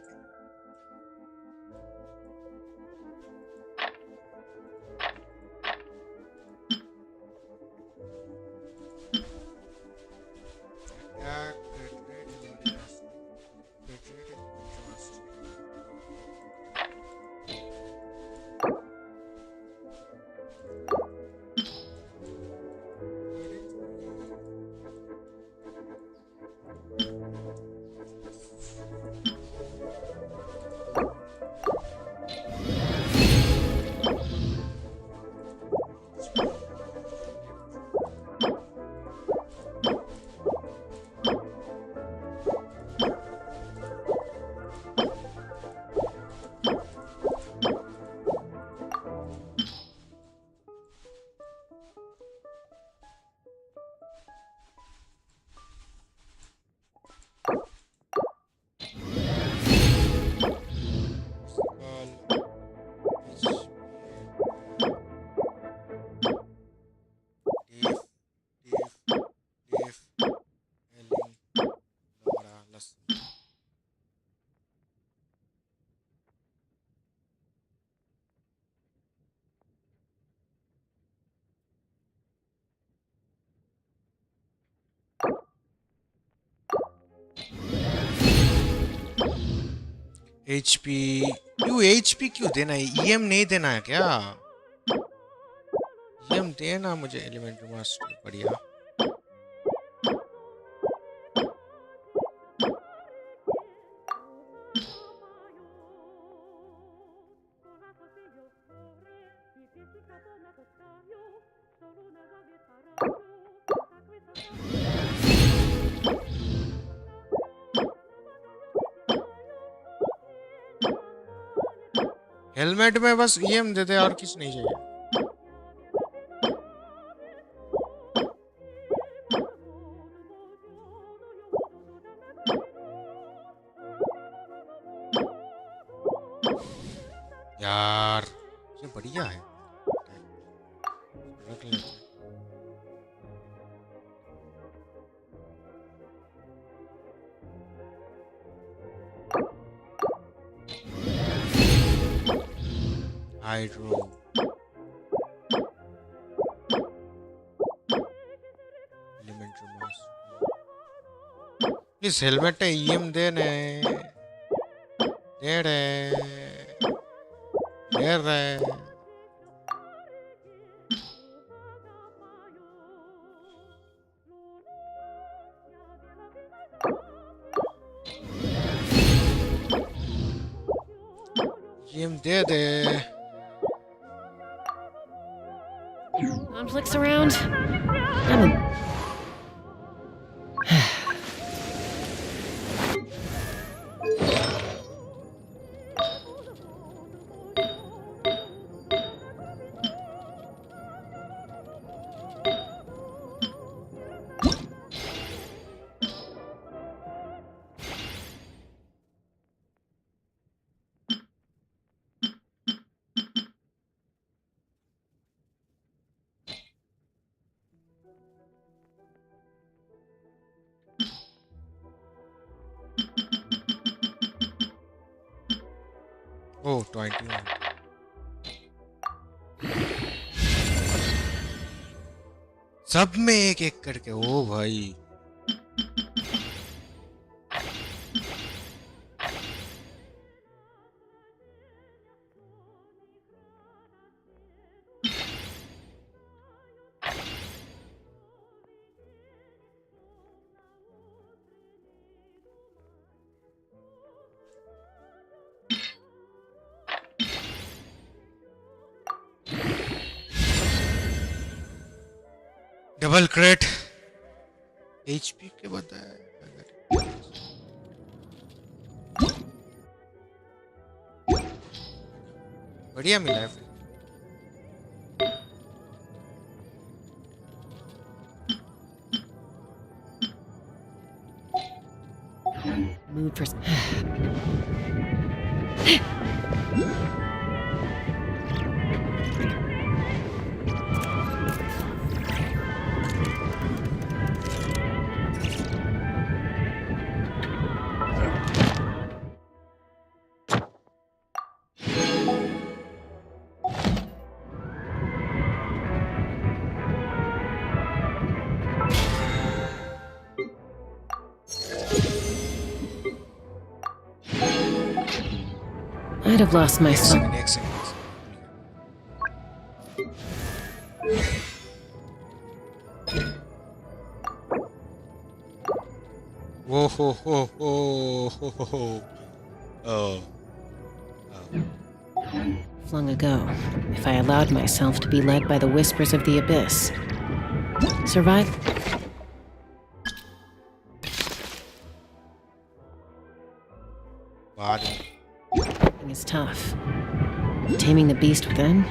Speaker 2: HP क्यों HP क्यों देना है? EM नहीं देना है क्या? EM देना मुझे एलिमेंट्री मास्टर बढ़िया. हेलमेट में बस EM दे दे और कुछ नहीं चाहिए. यार ये बढ़िया है. रख ले. Hydro elementary master please helmet EM देने दे रहे. EM दे दे.
Speaker 19: Conflicts around?
Speaker 2: Oh, 21. सब में एक एक करके. ओ भाई डबल क्रेट HP के बताए. बढ़िया मिला है.
Speaker 19: Move for. I'd have lost my son.
Speaker 2: Whoa, ho, ho, ho, ho, ho, ho. Oh.
Speaker 19: Long ago, if I allowed myself to be led by the whispers of the abyss. Survive. Is tough. Taming the beast within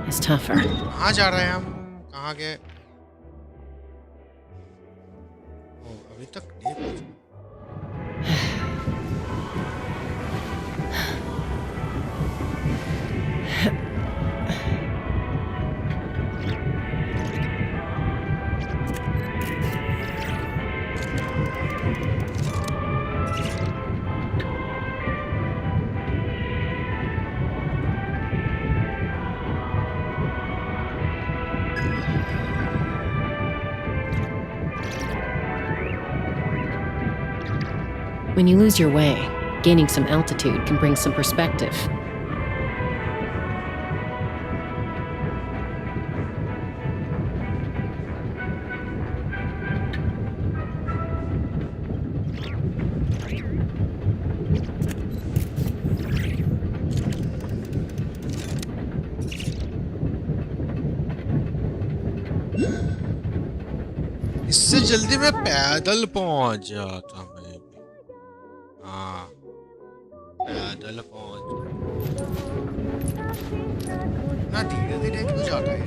Speaker 19: is tougher.
Speaker 2: कहाँ जा रहे हैं हम? कहाँ गए? ओ, अभी तक नहीं पहुँचे.
Speaker 19: When you lose your way, Gaining some altitude can bring some perspective.
Speaker 2: इससे जल्दी मैं पैदल पहुंच जाता मैं भी। हाँ पैदल पहुंच ना धीरे धीरे क्यों जाता है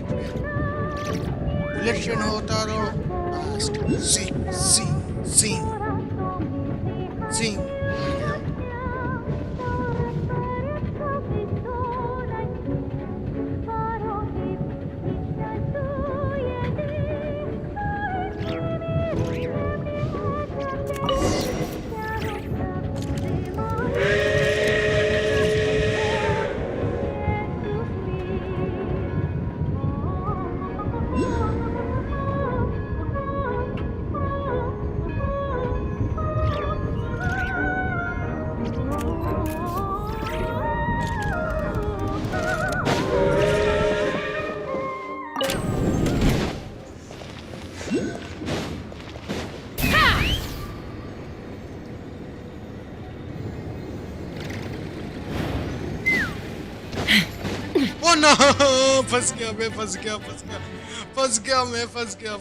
Speaker 2: बुलेट ट्रेन होता रहो फास्ट सिंग सिंग सिंग सिंग ना फंस गया मैं फंस गया मैं फंस गया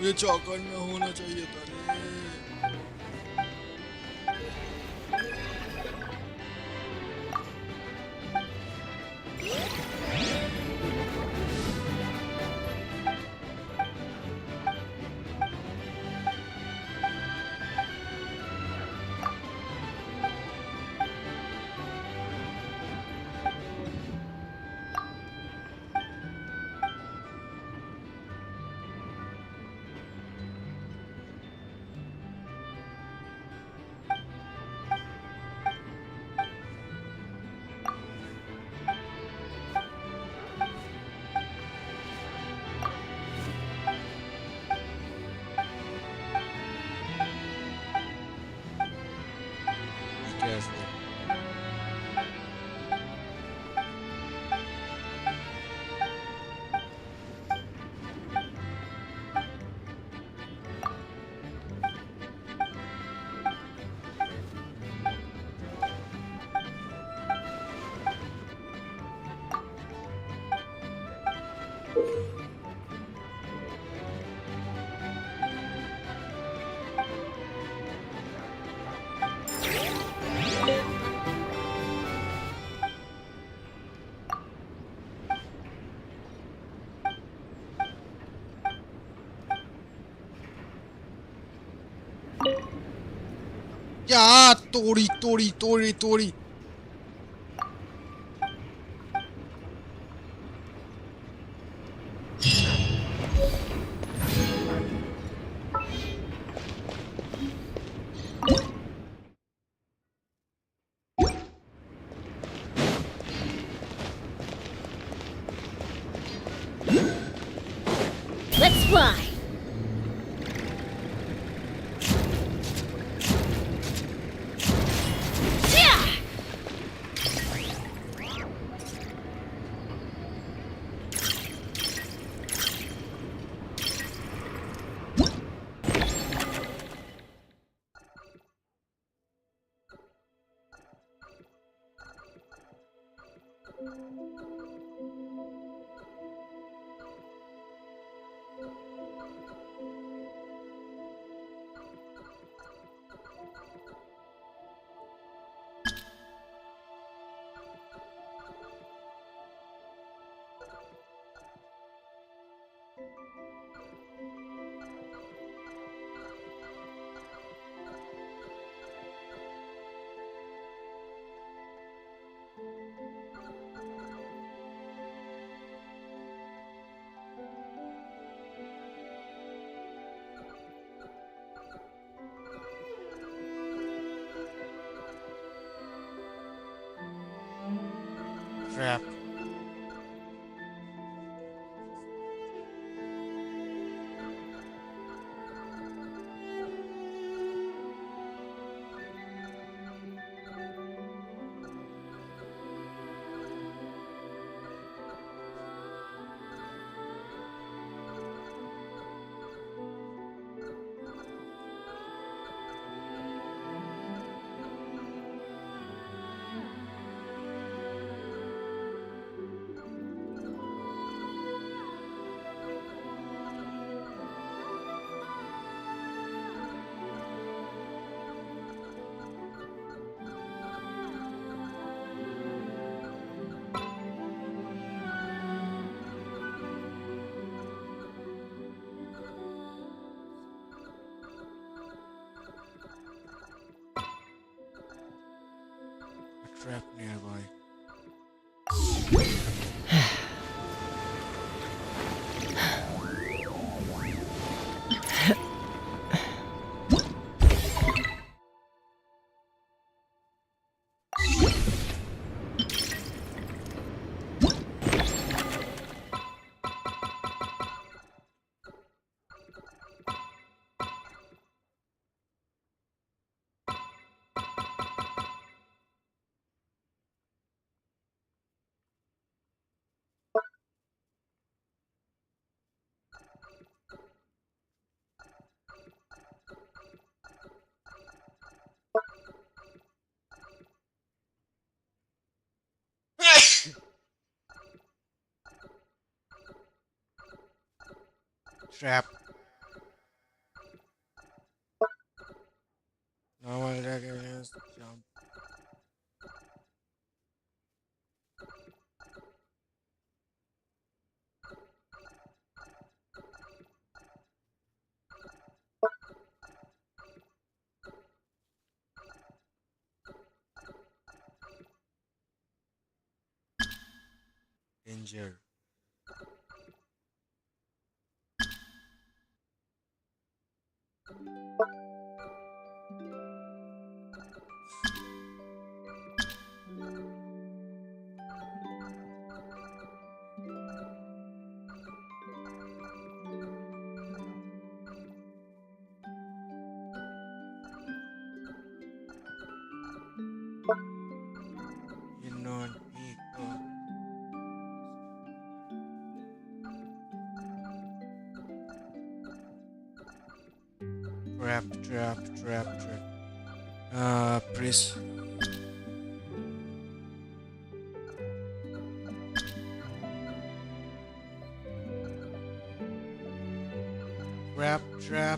Speaker 2: ये चौकन में होना चाहिए था रे क्या तोड़ी
Speaker 20: Let's fly.
Speaker 2: Trap. A trap nearby. Trap. Normal against jump. Danger. You know me. Trap. Priest. Trap.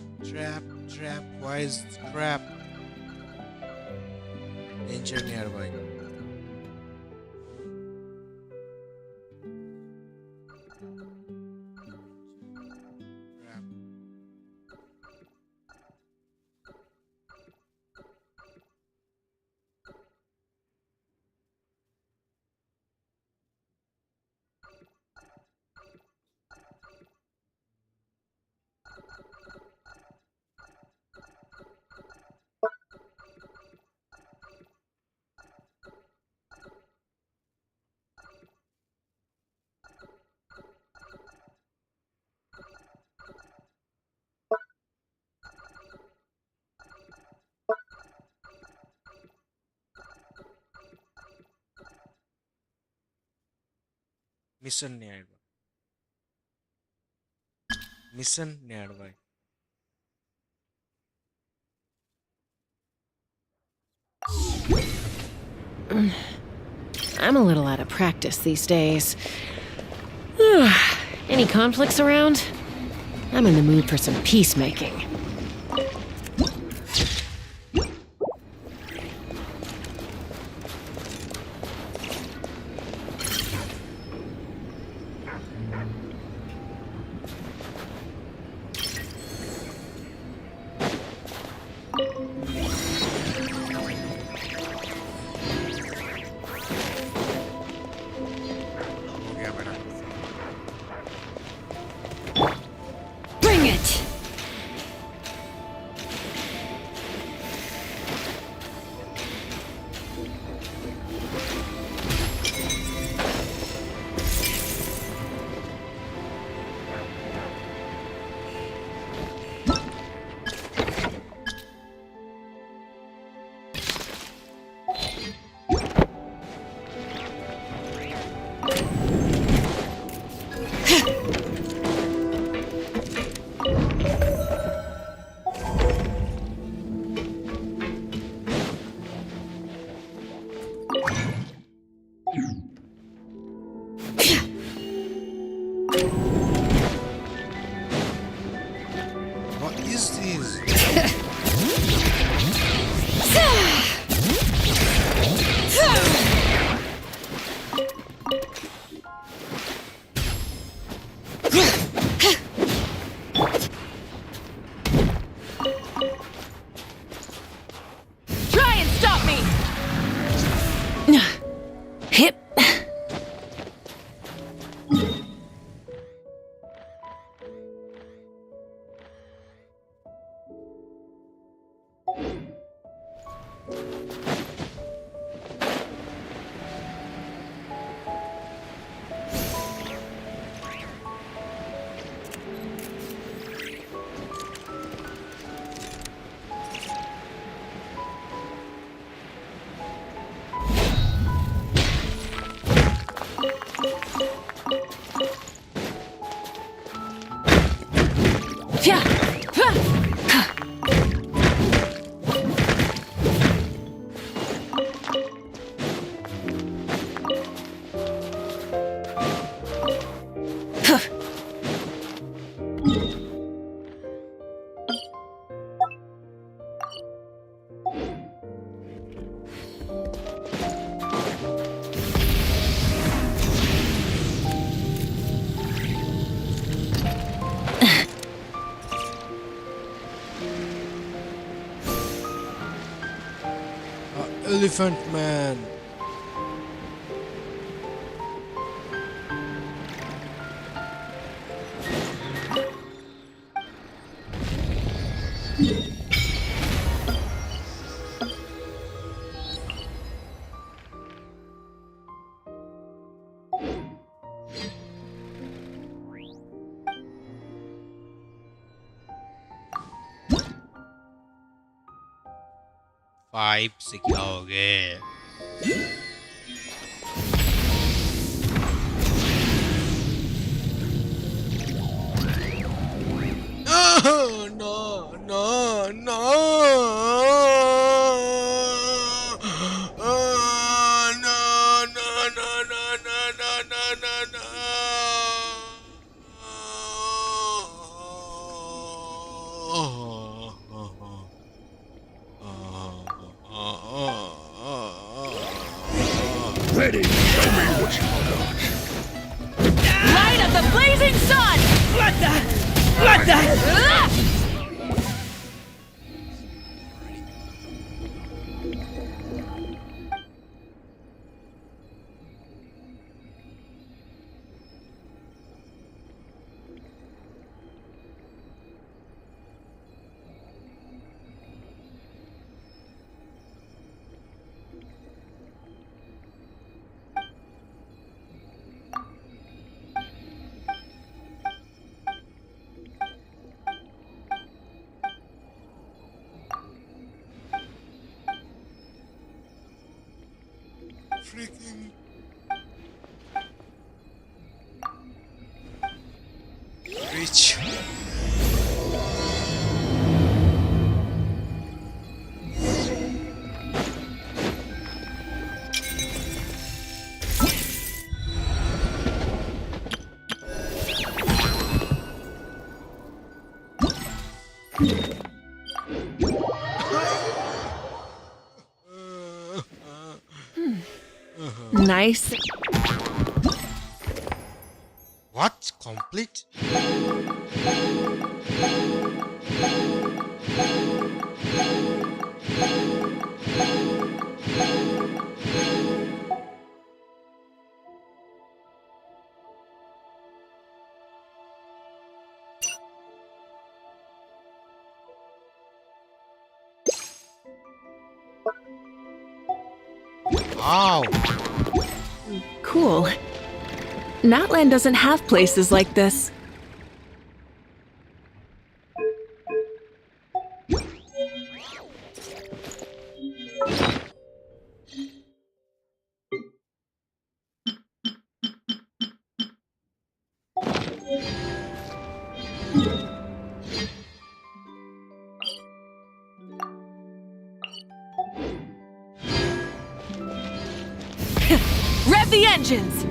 Speaker 2: Why is trap? Danger nearby. Trap. Mission nearby.
Speaker 19: I'm a little out of practice these days. Any conflicts around? I'm in the mood for some peacemaking.
Speaker 20: Try and stop me!
Speaker 16: Hip.
Speaker 7: Elephant Man.
Speaker 2: Five से क्या हो गए? No, no, no.
Speaker 21: Ready, show me what you got.
Speaker 20: Light of the blazing sun! Let that! Let that!
Speaker 7: Freaking rich.
Speaker 17: Nice.
Speaker 2: What? Complete? Wow.
Speaker 17: Cool. Natland doesn't have places like this.
Speaker 20: Rev the engines!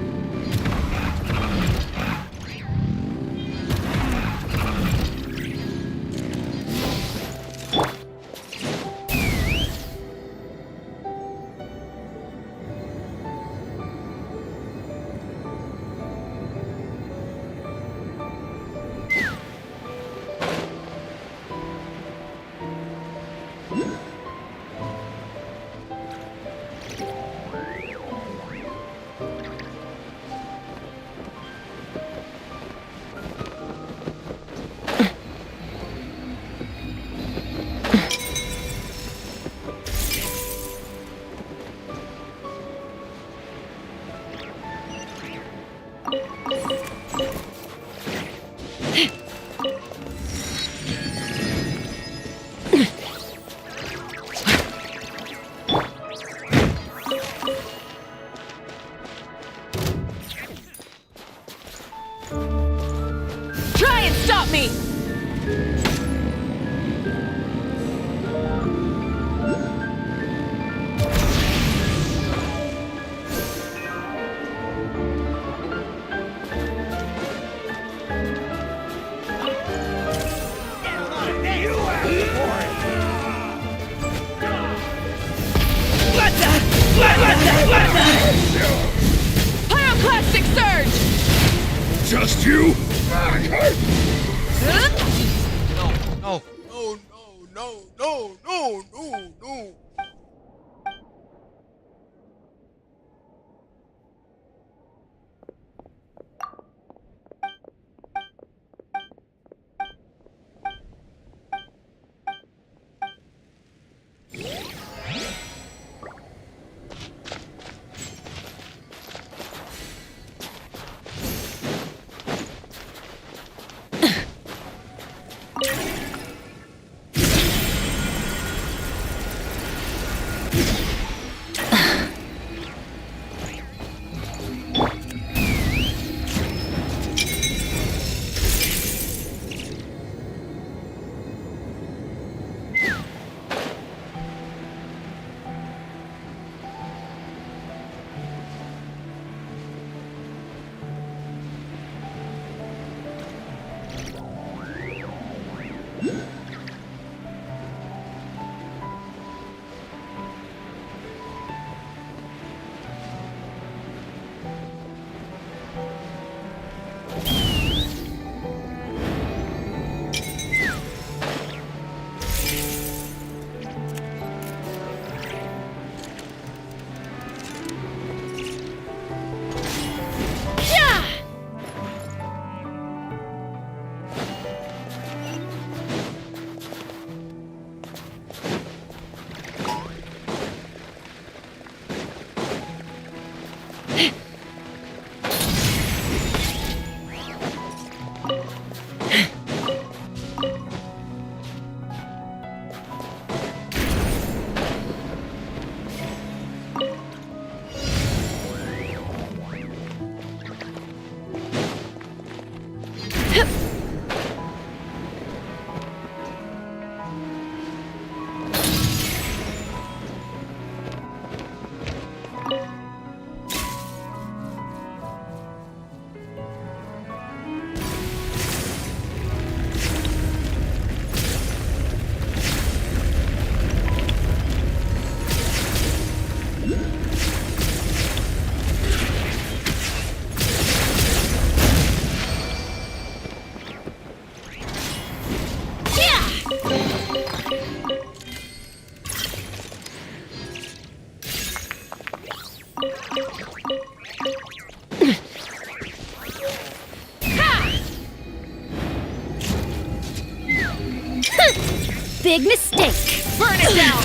Speaker 20: Try and stop me! Pyroclastic surge!
Speaker 21: Just you?
Speaker 2: No, no, no, no, no, no, no.
Speaker 20: Big mistake! Burn it down!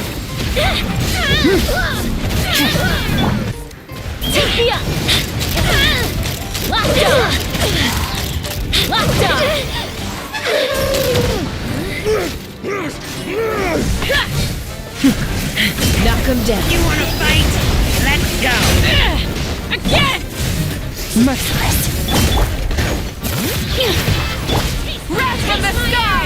Speaker 20: Take me up! Lockdown! Lockdown! Knock him down. You wanna fight? Let's go! Again! Merciless! Wrath from the sky!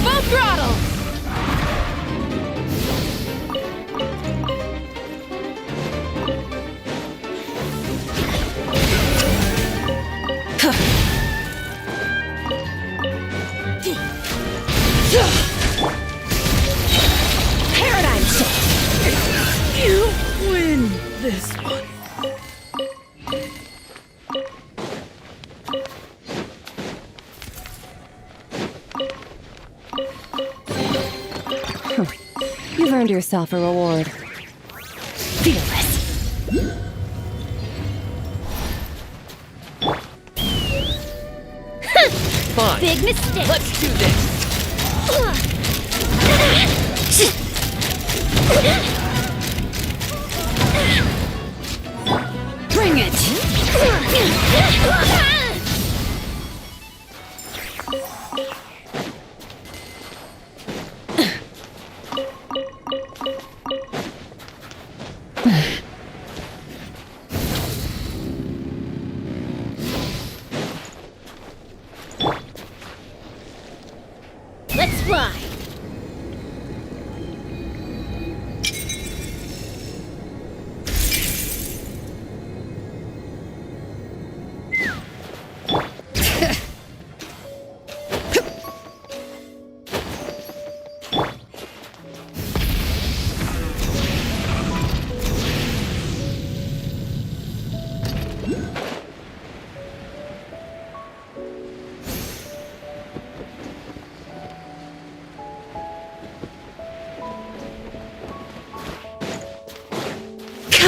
Speaker 20: Full throttle! Paradigm shift! You win this one.
Speaker 3: You've earned yourself a reward.
Speaker 20: Fearless.
Speaker 18: Fine.
Speaker 20: Big mistake.
Speaker 18: Let's do this.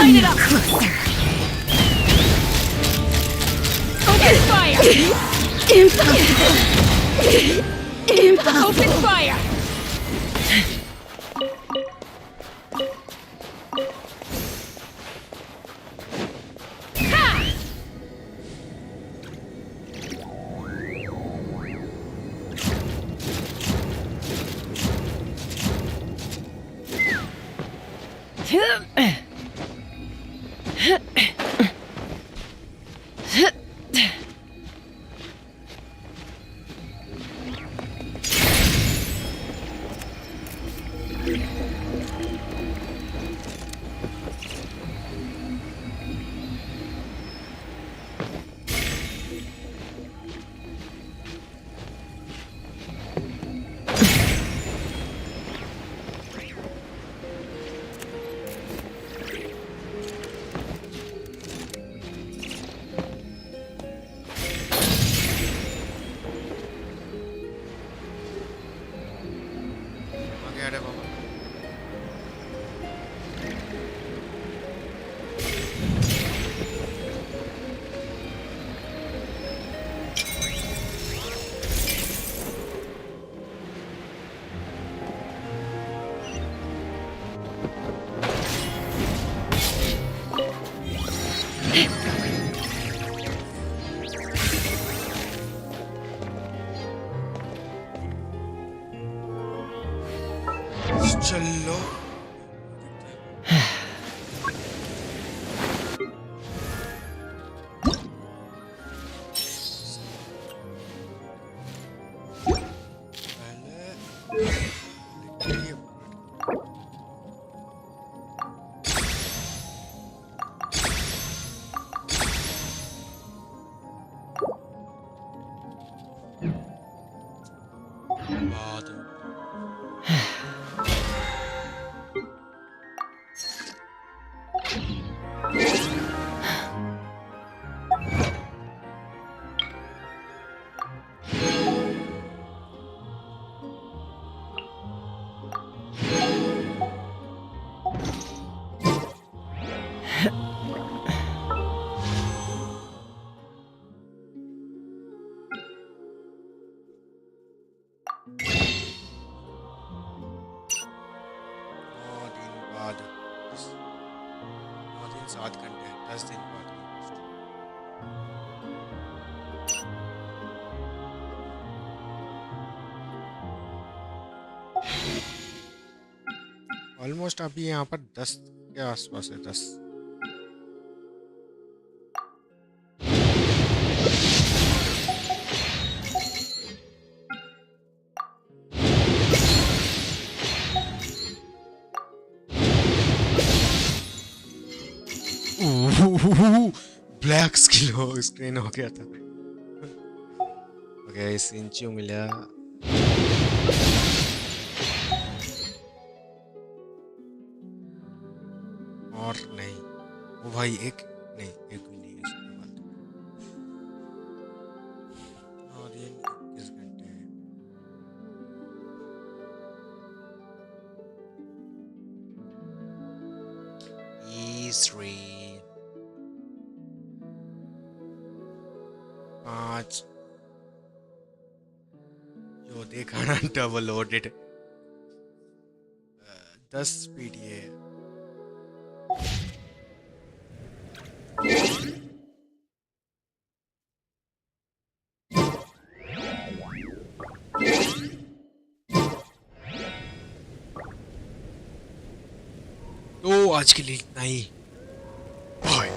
Speaker 20: Light it up! Open fire! Impossible! Open fire! Ha!
Speaker 2: चलो almost अभी यहाँ पर 10 के आसपास है 10 black screen हो गया था ओके इस इंचियो मिला और नहीं वो भाई एक नहीं एक भी नहीं है इसके बाद और ये 21 घंटे हैं E3 5 जो देखा ना डबल लोडेड 10 PDA तो आज के लिए इतना ही बाय।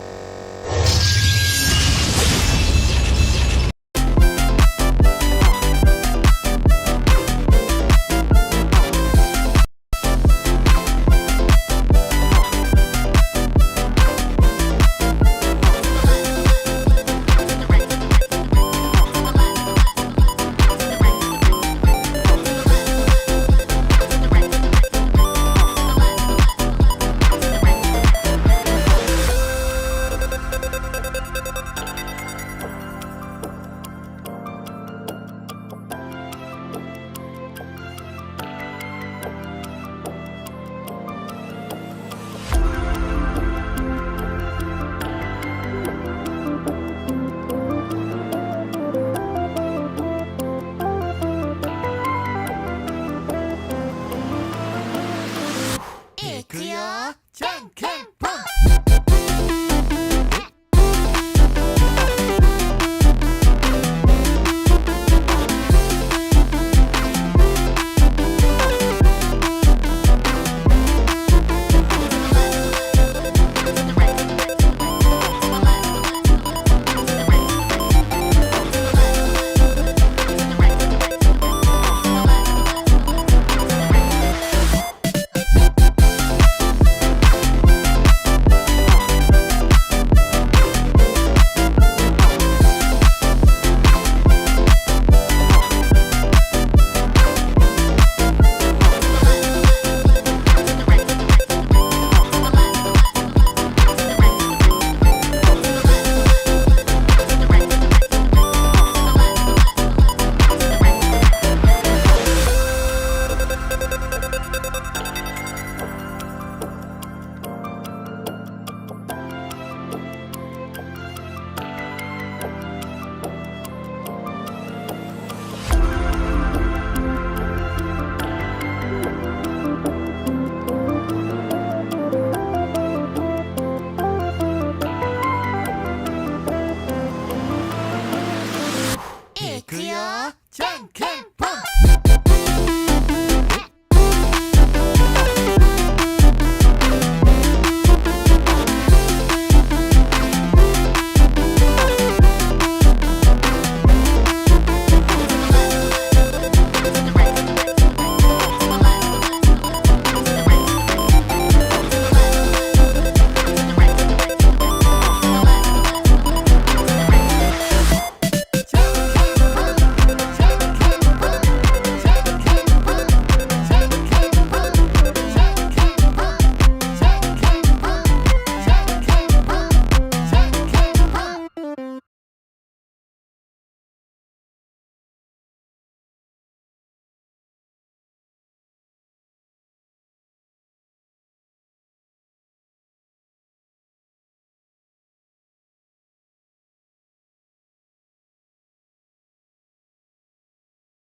Speaker 2: Huh?